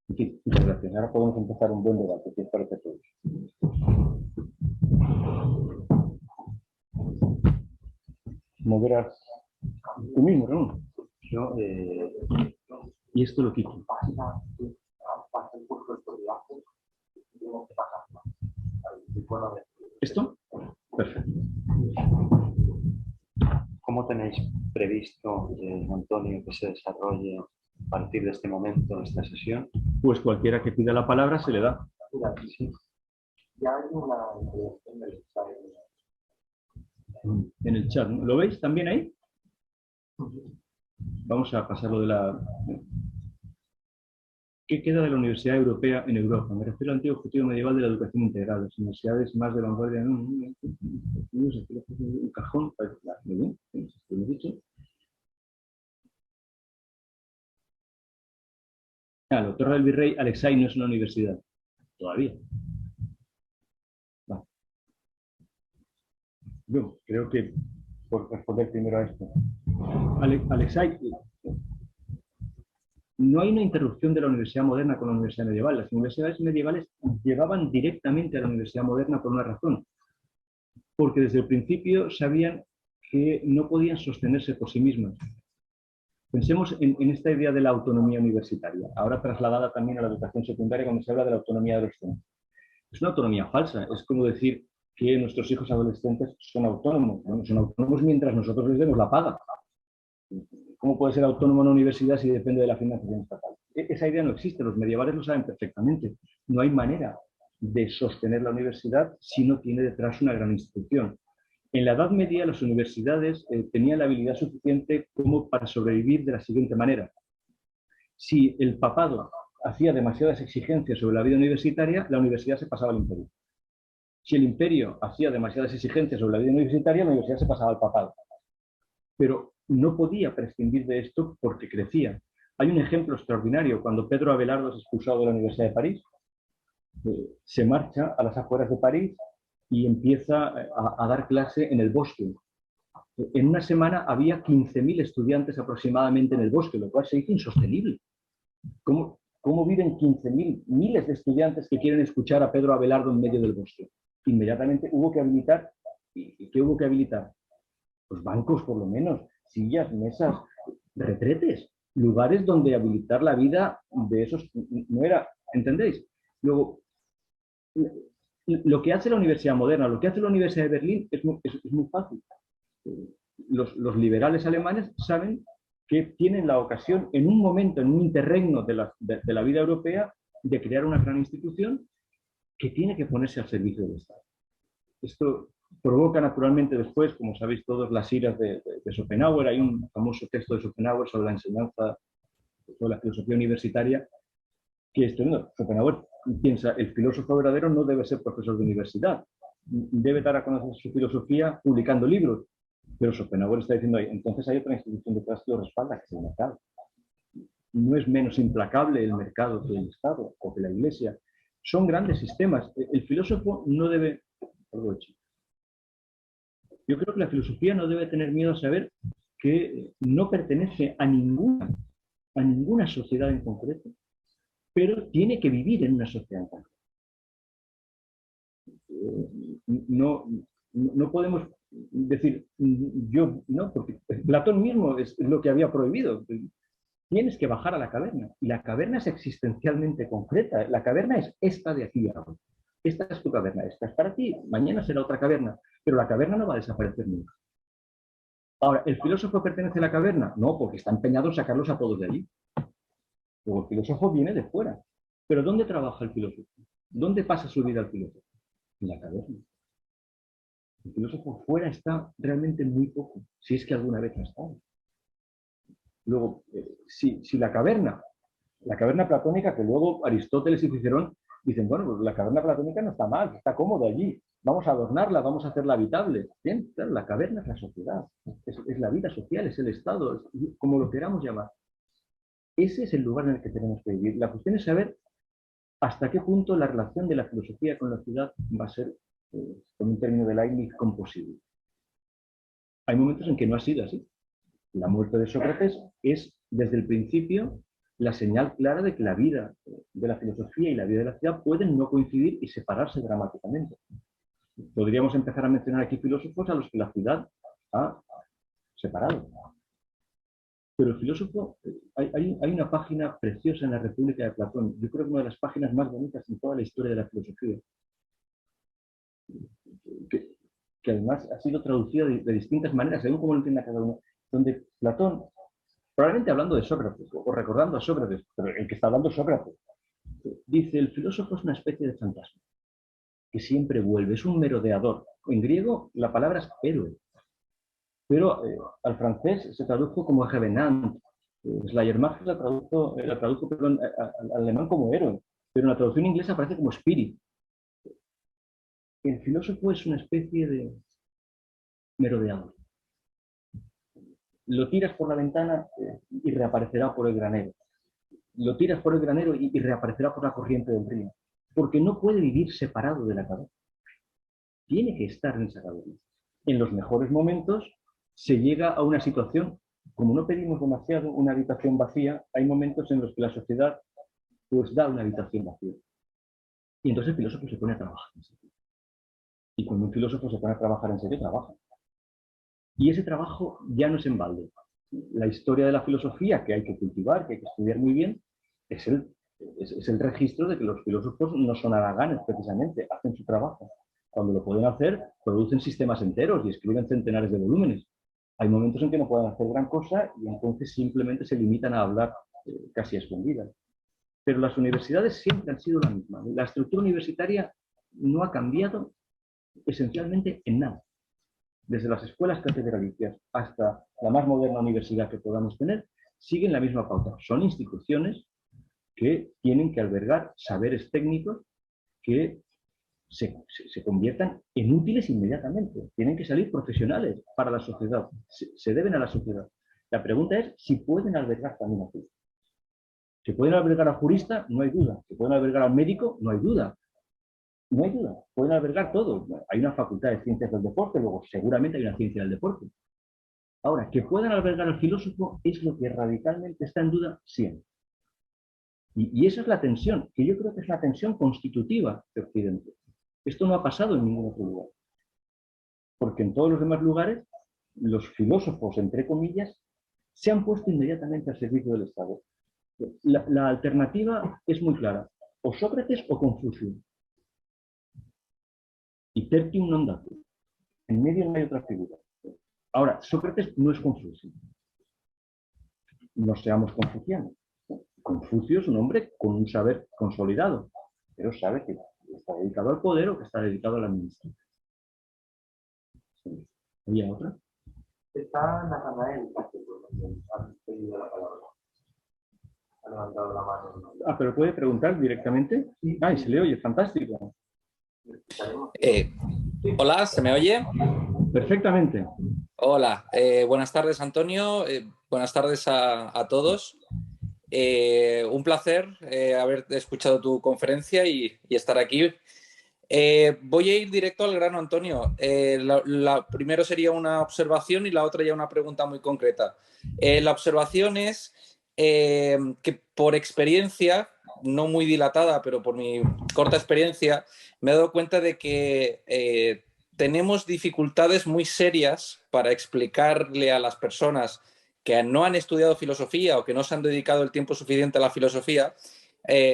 En fin, muchas gracias. Ahora podemos empezar un buen debate, si os parece a todos. Moderas tú mismo, ¿no? Yo, y esto lo quito. ¿Esto? Perfecto. ¿Cómo te tenéis previsto, Antonio, que se desarrolle a partir de este momento, esta sesión? Pues cualquiera que pida la palabra se le da. Sí. Ya hay una introducción del chat. En el chat, ¿no? ¿Lo veis también ahí? Vamos a pasarlo de la... ¿Qué queda de la Universidad Europea en Europa? Me refiero al antiguo objetivo medieval de la educación integral. Las universidades más de vanguardia... Un cajón... Muy bien, lo he dicho. La Torre del Virrey Alexei no es una universidad. Todavía. Vale. Yo creo que, por responder primero a esto, Alexei, no hay una interrupción de la universidad moderna con la universidad medieval. Las universidades medievales llevaban directamente a la universidad moderna por una razón. Porque desde el principio sabían que no podían sostenerse por sí mismas. Pensemos en esta idea de la autonomía universitaria, ahora trasladada también a la educación secundaria cuando se habla de la autonomía de los centros. Es una autonomía falsa, es como decir que nuestros hijos adolescentes son autónomos. Bueno, son autónomos mientras nosotros les demos la paga. ¿Cómo puede ser autónomo una universidad si depende de la financiación estatal? Esa idea no existe, los medievales lo saben perfectamente. No hay manera de sostener la universidad si no tiene detrás una gran institución. En la Edad Media las universidades tenían la habilidad suficiente como para sobrevivir de la siguiente manera. Si el papado hacía demasiadas exigencias sobre la vida universitaria, la universidad se pasaba al imperio. Si el imperio hacía demasiadas exigencias sobre la vida universitaria, la universidad se pasaba al papado. Pero no podía prescindir de esto porque crecía. Hay un ejemplo extraordinario. Cuando Pedro Abelardo es expulsado de la Universidad de París, se marcha a las afueras de París y empieza a dar clase en el bosque. En una semana había 15.000 estudiantes aproximadamente en el bosque, lo cual se hizo insostenible. ¿Cómo viven 15.000, miles de estudiantes que quieren escuchar a Pedro Abelardo en medio del bosque? Inmediatamente hubo que habilitar. ¿Y qué hubo que habilitar? Pues bancos, por lo menos, sillas, mesas, retretes, lugares donde habilitar la vida de esos no era, ¿entendéis? Luego, lo que hace la Universidad Moderna, lo que hace la Universidad de Berlín es muy fácil. Los liberales alemanes saben que tienen la ocasión en un momento, en un interregno de la vida europea, de crear una gran institución que tiene que ponerse al servicio del Estado. Esto provoca naturalmente después, como sabéis todos, las iras de Schopenhauer. Hay un famoso texto de Schopenhauer sobre la enseñanza, sobre la filosofía universitaria, que es tremendo. Schopenhauer piensa, el filósofo verdadero no debe ser profesor de universidad, debe dar a conocer su filosofía publicando libros. Pero Schopenhauer está diciendo, entonces hay otra institución detrás que lo respalda, que es el mercado. No es menos implacable el mercado que el Estado o que la Iglesia. Son grandes sistemas. El filósofo no debe... Yo creo que la filosofía no debe tener miedo a saber que no pertenece a ninguna sociedad en concreto, pero tiene que vivir en una sociedad en concreto. No podemos decir, yo, no, porque Platón mismo es lo que había prohibido. Tienes que bajar a la caverna. Y la caverna es existencialmente concreta. La caverna es esta de aquí ahora. Esta es tu caverna, esta es para ti, mañana será otra caverna, pero la caverna no va a desaparecer nunca. Ahora, ¿el filósofo pertenece a la caverna? No, porque está empeñado en sacarlos a todos de allí. Luego el filósofo viene de fuera. ¿Pero dónde trabaja el filósofo? ¿Dónde pasa su vida el filósofo? En la caverna. El filósofo fuera está realmente muy poco, si es que alguna vez ha estado. Luego, si la caverna platónica, que luego Aristóteles y Cicerón dicen, bueno, pues la caverna platónica no está mal, está cómodo allí, vamos a adornarla, vamos a hacerla habitable. Bien, claro, la caverna es la sociedad, es la vida social, es el Estado, es como lo queramos llamar. Ese es el lugar en el que tenemos que vivir. La cuestión es saber hasta qué punto la relación de la filosofía con la ciudad va a ser, con un término de Leibniz, composible. Hay momentos en que no ha sido así. La muerte de Sócrates es, desde el principio, la señal clara de que la vida de la filosofía y la vida de la ciudad pueden no coincidir y separarse dramáticamente. Podríamos empezar a mencionar aquí filósofos a los que la ciudad ha separado. Pero el filósofo, hay una página preciosa en la República de Platón, yo creo que una de las páginas más bonitas en toda la historia de la filosofía, que además ha sido traducida de distintas maneras, según cómo lo entienda cada uno, donde Platón, probablemente hablando de Sócrates, o recordando a Sócrates, pero el que está hablando es Sócrates, dice, el filósofo es una especie de fantasma, que siempre vuelve, es un merodeador. En griego la palabra es héroe, pero al francés se tradujo como revenant, Schleiermacher la tradujo perdón, al alemán como héroe, pero en la traducción inglesa aparece como spirit. El filósofo es una especie de merodeador. Lo tiras por la ventana y reaparecerá por el granero. Lo tiras por el granero y reaparecerá por la corriente del río. Porque no puede vivir separado de la cabeza. Tiene que estar en esa cabeza. En los mejores momentos se llega a una situación, como no pedimos demasiado una habitación vacía, hay momentos en los que la sociedad pues da una habitación vacía. Y entonces el filósofo se pone a trabajar en serio. Y cuando un filósofo se pone a trabajar en serio, trabaja. Y ese trabajo ya no es en balde. La historia de la filosofía que hay que cultivar, que hay que estudiar muy bien, es el registro de que los filósofos no son haraganes precisamente, hacen su trabajo. Cuando lo pueden hacer, producen sistemas enteros y escriben centenares de volúmenes. Hay momentos en que no pueden hacer gran cosa y entonces simplemente se limitan a hablar casi a escondidas. Pero las universidades siempre han sido la misma. La estructura universitaria no ha cambiado esencialmente en nada. Desde las escuelas catedralicias hasta la más moderna universidad que podamos tener, siguen la misma pauta. Son instituciones que tienen que albergar saberes técnicos que se conviertan en útiles inmediatamente. Tienen que salir profesionales para la sociedad. Se deben a la sociedad. La pregunta es si pueden albergar también a juristas. Si pueden albergar al jurista, no hay duda. Si pueden albergar al médico, no hay duda. No hay duda, pueden albergar todo. Hay una facultad de ciencias del deporte, luego seguramente hay una ciencia del deporte. Ahora, que puedan albergar al filósofo es lo que radicalmente está en duda siempre. Y esa es la tensión, que yo creo que es la tensión constitutiva de Occidente. Esto no ha pasado en ningún otro lugar. Porque en todos los demás lugares, los filósofos, entre comillas, se han puesto inmediatamente al servicio del Estado. La alternativa es muy clara, o Sócrates o Confucio. Y tertium non datur. En medio no hay otra figura. Ahora, Sócrates no es Confucio. No seamos confucianos. Confucio es un hombre con un saber consolidado, pero sabe que está dedicado al poder o que está dedicado a la administración. ¿Había otra? Está Natanael, ha pedido la palabra. Ha levantado la mano. Ah, pero puede preguntar directamente. Ah, y se le oye, fantástico. Hola, ¿se me oye? Perfectamente. Hola, buenas tardes Antonio, buenas tardes a todos. Un placer haber escuchado tu conferencia y estar aquí. Voy a ir directo al grano, Antonio. Primero sería una observación y la otra ya una pregunta muy concreta. La observación es que por experiencia, no muy dilatada, pero por mi corta experiencia, me he dado cuenta de que tenemos dificultades muy serias para explicarle a las personas que no han estudiado filosofía o que no se han dedicado el tiempo suficiente a la filosofía,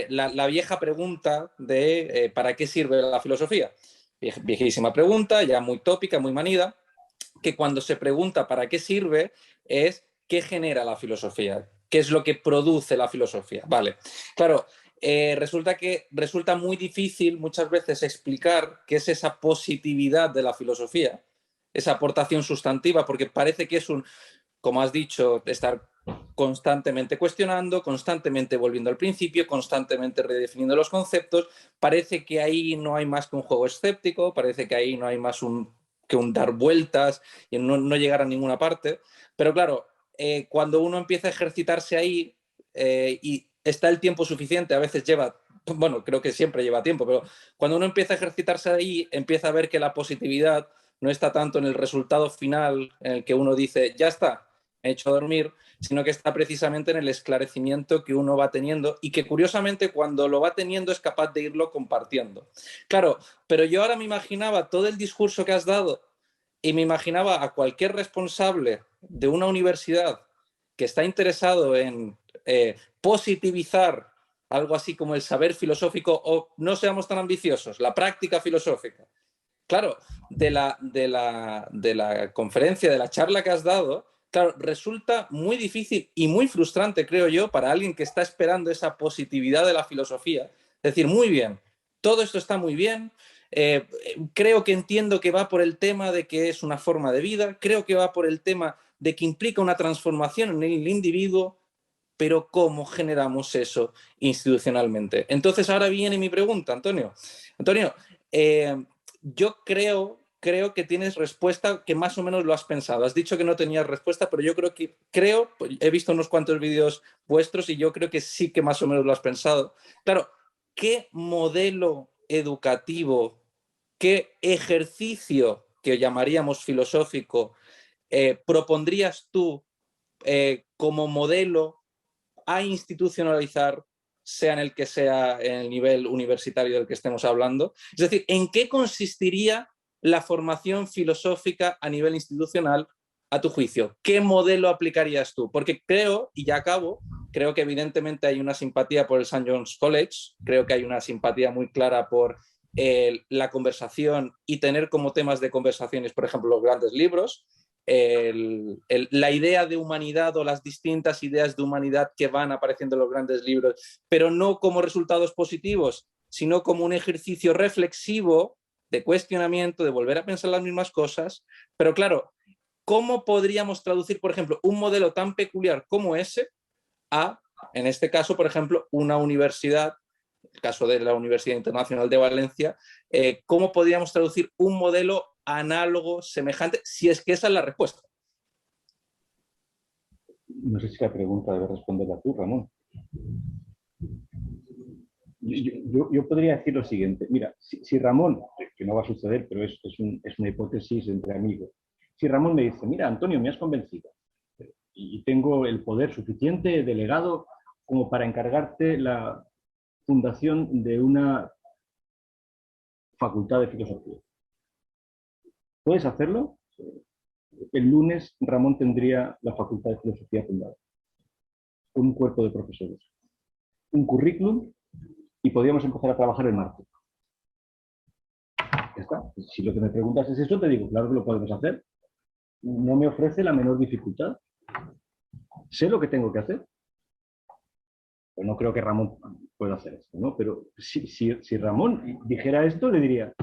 la vieja pregunta de ¿para qué sirve la filosofía? Viejísima pregunta, ya muy tópica, muy manida, que cuando se pregunta ¿para qué sirve? Es ¿qué genera la filosofía? ¿Qué es lo que produce la filosofía? Vale, claro, resulta muy difícil muchas veces explicar qué es esa positividad de la filosofía, esa aportación sustantiva, porque parece que es como has dicho, estar constantemente cuestionando, constantemente volviendo al principio, constantemente redefiniendo los conceptos. Parece que ahí no hay más que un juego escéptico, parece que ahí no hay más que un dar vueltas y no llegar a ninguna parte. Pero claro, cuando uno empieza a ejercitarse ahí y está el tiempo suficiente, a veces bueno, creo que siempre lleva tiempo, pero cuando uno empieza a ejercitarse ahí, empieza a ver que la positividad no está tanto en el resultado final en el que uno dice, ya está, he hecho dormir, sino que está precisamente en el esclarecimiento que uno va teniendo y que curiosamente cuando lo va teniendo es capaz de irlo compartiendo. Claro, pero yo ahora me imaginaba todo el discurso que has dado y me imaginaba a cualquier responsable de una universidad que está interesado en positivizar algo así como el saber filosófico o no seamos tan ambiciosos, la práctica filosófica. claro, de la conferencia, de la charla que has dado, claro, resulta muy difícil y muy frustrante, creo yo, para alguien que está esperando esa positividad de la filosofía. Es decir, muy bien, todo esto está muy bien, creo que entiendo que va por el tema de que es una forma de vida, creo que va por el tema de que implica una transformación en el individuo, pero ¿cómo generamos eso institucionalmente? Entonces ahora viene mi pregunta, Antonio. Antonio, yo creo que tienes respuesta, que más o menos lo has pensado. Has dicho que no tenías respuesta, pero yo he visto unos cuantos vídeos vuestros y yo creo que sí que más o menos lo has pensado. Claro, ¿qué modelo educativo, qué ejercicio que llamaríamos filosófico propondrías tú como modelo a institucionalizar, sea en el que sea, en el nivel universitario del que estemos hablando? Es decir, ¿en qué consistiría la formación filosófica a nivel institucional a tu juicio? ¿Qué modelo aplicarías tú? Porque creo, y ya acabo, creo que evidentemente hay una simpatía por el St. John's College, creo que hay una simpatía muy clara por la conversación y tener como temas de conversaciones, por ejemplo, los grandes libros, la idea de humanidad o las distintas ideas de humanidad que van apareciendo en los grandes libros, pero no como resultados positivos, sino como un ejercicio reflexivo de cuestionamiento, de volver a pensar las mismas cosas. Pero claro, ¿cómo podríamos traducir, por ejemplo, un modelo tan peculiar como ese a, en este caso, por ejemplo, una universidad, el caso de la Universidad Internacional de Valencia, cómo podríamos traducir un modelo análogo, semejante, si es que esa es la respuesta? No sé si la pregunta debe responderla tú, Ramón. Yo podría decir lo siguiente. Mira, si Ramón, que no va a suceder, pero es una hipótesis entre amigos, si Ramón me dice, mira, Antonio, me has convencido y tengo el poder suficiente delegado como para encargarte la fundación de una facultad de filosofía. ¿Puedes hacerlo? El lunes Ramón tendría la facultad de filosofía fundada, con un cuerpo de profesores, un currículum, y podríamos empezar a trabajar el martes. Ya está. Si lo que me preguntas es eso, te digo, claro que lo podemos hacer. No me ofrece la menor dificultad. Sé lo que tengo que hacer. Pero no creo que Ramón pueda hacer esto, ¿no? Pero si Ramón dijera esto, le diría,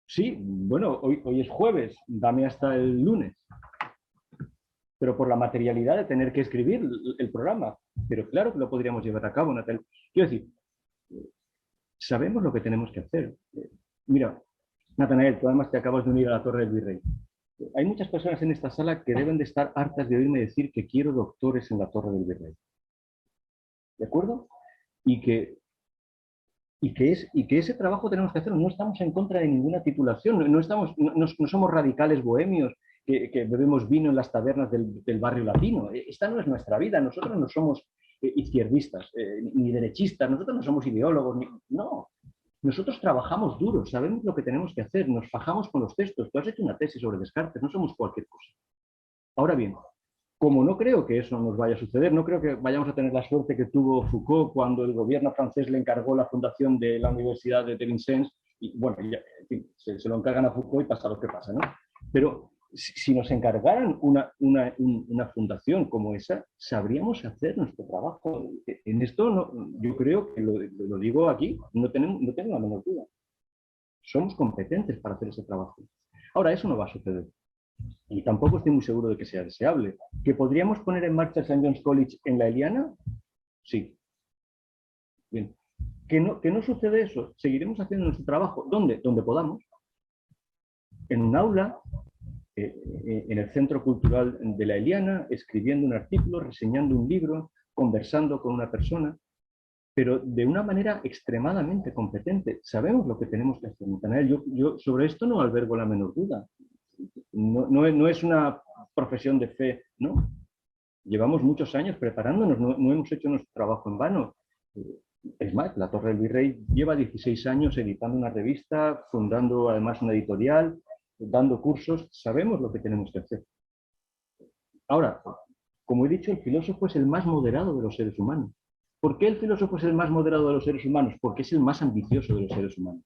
sí, bueno, hoy es jueves, dame hasta el lunes. Pero por la materialidad de tener que escribir el programa. Pero claro que lo podríamos llevar a cabo, Natalia. Quiero decir, sabemos lo que tenemos que hacer. Mira, Natanael, tú además te acabas de unir a la Torre del Virrey. Hay muchas personas en esta sala que deben de estar hartas de oírme decir que quiero doctores en la Torre del Virrey. ¿De acuerdo? Y que ese trabajo tenemos que hacerlo. No estamos en contra de ninguna titulación, no somos radicales bohemios que bebemos vino en las tabernas del barrio latino. Esta no es nuestra vida. Nosotros no somos izquierdistas ni derechistas, nosotros no somos ideólogos, no. Nosotros trabajamos duro, sabemos lo que tenemos que hacer, nos fajamos con los textos. Tú has hecho una tesis sobre Descartes, no somos cualquier cosa. Ahora bien, como no creo que eso nos vaya a suceder, no creo que vayamos a tener la suerte que tuvo Foucault cuando el gobierno francés le encargó la fundación de la Universidad de Vincennes, y bueno, ya, en fin, se lo encargan a Foucault y pasa lo que pasa, ¿no? Pero si nos encargaran una fundación como esa, sabríamos hacer nuestro trabajo. En esto no, yo creo que lo digo aquí, no tengo la menor duda. Somos competentes para hacer ese trabajo. Ahora, eso no va a suceder. Y tampoco estoy muy seguro de que sea deseable. ¿Que podríamos poner en marcha el St. John's College en la Eliana? Sí. Bien. ¿Que no sucede eso? Seguiremos haciendo nuestro trabajo. ¿Dónde? Donde podamos. En un aula, en el Centro Cultural de la Eliana, escribiendo un artículo, reseñando un libro, conversando con una persona, pero de una manera extremadamente competente. Sabemos lo que tenemos que hacer. Yo sobre esto no albergo la menor duda. No es una profesión de fe, ¿no? Llevamos muchos años preparándonos, no hemos hecho nuestro trabajo en vano. Es más, la Torre del Virrey lleva 16 años editando una revista, fundando además una editorial, dando cursos. Sabemos lo que tenemos que hacer. Ahora, como he dicho, el filósofo es el más moderado de los seres humanos. ¿Por qué el filósofo es el más moderado de los seres humanos? Porque es el más ambicioso de los seres humanos.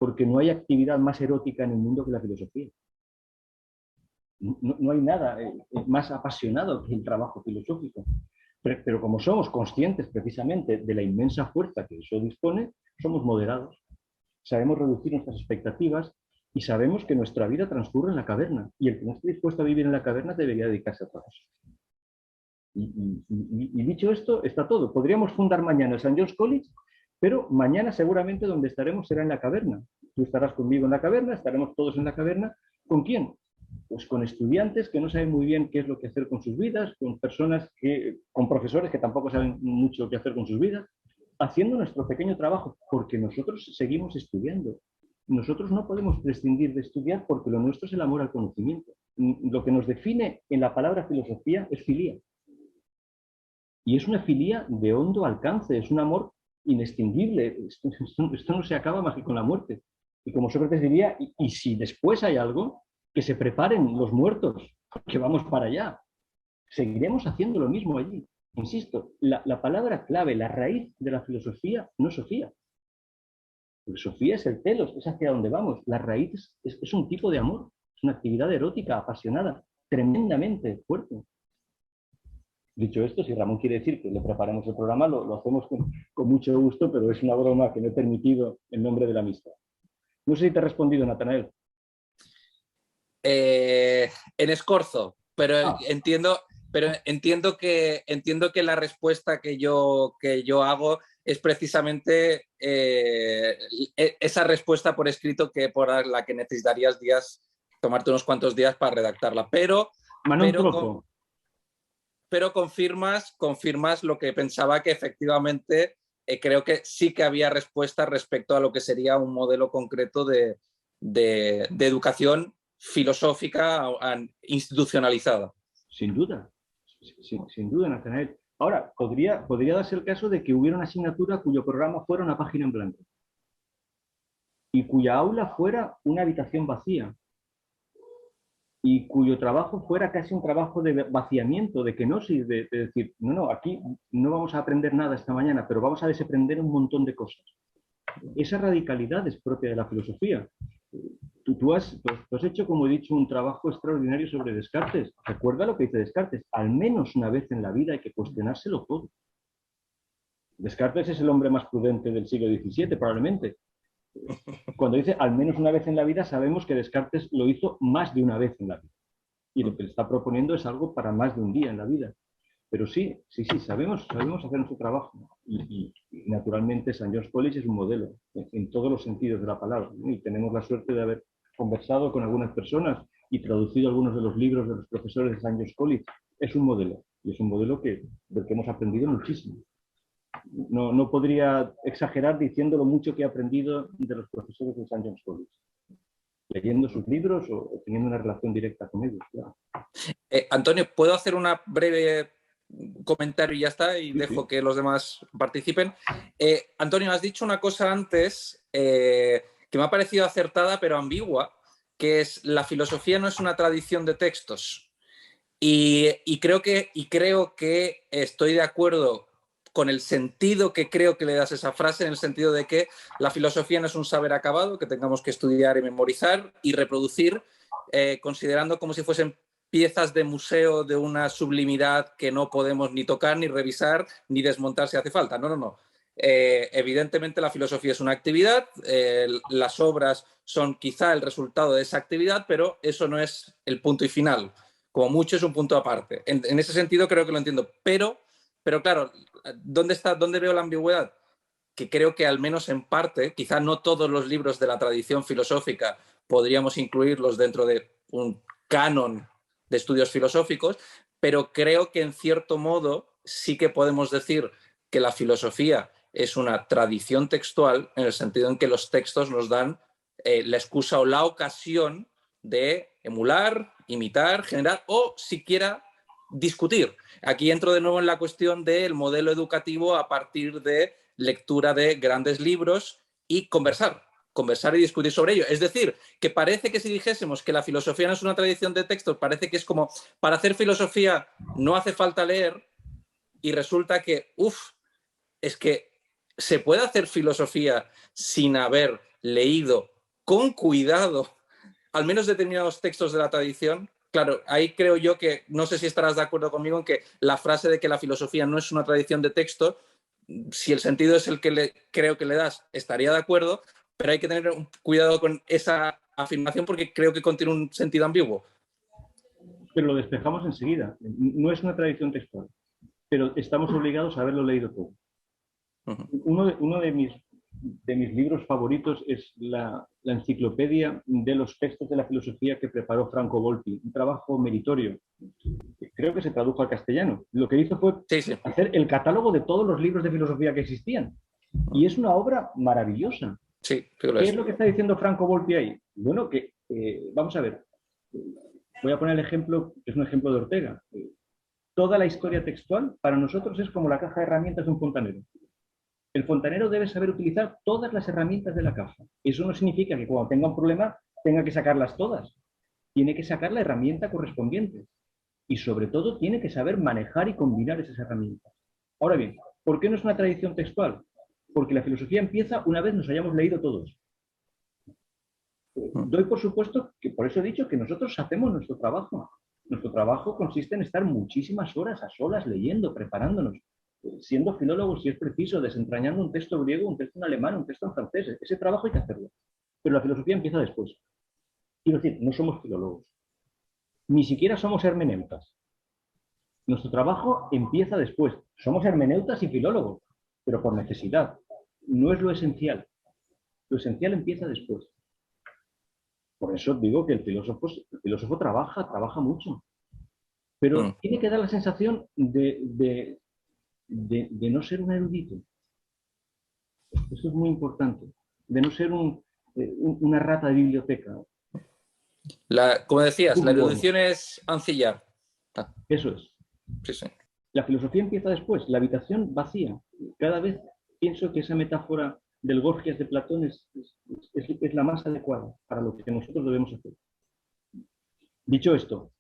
porque no hay actividad más erótica en el mundo que la filosofía. No hay nada más apasionado que el trabajo filosófico. Pero como somos conscientes precisamente de la inmensa fuerza que eso dispone, somos moderados. Sabemos reducir nuestras expectativas y sabemos que nuestra vida transcurre en la caverna. Y el que no esté dispuesto a vivir en la caverna debería dedicarse a otra cosa. Y dicho esto, está todo. Podríamos fundar mañana el St. John's College, pero mañana seguramente donde estaremos será en la caverna. Tú estarás conmigo en la caverna, estaremos todos en la caverna. ¿Con quién? Pues con estudiantes que no saben muy bien qué es lo que hacer con sus vidas, con con profesores que tampoco saben mucho qué hacer con sus vidas, haciendo nuestro pequeño trabajo, porque nosotros seguimos estudiando. Nosotros no podemos prescindir de estudiar porque lo nuestro es el amor al conocimiento. Lo que nos define en la palabra filosofía es filía. Y es una filía de hondo alcance, es un amor inextinguible. Esto no se acaba más que con la muerte. Y como Sócrates diría, y si después hay algo, que se preparen los muertos, que vamos para allá. Seguiremos haciendo lo mismo allí. Insisto, la palabra clave, la raíz de la filosofía no es Sofía. Porque Sofía es el telos, es hacia donde vamos. La raíz es un tipo de amor, es una actividad erótica, apasionada, tremendamente fuerte. Dicho esto, si Ramón quiere decir que le preparemos el programa, lo hacemos con mucho gusto, pero es una broma que no he permitido en nombre de la amistad. No sé si te he respondido, Natanael. En escorzo, pero entiendo que la respuesta que yo hago es precisamente esa respuesta por escrito por la que necesitarías tomarte unos cuantos días para redactarla. Pero confirmas lo que pensaba, que efectivamente creo que sí que había respuesta respecto a lo que sería un modelo concreto de educación filosófica institucionalizada. Sin duda, sin duda, Natanael. Ahora, podría darse el caso de que hubiera una asignatura cuyo programa fuera una página en blanco y cuya aula fuera una habitación vacía y cuyo trabajo fuera casi un trabajo de vaciamiento, de kenosis, de decir, no, aquí no vamos a aprender nada esta mañana, pero vamos a desaprender un montón de cosas. Esa radicalidad es propia de la filosofía. Tú has hecho, como he dicho, un trabajo extraordinario sobre Descartes. Recuerda lo que dice Descartes, al menos una vez en la vida hay que cuestionárselo todo. Descartes es el hombre más prudente del siglo XVII, probablemente. Cuando dice al menos una vez en la vida, sabemos que Descartes lo hizo más de una vez en la vida. Y lo que le está proponiendo es algo para más de un día en la vida. Pero sí, sabemos hacer nuestro trabajo. Y naturalmente St. John's College es un modelo, en todos los sentidos de la palabra, ¿no? Y tenemos la suerte de haber conversado con algunas personas y traducido algunos de los libros de los profesores de St. John's College. Es un modelo, y es un modelo del que hemos aprendido muchísimo. No podría exagerar diciendo lo mucho que he aprendido de los profesores de St. John's College, leyendo sus libros o teniendo una relación directa con ellos. Claro. Antonio, ¿puedo hacer una breve comentario y ya está? Y dejo que los demás participen. Antonio, has dicho una cosa antes que me ha parecido acertada pero ambigua, que es la filosofía no es una tradición de textos. Y creo que estoy de acuerdo con el sentido que creo que le das a esa frase, en el sentido de que la filosofía no es un saber acabado que tengamos que estudiar y memorizar y reproducir, considerando como si fuesen piezas de museo de una sublimidad que no podemos ni tocar, ni revisar, ni desmontar si hace falta. No. Evidentemente la filosofía es una actividad, las obras son quizá el resultado de esa actividad, pero eso no es el punto y final. Como mucho es un punto aparte. En ese sentido creo que lo entiendo. Pero claro, ¿dónde veo la ambigüedad? Que creo que al menos en parte, quizá no todos los libros de la tradición filosófica podríamos incluirlos dentro de un canon de estudios filosóficos, pero creo que en cierto modo sí que podemos decir que la filosofía es una tradición textual, en el sentido en que los textos nos dan la excusa o la ocasión de emular, imitar, generar o siquiera discutir. Aquí entro de nuevo en la cuestión del modelo educativo a partir de lectura de grandes libros y conversar y discutir sobre ello. Es decir, que parece que si dijésemos que la filosofía no es una tradición de textos, parece que es como para hacer filosofía no hace falta leer, y resulta que, es que se puede hacer filosofía sin haber leído con cuidado, al menos determinados textos de la tradición. Claro, ahí creo yo que, no sé si estarás de acuerdo conmigo en que la frase de que la filosofía no es una tradición de texto, si el sentido es el que creo que le das, estaría de acuerdo, pero hay que tener cuidado con esa afirmación porque creo que contiene un sentido ambiguo. Pero lo despejamos enseguida. No es una tradición textual, pero estamos obligados a haberlo leído todo. Uno de mis libros favoritos es la enciclopedia de los textos de la filosofía que preparó Franco Volpi, un trabajo meritorio. Creo que se tradujo al castellano. Lo que hizo fue hacer el catálogo de todos los libros de filosofía que existían. Y es una obra maravillosa. Sí, ¿Qué es lo que está diciendo Franco Volpi ahí? Bueno, que vamos a ver. Voy a poner el ejemplo, que es un ejemplo de Ortega. Toda la historia textual para nosotros es como la caja de herramientas de un fontanero. El fontanero debe saber utilizar todas las herramientas de la caja. Eso no significa que cuando tenga un problema tenga que sacarlas todas. Tiene que sacar la herramienta correspondiente. Y sobre todo tiene que saber manejar y combinar esas herramientas. Ahora bien, ¿por qué no es una tradición textual? Porque la filosofía empieza una vez nos hayamos leído todos. Doy por supuesto que por eso he dicho que nosotros hacemos nuestro trabajo. Nuestro trabajo consiste en estar muchísimas horas a solas leyendo, preparándonos, siendo filólogos si es preciso, desentrañando un texto griego, un texto en alemán, un texto en francés. Ese trabajo hay que hacerlo. Pero la filosofía empieza después. Quiero decir, no somos filólogos. Ni siquiera somos hermeneutas. Nuestro trabajo empieza después. Somos hermeneutas y filólogos, pero por necesidad. No es lo esencial. Lo esencial empieza después. Por eso digo que el filósofo trabaja mucho. Pero tiene que dar la sensación de no ser un erudito. Eso es muy importante. De no ser una rata de biblioteca. Como decías, la erudición es ancillar. Eso es. Sí, sí. La filosofía empieza después, la habitación vacía. Cada vez pienso que esa metáfora del Gorgias de Platón es la más adecuada para lo que nosotros debemos hacer. Dicho esto,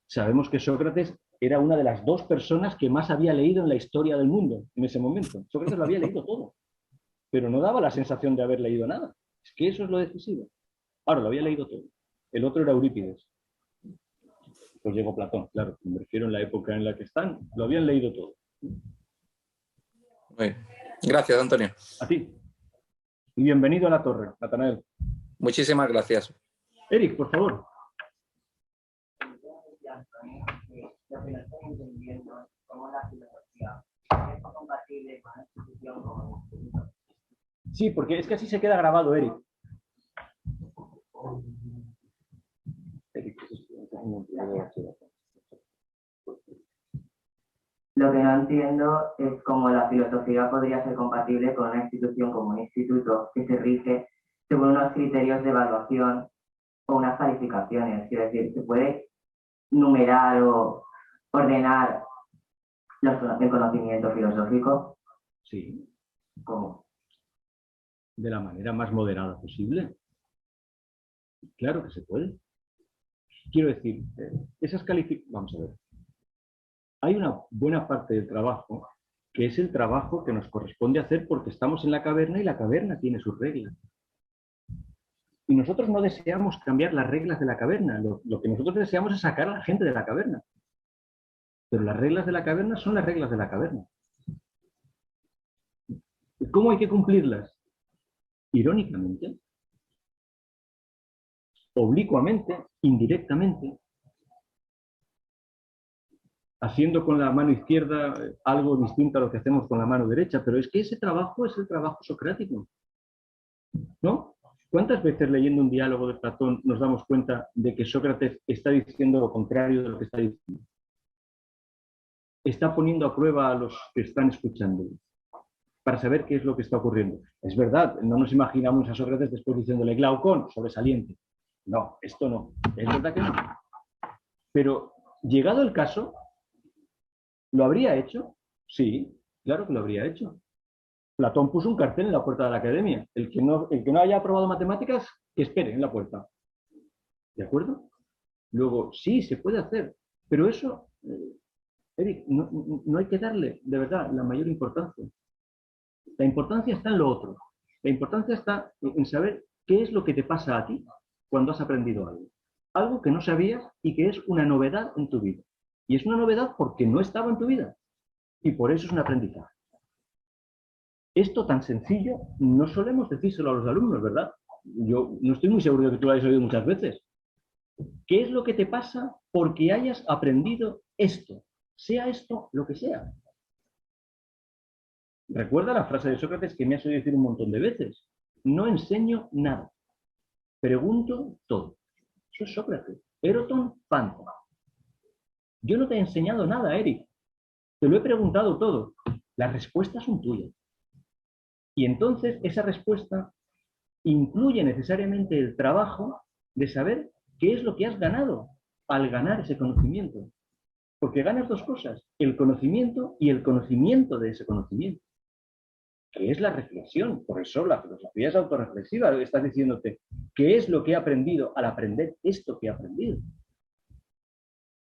sabemos que Sócrates era una de las 2 personas que más había leído en la historia del mundo en ese momento. Sócrates lo había leído todo, pero no daba la sensación de haber leído nada. Es que eso es lo decisivo. Ahora, lo había leído todo. El otro era Eurípides. Pues llegó Platón, claro, me refiero en la época en la que están, lo habían leído todo. Muy bien. Gracias, Antonio. A ti. Y bienvenido a la torre, Natanael. Muchísimas gracias. Eric, por favor. Sí, porque es que así se queda grabado, Eric. Lo que no entiendo es cómo la filosofía podría ser compatible con una institución como un instituto que se rige según unos criterios de evaluación o unas calificaciones. Quiero decir, ¿se puede numerar o ordenar el conocimiento filosófico? Sí. ¿Cómo? De la manera más moderada posible. Claro que se puede. Quiero decir, esas calificaciones... Vamos a ver. Hay una buena parte del trabajo que es el trabajo que nos corresponde hacer porque estamos en la caverna y la caverna tiene sus reglas. Y nosotros no deseamos cambiar las reglas de la caverna. Lo que nosotros deseamos es sacar a la gente de la caverna. Pero las reglas de la caverna son las reglas de la caverna. ¿Y cómo hay que cumplirlas? Irónicamente, oblicuamente, indirectamente, haciendo con la mano izquierda algo distinto a lo que hacemos con la mano derecha, pero es que ese trabajo es el trabajo socrático, ¿no? ¿Cuántas veces leyendo un diálogo de Platón nos damos cuenta de que Sócrates está diciendo lo contrario de lo que está diciendo? Está poniendo a prueba a los que están escuchando para saber qué es lo que está ocurriendo. Es verdad, no nos imaginamos a Sócrates después diciéndole Glaucón, sobresaliente. No, esto no. Es verdad que no. Pero, llegado el caso, ¿lo habría hecho? Sí, claro que lo habría hecho. Platón puso un cartel en la puerta de la academia. El que no haya aprobado matemáticas, que espere en la puerta. ¿De acuerdo? Luego, sí, se puede hacer. Pero eso, Eric, no hay que darle, de verdad, la mayor importancia. La importancia está en lo otro. La importancia está en saber ¿Qué es lo que te pasa a ti cuando has aprendido algo? Algo que no sabías y que es una novedad en tu vida. Y es una novedad porque no estaba en tu vida. Y por eso es un aprendizaje. Esto tan sencillo no solemos decírselo a los alumnos, ¿verdad? Yo no estoy muy seguro de que tú lo hayas oído muchas veces. ¿Qué es lo que te pasa porque hayas aprendido esto? Sea esto lo que sea. Recuerda la frase de Sócrates que me has oído decir un montón de veces. No enseño nada. Pregunto todo. Eso es Sócrates. Eroton Panta. Yo no te he enseñado nada, Eric. Te lo he preguntado todo. Las respuestas son tuyas. Y entonces esa respuesta incluye necesariamente el trabajo de saber qué es lo que has ganado al ganar ese conocimiento. Porque ganas dos cosas, el conocimiento y el conocimiento de ese conocimiento, que es la reflexión. Por eso la filosofía es autorreflexiva. Estás diciéndote, ¿qué es lo que he aprendido al aprender esto que he aprendido?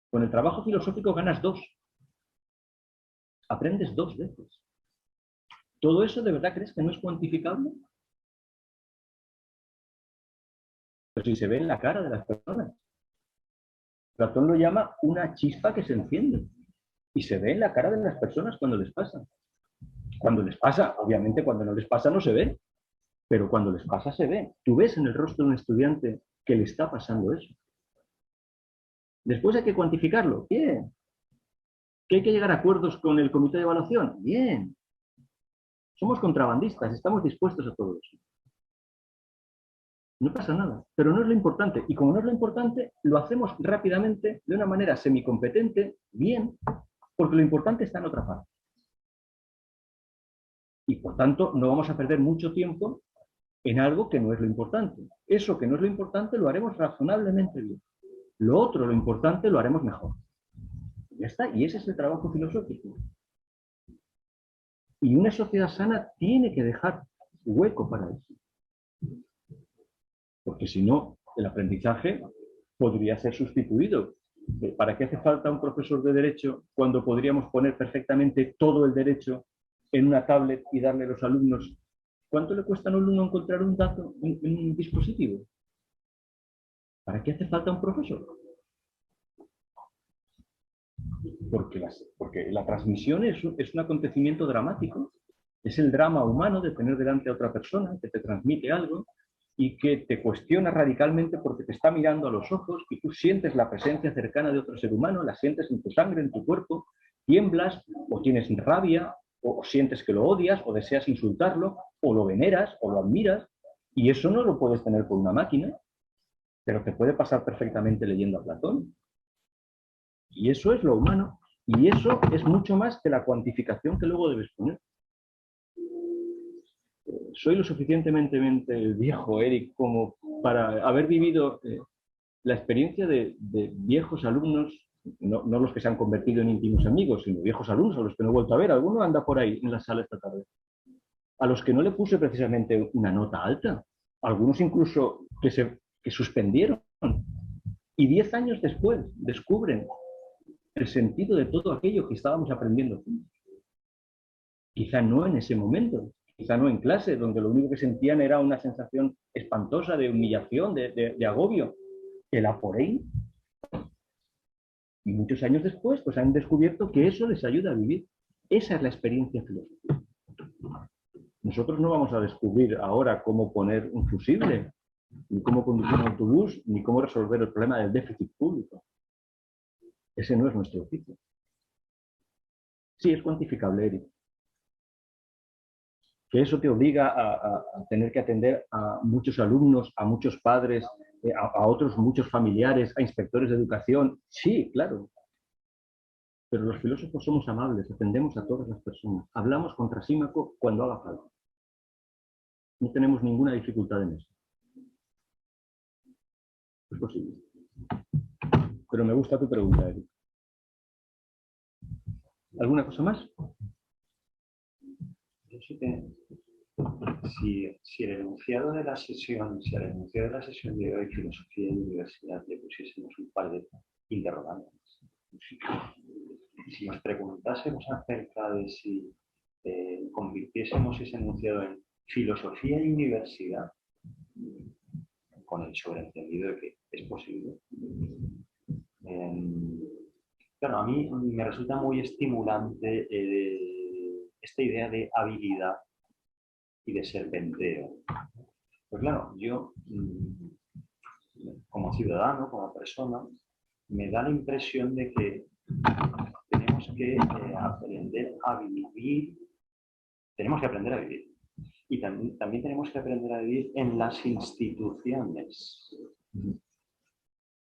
Con el trabajo filosófico ganas dos. Aprendes dos veces. ¿Todo eso de verdad crees que no es cuantificable? Pero si se ve en la cara de las personas. Platón lo llama una chispa que se enciende. Y se ve en la cara de las personas cuando les pasa. Cuando les pasa, obviamente cuando no les pasa no se ve. Pero cuando les pasa se ve. Tú ves en el rostro de un estudiante que le está pasando eso. Después hay que cuantificarlo. Bien. ¿Que hay que llegar a acuerdos con el comité de evaluación? Bien. Somos contrabandistas, estamos dispuestos a todo eso. No pasa nada, pero no es lo importante. Y como no es lo importante, lo hacemos rápidamente, de una manera semicompetente, bien, porque lo importante está en otra parte. Y por tanto, no vamos a perder mucho tiempo en algo que no es lo importante. Eso que no es lo importante lo haremos razonablemente bien. Lo otro, lo importante, lo haremos mejor. Ya está, y ese es el trabajo filosófico. Y una sociedad sana tiene que dejar hueco para eso. Porque si no, el aprendizaje podría ser sustituido. ¿Para qué hace falta un profesor de derecho cuando podríamos poner perfectamente todo el derecho en una tablet y darle a los alumnos? ¿Cuánto le cuesta a un alumno encontrar un dato en un dispositivo? ¿Para qué hace falta un profesor? Porque la transmisión es un acontecimiento dramático. Es el drama humano de tener delante a otra persona que te transmite algo y que te cuestiona radicalmente porque te está mirando a los ojos y tú sientes la presencia cercana de otro ser humano, la sientes en tu sangre, en tu cuerpo, tiemblas o tienes rabia o sientes que lo odias o deseas insultarlo o lo veneras o lo admiras y eso no lo puedes tener con una máquina, pero te puede pasar perfectamente leyendo a Platón. Y eso es lo humano y eso es mucho más que la cuantificación que luego debes poner. Soy lo suficientemente viejo, Eric, como para haber vivido la experiencia de viejos alumnos, no los que se han convertido en íntimos amigos, sino viejos alumnos a los que no he vuelto a ver. Alguno anda por ahí en la sala esta tarde. A los que no le puse precisamente una nota alta. Algunos incluso que suspendieron. Y 10 años después descubren el sentido de todo aquello que estábamos aprendiendo juntos. Quizá no en ese momento, quizá no en clase, donde lo único que sentían era una sensación espantosa de humillación, de agobio. El aporén. Y muchos años después, pues han descubierto que eso les ayuda a vivir. Esa es la experiencia filosófica. Nosotros no vamos a descubrir ahora cómo poner un fusible, ni cómo conducir un autobús, ni cómo resolver el problema del déficit público. Ese no es nuestro oficio. Sí, es cuantificable, Eric. Que eso te obliga a tener que atender a muchos alumnos, a muchos padres, a otros muchos familiares, a inspectores de educación. Sí, claro. Pero los filósofos somos amables, atendemos a todas las personas. Hablamos con Trasímaco cuando haga falta. No tenemos ninguna dificultad en eso. Es posible. Pero me gusta tu pregunta, Eric. ¿Alguna cosa más? Yo sí que, si el enunciado de la sesión, de hoy, filosofía y universidad, le pusiésemos un par de interrogantes, si nos preguntásemos acerca de si convirtiésemos ese enunciado en filosofía y universidad, con el sobreentendido de que es posible. Claro, a mí me resulta muy estimulante esta idea de habilidad y de serpenteo. Pues claro, yo como ciudadano, como persona, me da la impresión de que tenemos que aprender a vivir, tenemos que aprender a vivir. Y también tenemos que aprender a vivir en las instituciones.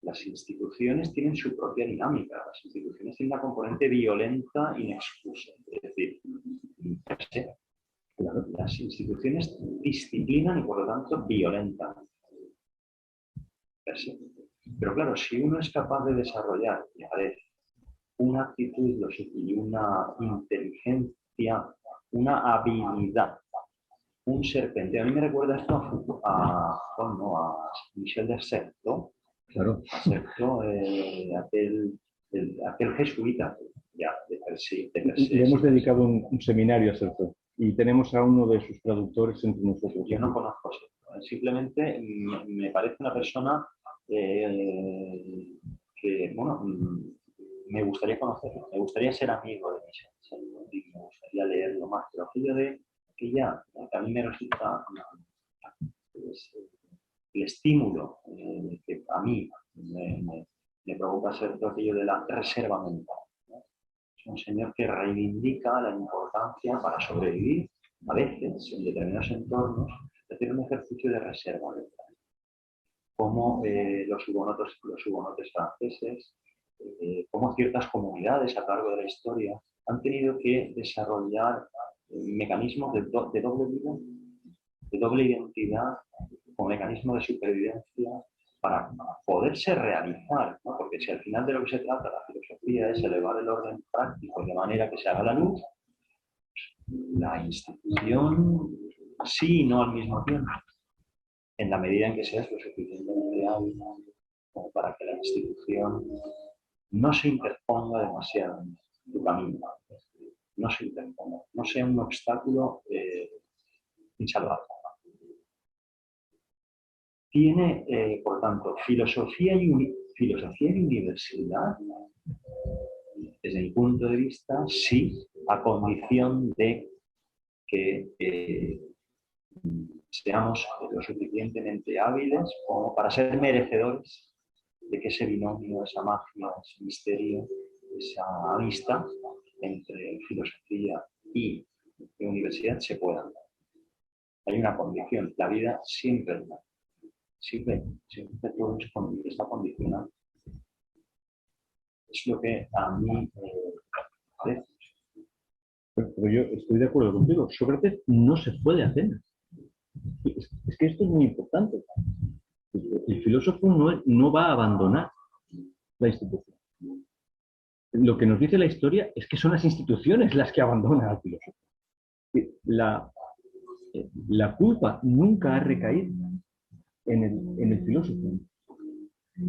Las instituciones tienen su propia dinámica, las instituciones tienen una componente violenta inexcusa. Es decir, las instituciones disciplinan y por lo tanto violentan. Pero claro, si uno es capaz de desarrollar, me parece, una actitud y una inteligencia, una habilidad, un serpente. A mí me recuerda esto a Michel de Certeau, Claro. Aquel jesuita ya, de Persí. Le hemos dedicado un seminario a Certeau y tenemos a uno de sus traductores entre nosotros. Yo no conozco a Certeau. Simplemente me parece una persona que, bueno, me gustaría conocerlo, me gustaría ser amigo de Michel, me gustaría leerlo más, pero aquello de que ya, que a mí me resulta el estímulo que a mí me provoca ser todo aquello de la reserva mental. Es un señor que reivindica la importancia para sobrevivir, a veces, en determinados entornos, de hacer un ejercicio de reserva mental. Como los hugonotes franceses, como ciertas comunidades a lo largo de la historia han tenido que desarrollar mecanismos de doble vida, de doble identidad, como mecanismo de supervivencia para poderse realizar, ¿no? Porque si al final de lo que se trata la filosofía es elevar el orden práctico de manera que se haga la luz, la institución sí y no al mismo tiempo, en la medida en que seas lo suficientemente hábil como para que la institución no se interponga demasiado en tu camino, no se interponga, no sea un obstáculo insalvable. Tiene, por tanto, filosofía y universidad, desde mi punto de vista, sí, a condición de que seamos lo suficientemente hábiles como para ser merecedores de que ese binomio, esa magia, ese misterio, esa amistad entre filosofía y universidad se puedan dar. Hay una condición, la vida siempre todo está condicionado. Es lo que a mí parece. Pero yo estoy de acuerdo contigo. Sócrates no se fue de Atenas. Es que esto es muy importante. El filósofo no va a abandonar la institución. Lo que nos dice la historia es que son las instituciones las que abandonan al filósofo. La culpa nunca ha recaído en el filósofo.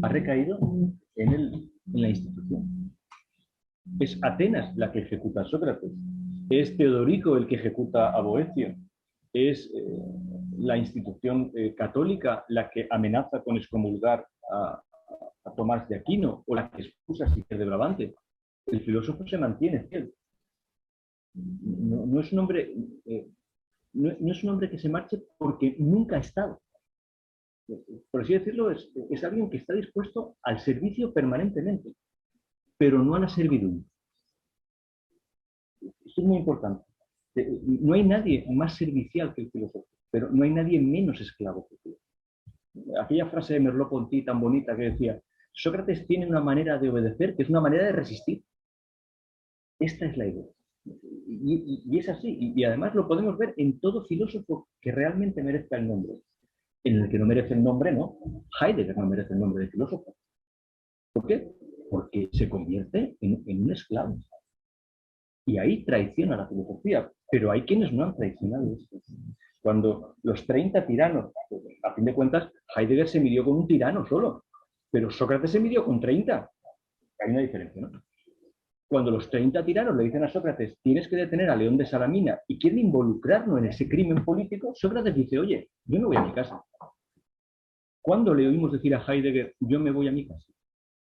Ha recaído en la institución. Es Atenas la que ejecuta a Sócrates. Es Teodorico el que ejecuta a Boecio. Es la institución católica la que amenaza con excomulgar a Tomás de Aquino o la que expusa a Siquer de Brabante. El filósofo se mantiene fiel. No es un hombre, no es un hombre que se marche porque nunca ha estado. Por así decirlo, es alguien que está dispuesto al servicio permanentemente, pero no a la servidumbre. Esto es muy importante. No hay nadie más servicial que el filósofo, pero no hay nadie menos esclavo que el filósofo. Aquella frase de Merleau-Ponty tan bonita que decía: Sócrates tiene una manera de obedecer que es una manera de resistir. Esta es la idea. Y es así. Y además lo podemos ver en todo filósofo que realmente merezca el nombre. En el que no merece el nombre, no. Heidegger no merece el nombre de filósofo. ¿Por qué? Porque se convierte en un esclavo. Y ahí traiciona la filosofía. Pero hay quienes no han traicionado esto. Cuando los 30 tiranos, a fin de cuentas, Heidegger se midió con un tirano solo, pero Sócrates se midió con 30. Hay una diferencia, ¿no? Cuando los 30 tiranos le dicen a Sócrates: tienes que detener a León de Salamina, y quieren involucrarlo en ese crimen político, Sócrates dice: oye, yo me voy a mi casa. ¿Cuándo le oímos decir a Heidegger, yo me voy a mi casa?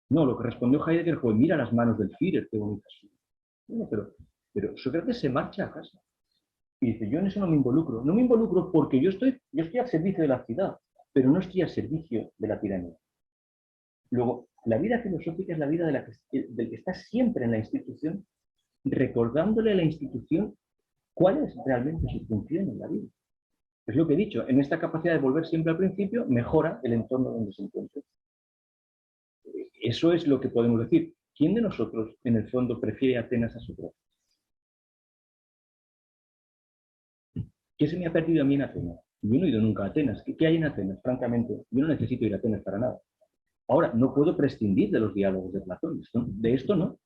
No, lo que respondió Heidegger fue, mira las manos del Führer, qué bonitas son. Bueno, pero Sócrates se marcha a casa. Y dice, yo en eso no me involucro. No me involucro porque yo estoy al servicio de la ciudad, pero no estoy al servicio de la tiranía. Luego, la vida filosófica es la vida del que está siempre en la institución, recordándole a la institución cuál es realmente su función en la vida. Es lo que he dicho, en esta capacidad de volver siempre al principio, mejora el entorno donde se encuentra. Eso es lo que podemos decir. ¿Quién de nosotros, en el fondo, prefiere Atenas a Sócrates? ¿Qué se me ha perdido a mí en Atenas? Yo no he ido nunca a Atenas. ¿Qué hay en Atenas? Francamente, yo no necesito ir a Atenas para nada. Ahora, no puedo prescindir de los diálogos de Platón. De esto no.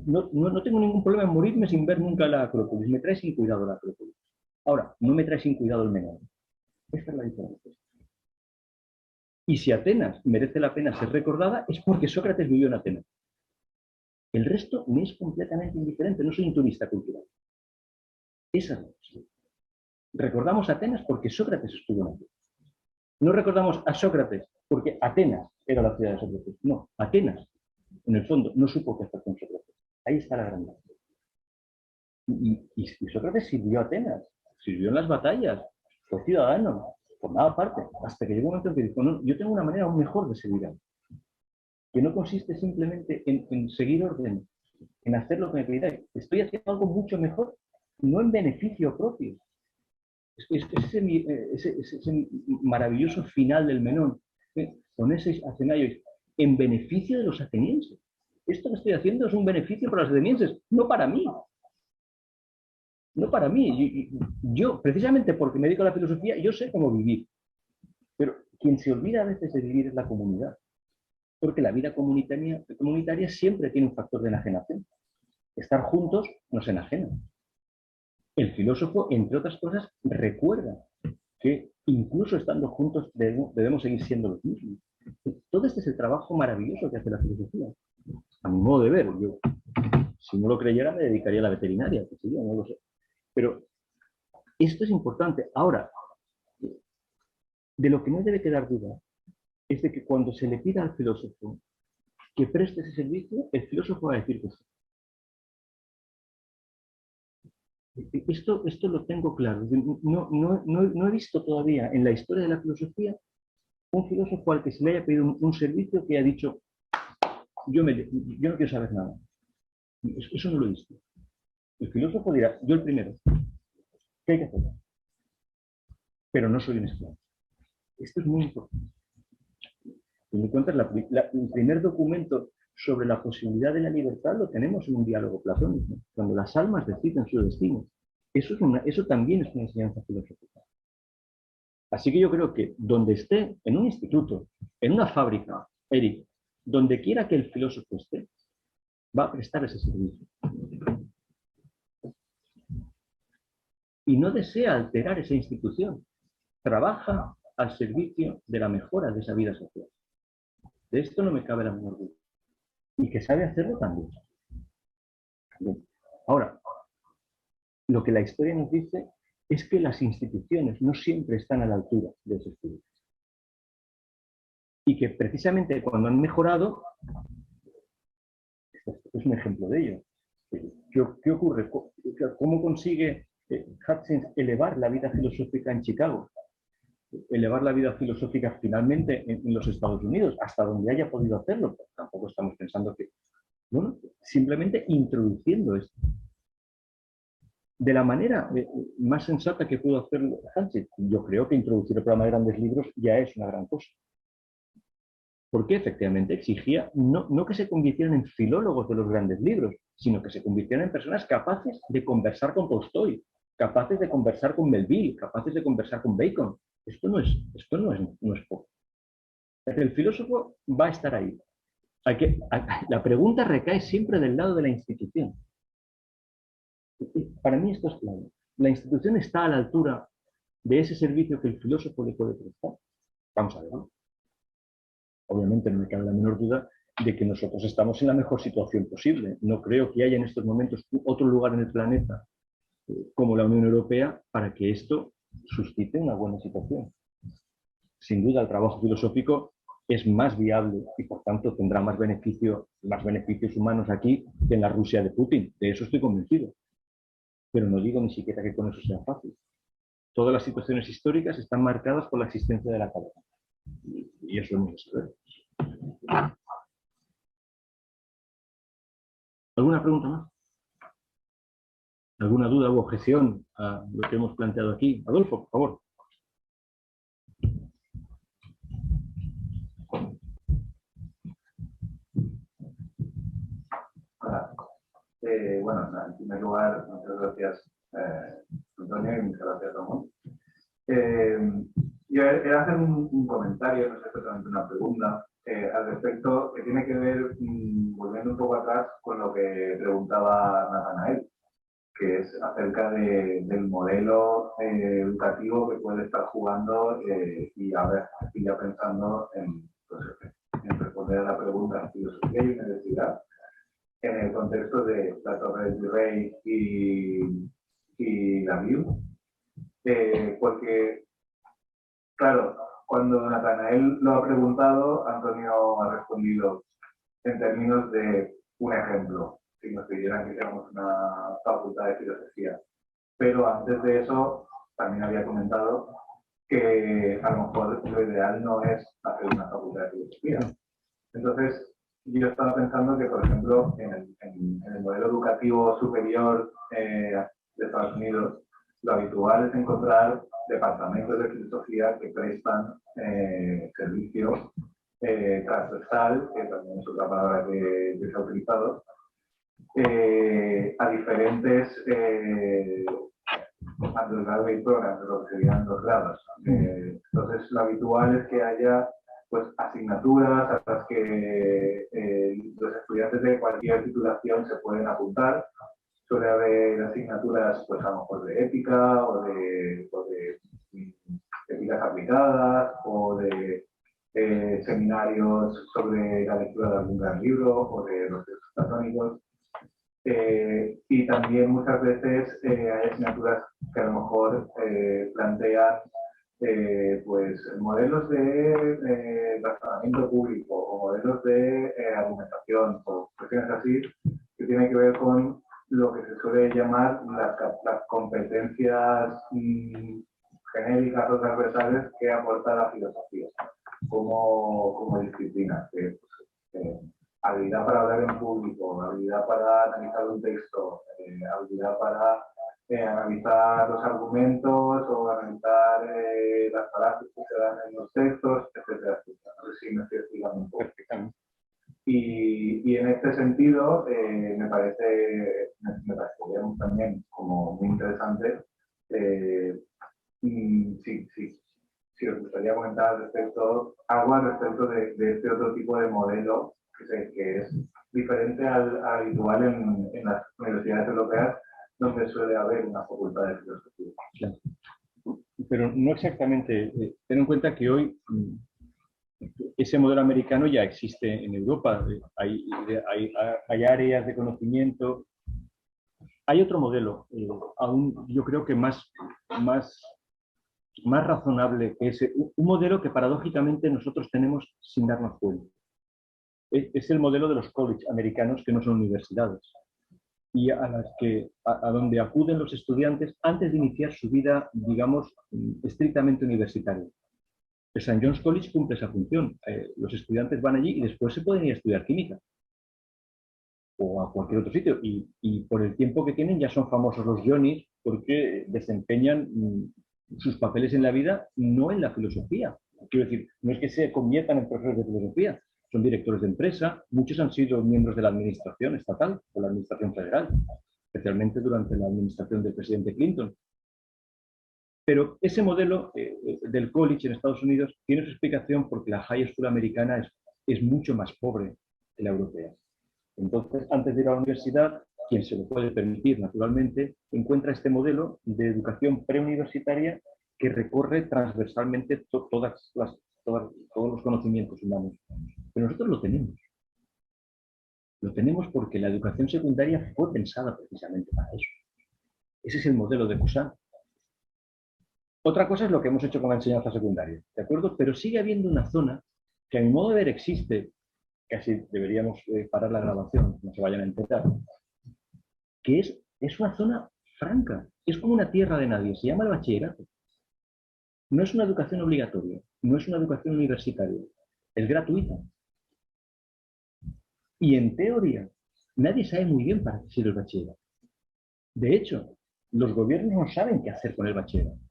No tengo ningún problema en morirme sin ver nunca la Acrópolis. Me trae sin cuidado la Acrópolis. Ahora, no me trae sin cuidado el Menón. Esta es la diferencia. Y si Atenas merece la pena ser recordada, es porque Sócrates vivió en Atenas. El resto me es completamente indiferente. No soy un turista cultural. Esa es la cuestión. Recordamos a Atenas porque Sócrates estuvo en Atenas. No recordamos a Sócrates porque Atenas era la ciudad de Sócrates. No, Atenas, en el fondo, no supo qué hacer con Sócrates. Ahí está la gran verdad. Y Sócrates sirvió a Atenas, sirvió en las batallas, fue ciudadano, formaba parte, hasta que llegó un momento en que dijo, no, yo tengo una manera aún mejor de servir a Dios, que no consiste simplemente en seguir órdenes, en hacer lo que me pidáis. Estoy haciendo algo mucho mejor, no en beneficio propio. Ese maravilloso final del Menón, con ese Atenaios, en beneficio de los atenienses. Esto que estoy haciendo es un beneficio para los atenienses, no para mí. No para mí. Yo, precisamente porque me dedico a la filosofía, yo sé cómo vivir. Pero quien se olvida a veces de vivir es la comunidad. Porque la vida comunitaria siempre tiene un factor de enajenación. Estar juntos nos enajena. El filósofo, entre otras cosas, recuerda que incluso estando juntos debemos seguir siendo los mismos. Todo este es el trabajo maravilloso que hace la filosofía. A mi modo de ver, yo, si no lo creyera, me dedicaría a la veterinaria, que sería, no lo sé. Pero esto es importante. Ahora, de lo que no debe quedar duda es de que cuando se le pida al filósofo que preste ese servicio, el filósofo va a decir que sí. Esto lo tengo claro. No he visto todavía en la historia de la filosofía un filósofo al que se le haya pedido un servicio que haya dicho yo no quiero saber nada. Eso no lo he visto. El filósofo dirá, yo el primero. ¿Qué hay que hacer? Pero no soy un esclavo. Esto es muy importante. En cuenta, el primer documento sobre la posibilidad de la libertad lo tenemos en un diálogo platónico, cuando las almas deciden su destino. Eso también es una enseñanza filosófica. Así que yo creo que donde esté, en un instituto, en una fábrica, Eric, donde quiera que el filósofo esté, va a prestar ese servicio. Y no desea alterar esa institución. Trabaja al servicio de la mejora de esa vida social. De esto no me cabe la menor duda. Y que sabe hacerlo también. Ahora, lo que la historia nos dice es que las instituciones no siempre están a la altura de esos estudios. Y que precisamente cuando han mejorado, esto es un ejemplo de ello. ¿Qué ocurre? ¿Cómo consigue Hutchins elevar la vida filosófica en Chicago? Elevar la vida filosófica finalmente en los Estados Unidos, hasta donde haya podido hacerlo. Pues tampoco estamos pensando que... Bueno, simplemente introduciendo esto. De la manera más sensata que pudo hacerlo Hutchins, yo creo que introducir el programa de grandes libros ya es una gran cosa. Porque efectivamente exigía no que se convirtieran en filólogos de los grandes libros, sino que se convirtieran en personas capaces de conversar con Tolstoy, capaces de conversar con Melville, capaces de conversar con Bacon. Esto no es poco. El filósofo va a estar ahí. La pregunta recae siempre del lado de la institución. Para mí esto es claro. La institución está a la altura de ese servicio que el filósofo le puede prestar. Vamos a verlo. Obviamente no me cabe la menor duda de que nosotros estamos en la mejor situación posible. No creo que haya en estos momentos otro lugar en el planeta como la Unión Europea para que esto suscite una buena situación. sin duda el trabajo filosófico es más viable y por tanto tendrá más beneficios humanos aquí que en la Rusia de Putin. De eso estoy convencido. Pero no digo ni siquiera que con eso sea fácil. Todas las situaciones históricas están marcadas por la existencia de la cadena. Y eso no es verdad. ¿Alguna pregunta más? ¿Alguna duda u objeción a lo que hemos planteado aquí? Adolfo, por favor. Hola. Bueno, en primer lugar, muchas gracias, Antonio, y muchas gracias, Ramón. Yo era hacer un comentario, no sé exactamente una pregunta, al respecto, que tiene que ver, volviendo un poco atrás, con lo que preguntaba Natanael, que es acerca del modelo educativo que puede estar jugando y a ver, estoy ya pensando pues, en responder a la pregunta de filosofía y universidad en el contexto de la Torre del Rey y la BIU, porque, claro, cuando Natanael lo ha preguntado, Antonio ha respondido en términos de un ejemplo, si nos pidieran que hiciéramos una facultad de filosofía. Pero antes de eso, también había comentado que a lo mejor lo ideal no es hacer una facultad de filosofía. Entonces, yo estaba pensando que, por ejemplo, en el modelo educativo superior de Estados Unidos, lo habitual es encontrar departamentos de filosofía que prestan servicio transversal, que también es otra palabra que se ha utilizado, a diferentes undergraduate programs, lo que serían los grados. Entonces, lo habitual es que haya pues, asignaturas a las que los estudiantes de cualquier titulación se pueden apuntar. Suele haber asignaturas, pues a lo mejor de ética o de éticas aplicadas o de seminarios sobre la lectura de algún gran libro o de los textos platónicos. Y también muchas veces hay asignaturas que a lo mejor plantean pues modelos de razonamiento público o modelos de argumentación o cuestiones así que tienen que ver con lo que se suele llamar las competencias genéricas o transversales que aporta la filosofía como disciplina. Habilidad para hablar en público, habilidad para analizar un texto, habilidad para analizar los argumentos o analizar las palabras que se dan en los textos, etcétera, etcétera. No sé si me estoy explicando un poco. Y en este sentido, me parece digamos, también como muy interesante si os gustaría comentar algo al respecto de este otro tipo de modelo que es diferente al habitual en las universidades europeas, donde suele haber una facultad de filosofía. Claro. Pero no exactamente. Ten en cuenta que hoy ese modelo americano ya existe en Europa. Hay áreas de conocimiento. Hay otro modelo, aún yo creo que más razonable que ese. Un modelo que paradójicamente nosotros tenemos sin darnos cuenta. Es el modelo de los college americanos, que no son universidades, y a donde acuden los estudiantes antes de iniciar su vida, digamos, estrictamente universitaria. El St. John's College cumple esa función. Los estudiantes van allí y después se pueden ir a estudiar química o a cualquier otro sitio. Y por el tiempo que tienen ya son famosos los Johnnies porque desempeñan sus papeles en la vida, no en la filosofía. Quiero decir, no es que se conviertan en profesores de filosofía, son directores de empresa, muchos han sido miembros de la administración estatal o la administración federal, especialmente durante la administración del presidente Clinton. Pero ese modelo del college en Estados Unidos tiene su explicación porque la high school americana es mucho más pobre que la europea. Entonces, antes de ir a la universidad, quien se lo puede permitir, naturalmente, encuentra este modelo de educación preuniversitaria que recorre transversalmente todos los conocimientos humanos. Pero nosotros lo tenemos. Lo tenemos porque la educación secundaria fue pensada precisamente para eso. Ese es el modelo de Poussin. Otra cosa es lo que hemos hecho con la enseñanza secundaria, ¿de acuerdo? Pero sigue habiendo una zona que a mi modo de ver existe, casi deberíamos parar la grabación, no se vayan a enterar, que es una zona franca, es como una tierra de nadie, se llama el bachillerato. No es una educación obligatoria, no es una educación universitaria, es gratuita. Y en teoría, nadie sabe muy bien para qué sirve el bachillerato. De hecho, los gobiernos no saben qué hacer con el bachillerato.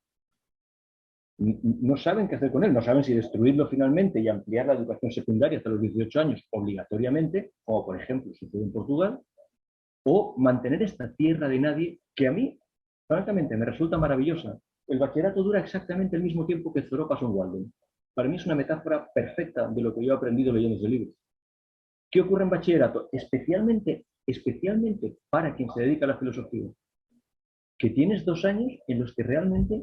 No saben qué hacer con él, no saben si destruirlo finalmente y ampliar la educación secundaria hasta los 18 años obligatoriamente, como por ejemplo sucede en Portugal, o mantener esta tierra de nadie que a mí, francamente, me resulta maravillosa. El bachillerato dura exactamente el mismo tiempo que Zoropas o Walden. Para mí es una metáfora perfecta de lo que yo he aprendido leyendo ese libro. ¿Qué ocurre en bachillerato? Especialmente para quien se dedica a la filosofía. Que tienes 2 años en los que realmente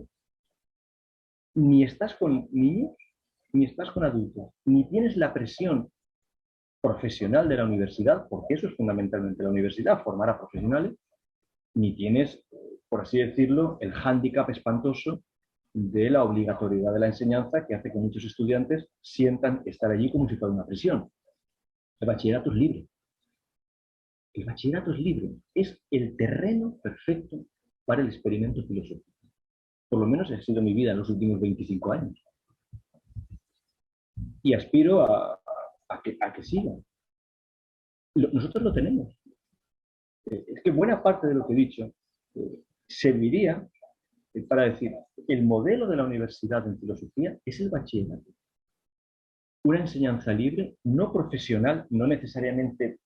ni estás con niños, ni estás con adultos, ni tienes la presión profesional de la universidad, porque eso es fundamentalmente la universidad, formar a profesionales, ni tienes, por así decirlo, el hándicap espantoso de la obligatoriedad de la enseñanza que hace que muchos estudiantes sientan estar allí como si fuera una prisión. El bachillerato es libre. El bachillerato es libre. Es el terreno perfecto para el experimento filosófico. Por lo menos ha sido mi vida en los últimos 25 años. Y aspiro a que siga. Nosotros lo tenemos. Es que buena parte de lo que he dicho serviría para decir, el modelo de la universidad en filosofía es el bachillerato. Una enseñanza libre, no profesional, no necesariamente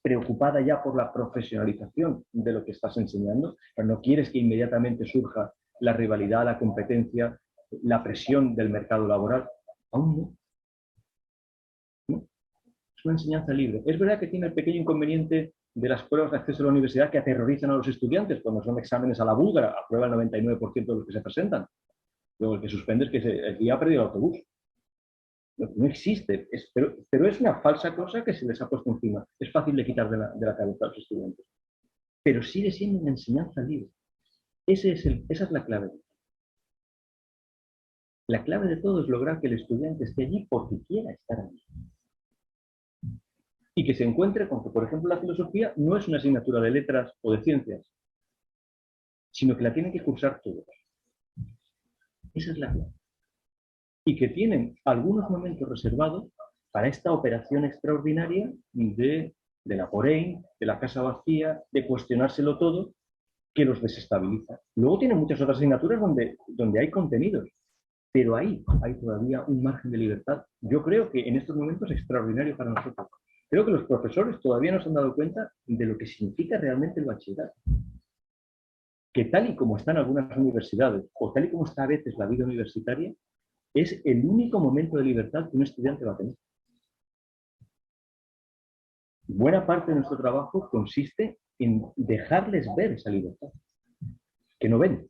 preocupada ya por la profesionalización de lo que estás enseñando, pero no quieres que inmediatamente surja la rivalidad, la competencia, la presión del mercado laboral. Aún no. ¿No? Es una enseñanza libre. Es verdad que tiene el pequeño inconveniente de las pruebas de acceso a la universidad que aterrorizan a los estudiantes cuando son exámenes a la búlgara, aprueba el 99% de los que se presentan. Luego el que suspende es que el día ha perdido el autobús. No existe, pero es una falsa cosa que se les ha puesto encima. Es fácil de quitar de la cabeza a los estudiantes. Pero sigue siendo una enseñanza libre. Esa es la clave. La clave de todo es lograr que el estudiante esté allí porque quiera estar allí. Y que se encuentre con que, por ejemplo, la filosofía no es una asignatura de letras o de ciencias, sino que la tienen que cursar todos. Esa es la clave. Y que tienen algunos momentos reservados para esta operación extraordinaria de la Porein, de la casa vacía, de cuestionárselo todo, que los desestabiliza. Luego tienen muchas otras asignaturas donde hay contenidos, pero ahí hay todavía un margen de libertad. Yo creo que en estos momentos es extraordinario para nosotros. Creo que los profesores todavía no se han dado cuenta de lo que significa realmente el bachillerato. Que tal y como están algunas universidades, o tal y como está a veces la vida universitaria, es el único momento de libertad que un estudiante va a tener. Buena parte de nuestro trabajo consiste en dejarles ver esa libertad, que no ven,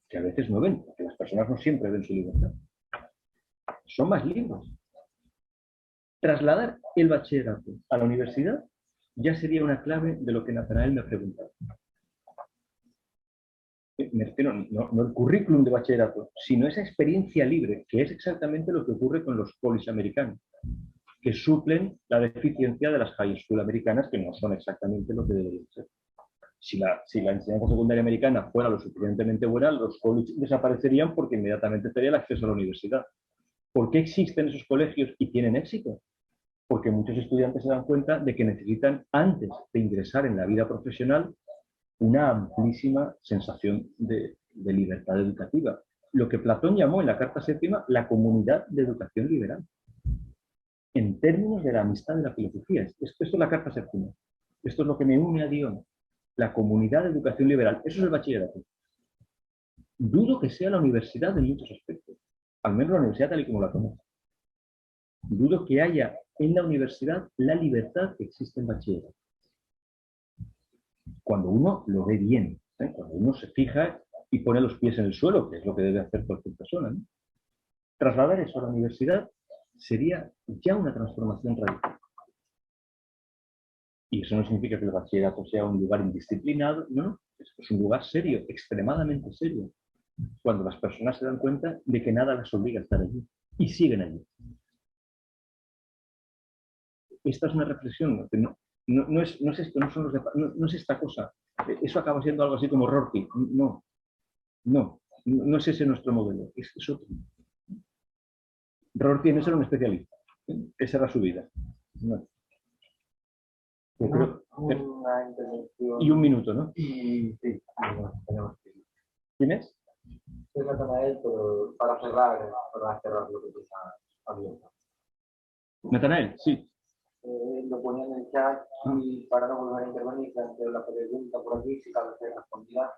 que a veces no ven, que las personas no siempre ven su libertad. Son más libres. Trasladar el bachillerato a la universidad ya sería una clave de lo que Natanael me ha preguntado. Me refiero no el currículum de bachillerato, sino esa experiencia libre, que es exactamente lo que ocurre con los colleges americanos, que suplen la deficiencia de las high school americanas, que no son exactamente lo que deberían ser. Si la enseñanza secundaria americana fuera lo suficientemente buena, los colleges desaparecerían porque inmediatamente estaría el acceso a la universidad. ¿Por qué existen esos colegios y tienen éxito? Porque muchos estudiantes se dan cuenta de que necesitan, antes de ingresar en la vida profesional, una amplísima sensación de libertad educativa. Lo que Platón llamó en la Carta Séptima la comunidad de educación liberal. En términos de la amistad de la filosofía. Esto es la Carta Séptima. Esto es lo que me une a Dion. La comunidad de educación liberal. Eso es el bachillerato. Dudo que sea la universidad en muchos aspectos. Al menos la universidad tal y como la conozco. Dudo que haya en la universidad la libertad que existe en bachillerato. Cuando uno lo ve bien, cuando uno se fija y pone los pies en el suelo, que es lo que debe hacer cualquier persona, ¿no? Trasladar eso a la universidad sería ya una transformación radical. Y eso no significa que el bachillerato sea un lugar indisciplinado, no, es un lugar serio, extremadamente serio, cuando las personas se dan cuenta de que nada las obliga a estar allí y siguen allí. Esta es una reflexión, no es esto, no es esta cosa. Eso acaba siendo algo así como Rorty. No es ese nuestro modelo, es otro. Rorty en eso era un especialista. Esa era su vida. No. Una intervención. Y un minuto, ¿no? Y sí, tenemos que ir. ¿Quién es? Soy Natanael, pero para cerrar lo que tú has abierto. Natanael, sí. Lo ponía en el chat y para no volver a intervenir, planteé la pregunta por aquí, si cabe ser respondida.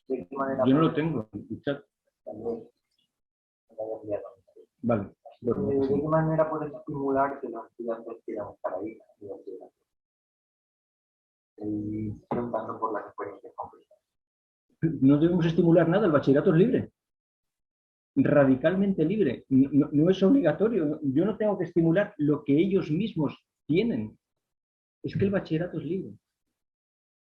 ¿De qué manera Yo no lo tengo en el chat. Vale. ¿De qué manera puedes estimular que los estudiantes quieran estar ahí en la universidad? Y preguntando por las experiencias concretas. No debemos estimular nada, el bachillerato es libre. Radicalmente libre. No es obligatorio. Yo no tengo que estimular lo que ellos mismos tienen. Es que el bachillerato es libre.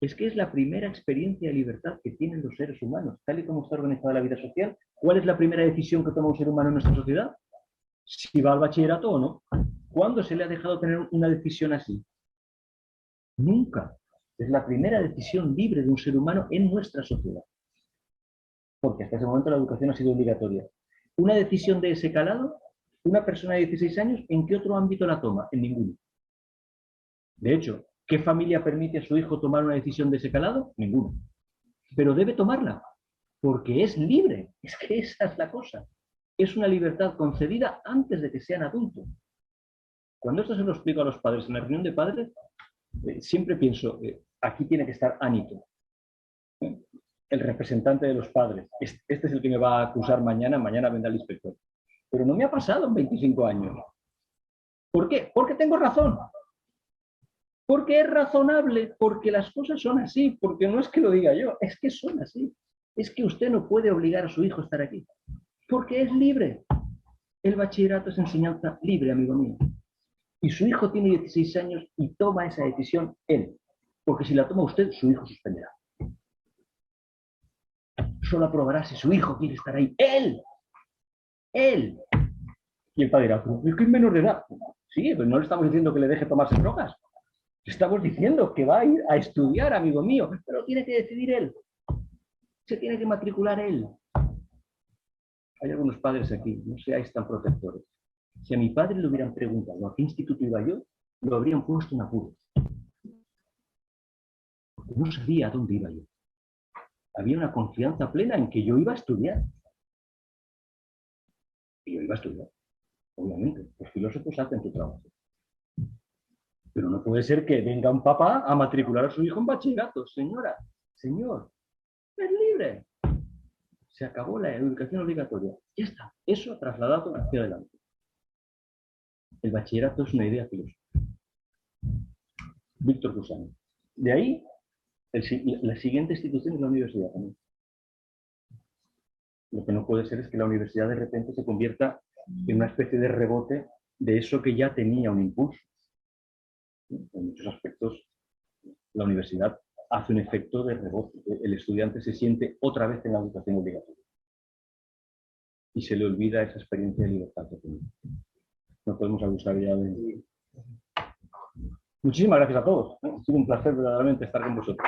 Es que es la primera experiencia de libertad que tienen los seres humanos, tal y como está organizada la vida social. ¿Cuál es la primera decisión que toma un ser humano en nuestra sociedad? Si va al bachillerato o no. ¿Cuándo se le ha dejado tener una decisión así? Nunca. Es la primera decisión libre de un ser humano en nuestra sociedad. Porque hasta ese momento la educación ha sido obligatoria. Una decisión de ese calado, una persona de 16 años, ¿en qué otro ámbito la toma? En ninguno. De hecho, ¿qué familia permite a su hijo tomar una decisión de ese calado? Ninguno. Pero debe tomarla, porque es libre. Es que esa es la cosa. Es una libertad concedida antes de que sean adultos. Cuando esto se lo explico a los padres en la reunión de padres, siempre pienso, aquí tiene que estar Anito, el representante de los padres. Este es el que me va a acusar mañana vendrá el inspector. Pero no me ha pasado en 25 años. ¿Por qué? Porque tengo razón. Porque es razonable, porque las cosas son así, porque no es que lo diga yo, es que son así. Es que usted no puede obligar a su hijo a estar aquí, porque es libre. El bachillerato es enseñanza libre, amigo mío. Y su hijo tiene 16 años y toma esa decisión él, porque si la toma usted, su hijo suspenderá. Solo aprobará si su hijo quiere estar ahí. ¡Él! ¡Él! Y el padre dirá, es que es menor de edad. Sí, pero no le estamos diciendo que le deje tomarse drogas. Estamos diciendo que va a ir a estudiar, amigo mío, pero tiene que decidir él. Se tiene que matricular él. Hay algunos padres aquí, no seáis tan protectores. Si a mi padre le hubieran preguntado a qué instituto iba yo, lo habrían puesto en apuros. Porque no sabía a dónde iba yo. Había una confianza plena en que yo iba a estudiar. Y yo iba a estudiar, obviamente. Los filósofos hacen su trabajo. Pero no puede ser que venga un papá a matricular a su hijo en bachillerato. Señora, señor, es libre. Se acabó la educación obligatoria. Ya está. Eso ha trasladado hacia adelante. El bachillerato es una idea filosófica. Víctor Cusano. De ahí, la siguiente institución es la universidad también. Lo que no puede ser es que la universidad de repente se convierta en una especie de rebote de eso que ya tenía un impulso. En muchos aspectos, la universidad hace un efecto de rebote. El estudiante se siente otra vez en la educación obligatoria. Y se le olvida esa experiencia de libertad que tiene. No podemos abusar ya de... Muchísimas gracias a todos. Ha sido un placer verdaderamente estar con vosotros.